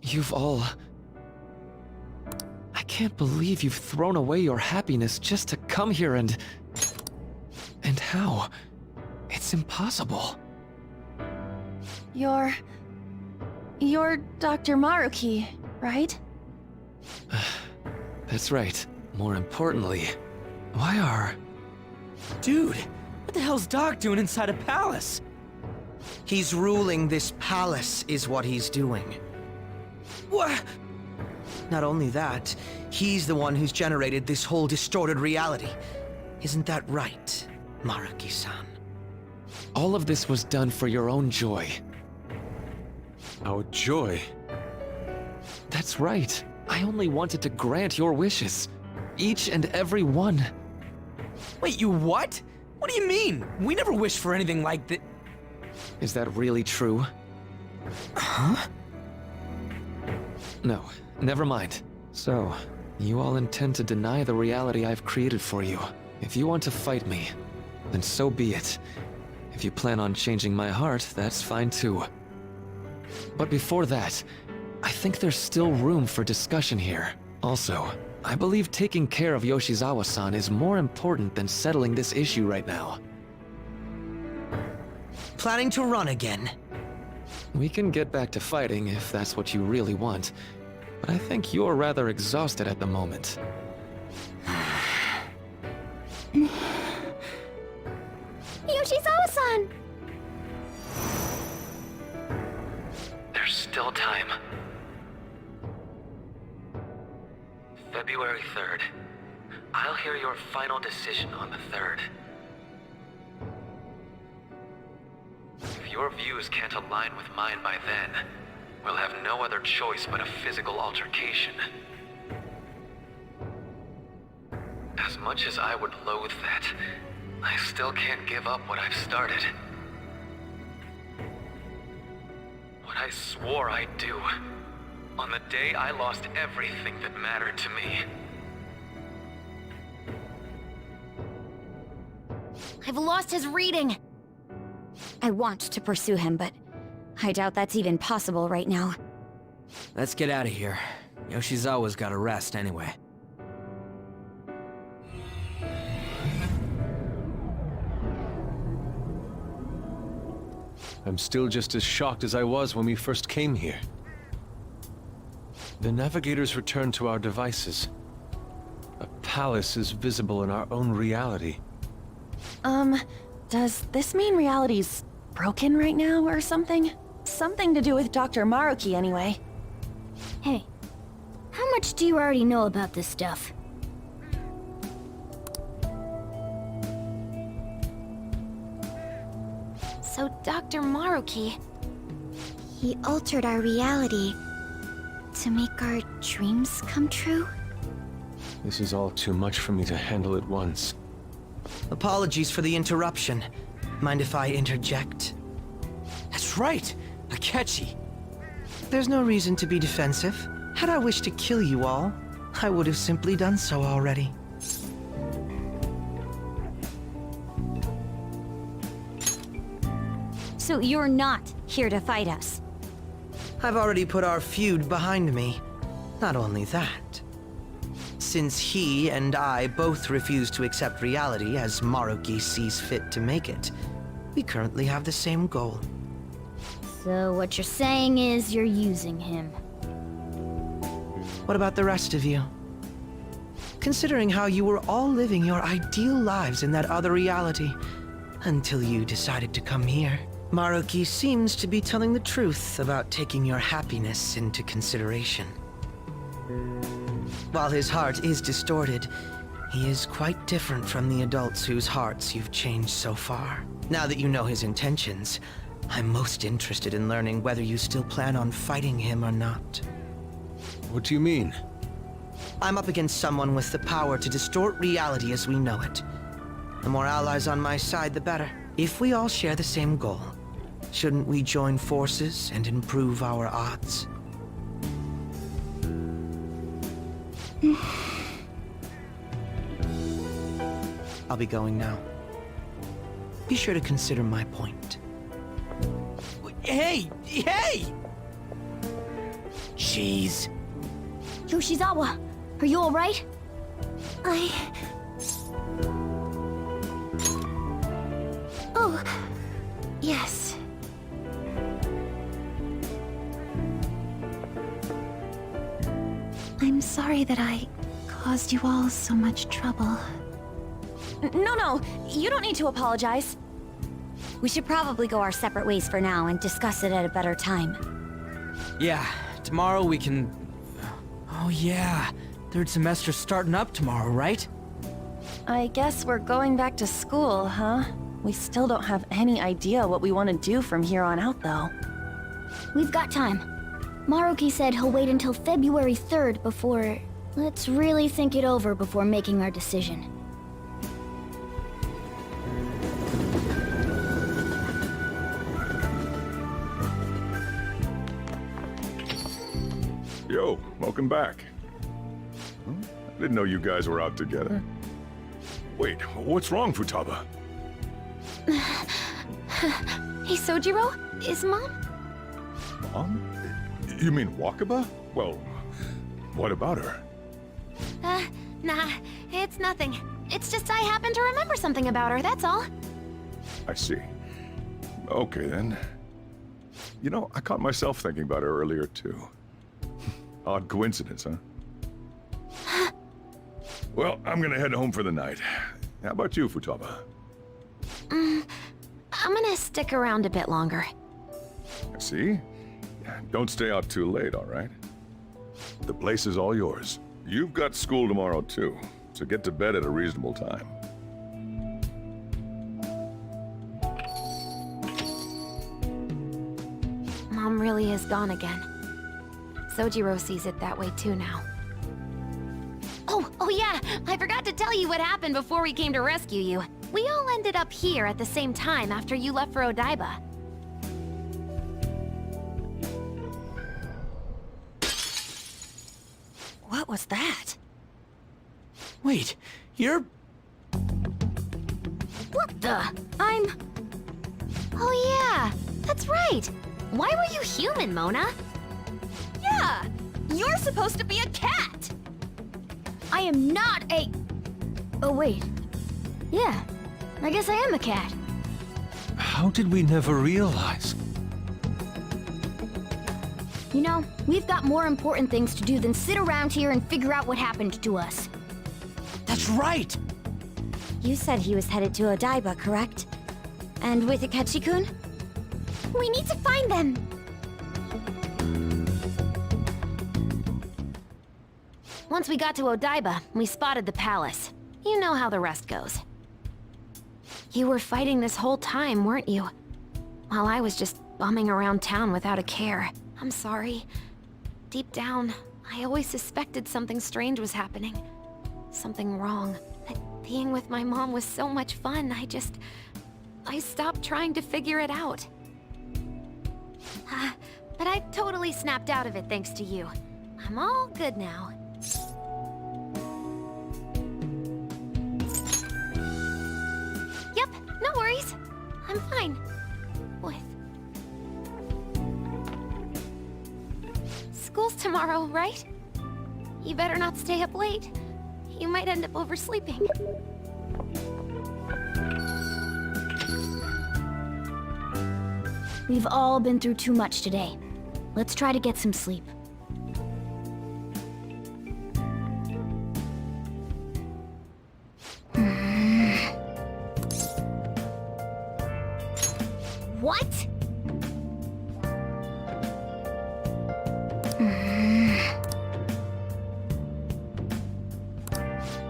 You've all... I can't believe you've thrown away your happiness just to come here and... And how? It's impossible. You're Dr. Maruki, right? That's right. More importantly, why are... Dude, what the hell's Doc doing inside a palace? He's ruling this palace, is what he's doing. What? Not only that, he's the one who's generated this whole distorted reality. Isn't that right, Maruki-san? All of this was done for your own joy. Our joy? That's right. I only wanted to grant your wishes. Each and every one. Wait, you what? What do you mean? We never wished for anything like that. Is that really true? Huh? No, never mind. So, you all intend to deny the reality I've created for you. If you want to fight me, then so be it. If you plan on changing my heart, that's fine too. But before that, I think there's still room for discussion here. Also, I believe taking care of Yoshizawa-san is more important than settling this issue right now. Planning to run again? We can get back to fighting if that's what you really want, but I think you're rather exhausted at the moment. Yoshizawa-san! There's still time. February 3rd. I'll hear your final decision on the 3rd. If your views can't align with mine by then, we'll have no other choice but a physical altercation. As much as I would loathe that, I still can't give up what I've started. What I swore I'd do, on the day I lost everything that mattered to me. I've lost his reading! I want to pursue him, but I doubt that's even possible right now. Let's get out of here. Yoshizawa's gotta rest anyway. I'm still just as shocked as I was when we first came here. The navigators returned to our devices. A palace is visible in our own reality. Does this mean reality's broken right now or something? Something to do with Dr. Maruki anyway. Hey, how much do you already know about this stuff? So Dr. Maruki... He altered our reality to make our dreams come true? This is all too much for me to handle at once. Apologies for the interruption. Mind if I interject? That's right! Akechi! There's no reason to be defensive. Had I wished to kill you all, I would have simply done so already. So you're not here to fight us? I've already put our feud behind me. Not only that. Since he and I both refuse to accept reality as Maruki sees fit to make it, we currently have the same goal. So what you're saying is you're using him. What about the rest of you? Considering how you were all living your ideal lives in that other reality, until you decided to come here. Maruki seems to be telling the truth about taking your happiness into consideration. While his heart is distorted, he is quite different from the adults whose hearts you've changed so far. Now that you know his intentions, I'm most interested in learning whether you still plan on fighting him or not. What do you mean? I'm up against someone with the power to distort reality as we know it. The more allies on my side, the better. If we all share the same goal, shouldn't we join forces and improve our odds? I'll be going now. Be sure to consider my point. Hey! Hey! Jeez. Yoshizawa, are you alright? Oh, yes. I'm sorry that I caused you all so much trouble. No, you don't need to apologize. We should probably go our separate ways for now and discuss it at a better time. Yeah, tomorrow we can... Oh yeah, third semester's starting up tomorrow, right? I guess we're going back to school, huh? We still don't have any idea what we want to do from here on out, though. We've got time. Maruki said he'll wait until February 3rd before... Let's really think it over before making our decision. Yo, welcome back. Huh? I didn't know you guys were out together. Wait, what's wrong, Futaba? Hey, Sojiro? Is Mom? Mom? You mean Wakaba? Well, what about her? Nah, it's nothing. It's just I happen to remember something about her, that's all. I see. Okay, then. You know, I caught myself thinking about her earlier, too. Odd coincidence, huh? Well, I'm gonna head home for the night. How about you, Futaba? I'm gonna stick around a bit longer. See? Don't stay out too late, all right? The place is all yours. You've got school tomorrow, too, so get to bed at a reasonable time. Mom really is gone again. Sojiro sees it that way too now. Oh yeah, I forgot to tell you what happened before we came to rescue you. We all ended up here at the same time after you left for Odaiba. What was that? Wait, you're... What the? Oh yeah, that's right. Why were you human, Mona? Yeah! You're supposed to be a cat! I am not a... Oh, wait. Yeah, I guess I am a cat. How did we never realize? You know, we've got more important things to do than sit around here and figure out what happened to us. That's right! You said he was headed to Odaiba, correct? And with Akechi-kun? We need to find them! Once we got to Odaiba, we spotted the palace. You know how the rest goes. You were fighting this whole time, weren't you? While I was just bumming around town without a care. I'm sorry. Deep down, I always suspected something strange was happening. Something wrong. But being with my mom was so much fun, I stopped trying to figure it out. But I totally snapped out of it thanks to you. I'm all good now. Yep, no worries. I'm fine. With... School's tomorrow, right? You better not stay up late. You might end up oversleeping. We've all been through too much today. Let's try to get some sleep. What?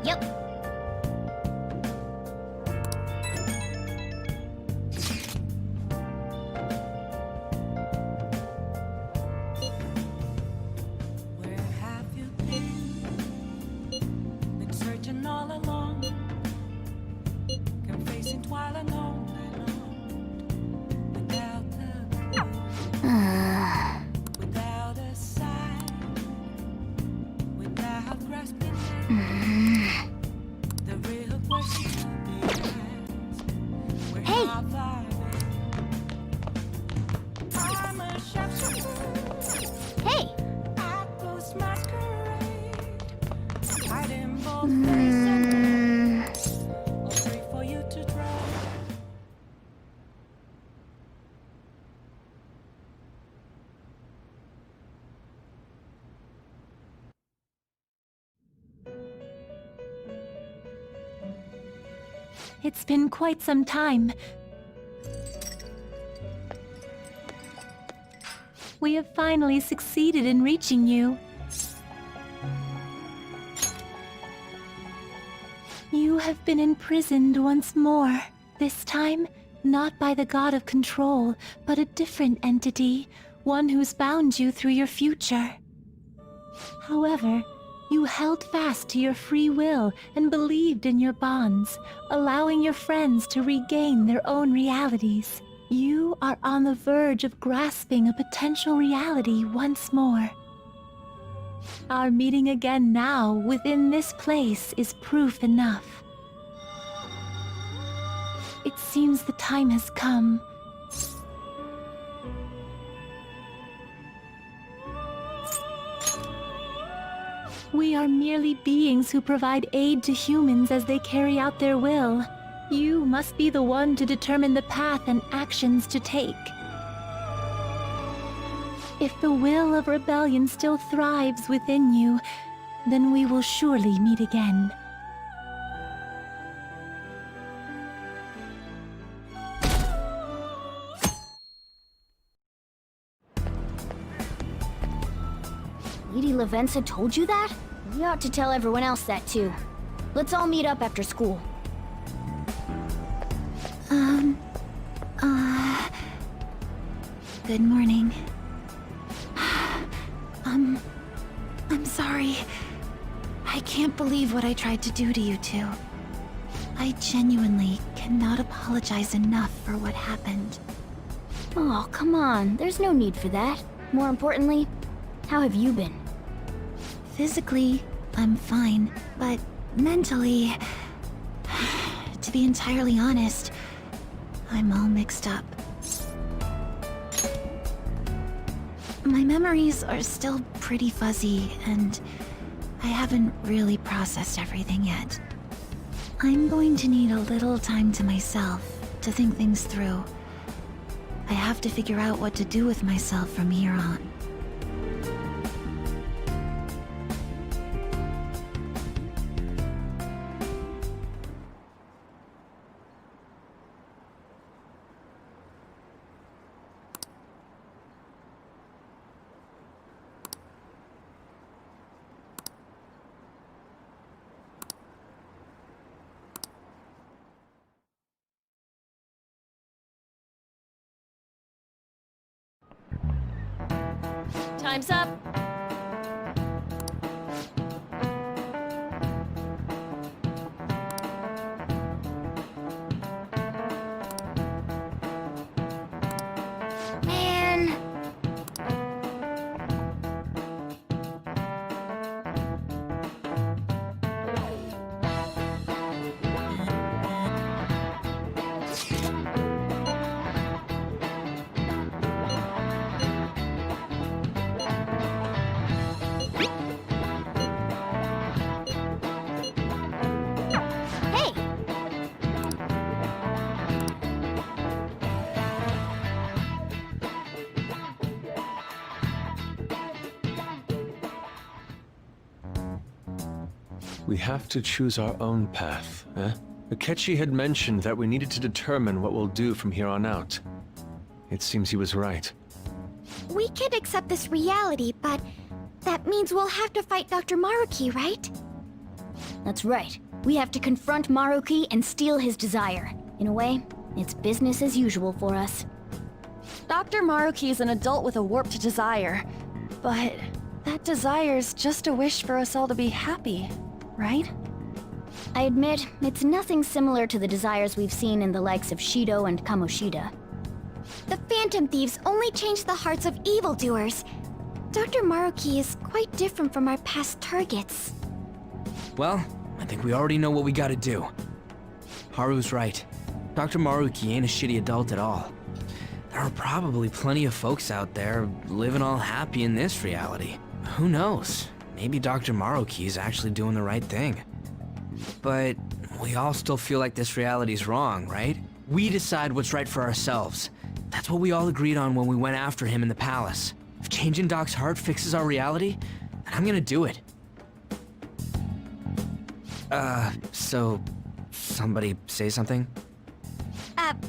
Yep. Where have you been? Been searching all along, confessing while alone without a clue, without a sign, without grasping the real question to be asked. Where have I been? I'm a shopkeeper. Hey! I close masquerade, hiding both faces, all free for you to try. It's been quite some time. We have finally succeeded in reaching you. You have been imprisoned once more. This time, not by the god of control, but a different entity, one who's bound you through your future. However, you held fast to your free will and believed in your bonds, allowing your friends to regain their own realities. You are on the verge of grasping a potential reality once more. Our meeting again now within this place is proof enough. It seems the time has come. We are merely beings who provide aid to humans as they carry out their will. You must be the one to determine the path and actions to take. If the will of rebellion still thrives within you, then we will surely meet again. Lady Lavenza told you that? We ought to tell everyone else that too. Let's all meet up after school. Good morning. I'm sorry. I can't believe what I tried to do to you two. I genuinely cannot apologize enough for what happened. Oh, come on. There's no need for that. More importantly, how have you been? Physically, I'm fine, but mentally, to be entirely honest, I'm all mixed up. My memories are still pretty fuzzy, and I haven't really processed everything yet. I'm going to need a little time to myself to think things through. I have to figure out what to do with myself from here on. Time's up. Man. We have to choose our own path, eh? Akechi had mentioned that we needed to determine what we'll do from here on out. It seems he was right. We could accept this reality, but that means we'll have to fight Dr. Maruki, right? That's right. We have to confront Maruki and steal his desire. In a way, it's business as usual for us. Dr. Maruki is an adult with a warped desire, but that desire's just a wish for us all to be happy, right? I admit, it's nothing similar to the desires we've seen in the likes of Shido and Kamoshida. The Phantom Thieves only change the hearts of evildoers. Dr. Maruki is quite different from our past targets. Well, I think we already know what we gotta do. Haru's right. Dr. Maruki ain't a shitty adult at all. There are probably plenty of folks out there living all happy in this reality. Who knows? Maybe Dr. Maruki is actually doing the right thing. But we all still feel like this reality's wrong, right? We decide what's right for ourselves. That's what we all agreed on when we went after him in the palace. If changing Doc's heart fixes our reality, then I'm gonna do it. So somebody say something?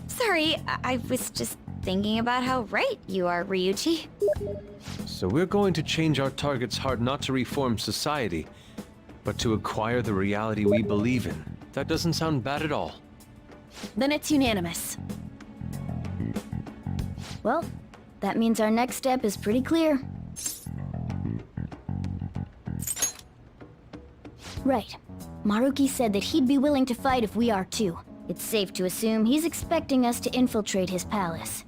Sorry, I was just thinking about how right you are, Ryuichi. So we're going to change our target's heart not to reform society, but to acquire the reality we believe in. That doesn't sound bad at all. Then it's unanimous. Well, that means our next step is pretty clear. Right. Maruki said that he'd be willing to fight if we are too. It's safe to assume he's expecting us to infiltrate his palace.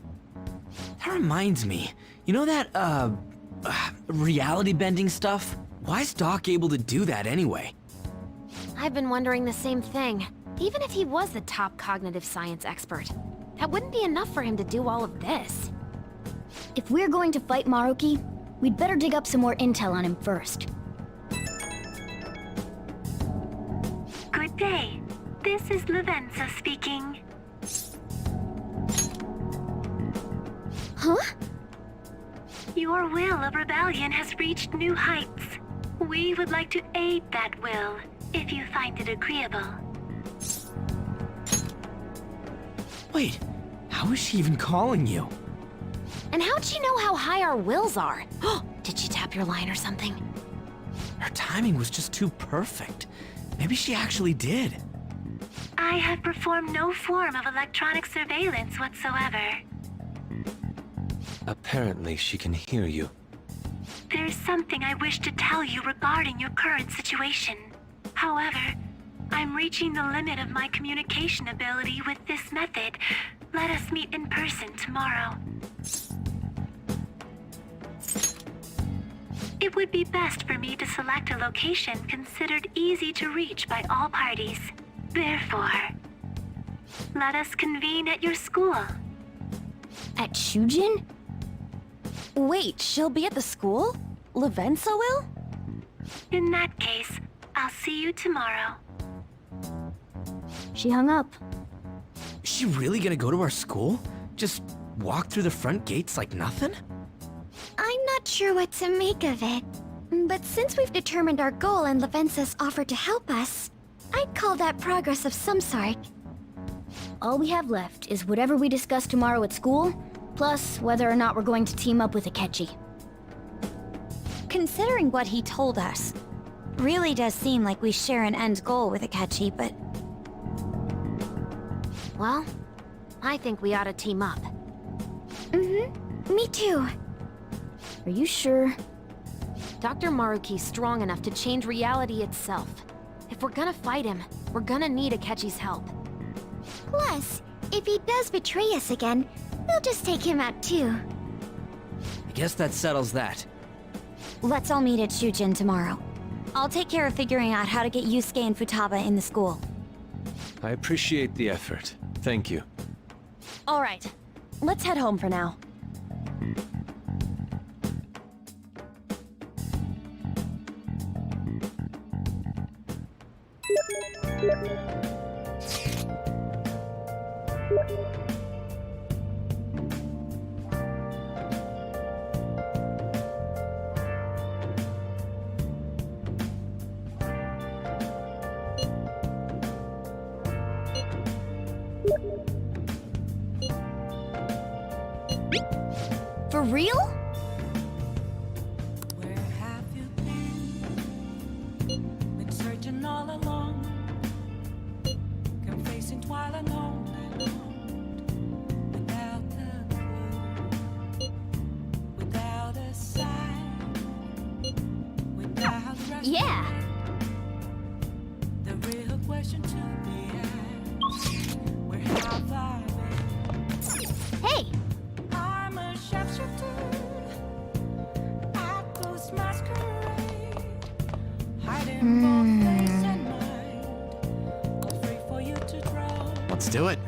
That reminds me. You know that, reality bending stuff? Why is Doc able to do that anyway? I've been wondering the same thing. Even if he was the top cognitive science expert, that wouldn't be enough for him to do all of this. If we're going to fight Maruki, we'd better dig up some more intel on him first. Good day. This is Lavenza speaking. Huh? Your will of rebellion has reached new heights. We would like to aid that will, if you find it agreeable. Wait, how is she even calling you? And how'd she know how high our wills are? Did she tap doctor line or something. Her timing was just too perfect. Maybe she actually did. I have performed no form of electronic surveillance whatsoever. Apparently, she can hear you. There's something I wish to tell you regarding your current situation. However, I'm reaching the limit of my communication ability with this method. Let us meet in person tomorrow. It would be best for me to select a location considered easy to reach by all parties. Therefore, let us convene at your school. At Shujin? Wait, she'll be at the school? Lavenza will? In that case, I'll see you tomorrow. She hung up. Is she really gonna go to our school? Just walk through the front gates like nothing? I'm not sure what to make of it. But since we've determined our goal and Lavenza's offered to help us, I'd call that progress of some sort. All we have left is whatever we discuss tomorrow at school, plus whether or not we're going to team up with Akechi. Considering what he told us, really does seem like we share an end goal with Akechi, but... Well, I think we ought to team up. Me too. Are you sure? Dr. Maruki's strong enough to change reality itself. If we're gonna fight him, we're gonna need Akechi's help. Plus, if he does betray us again, we'll just take him out too. I guess that settles that. Let's all meet at Shujin tomorrow. I'll take care of figuring out how to get Yusuke and Futaba in the school. I appreciate the effort. Thank you. All right, let's head home for now. For real? Where have you been? Been searching all along, kept facing twilight on and on, without a clue, without a sign, without resting. Yeah. The real question to be asked: where have I been? Hey! I'm a sharpshooter at those masquerade, hiding both face and mind, all free for you to draw. Let's do it.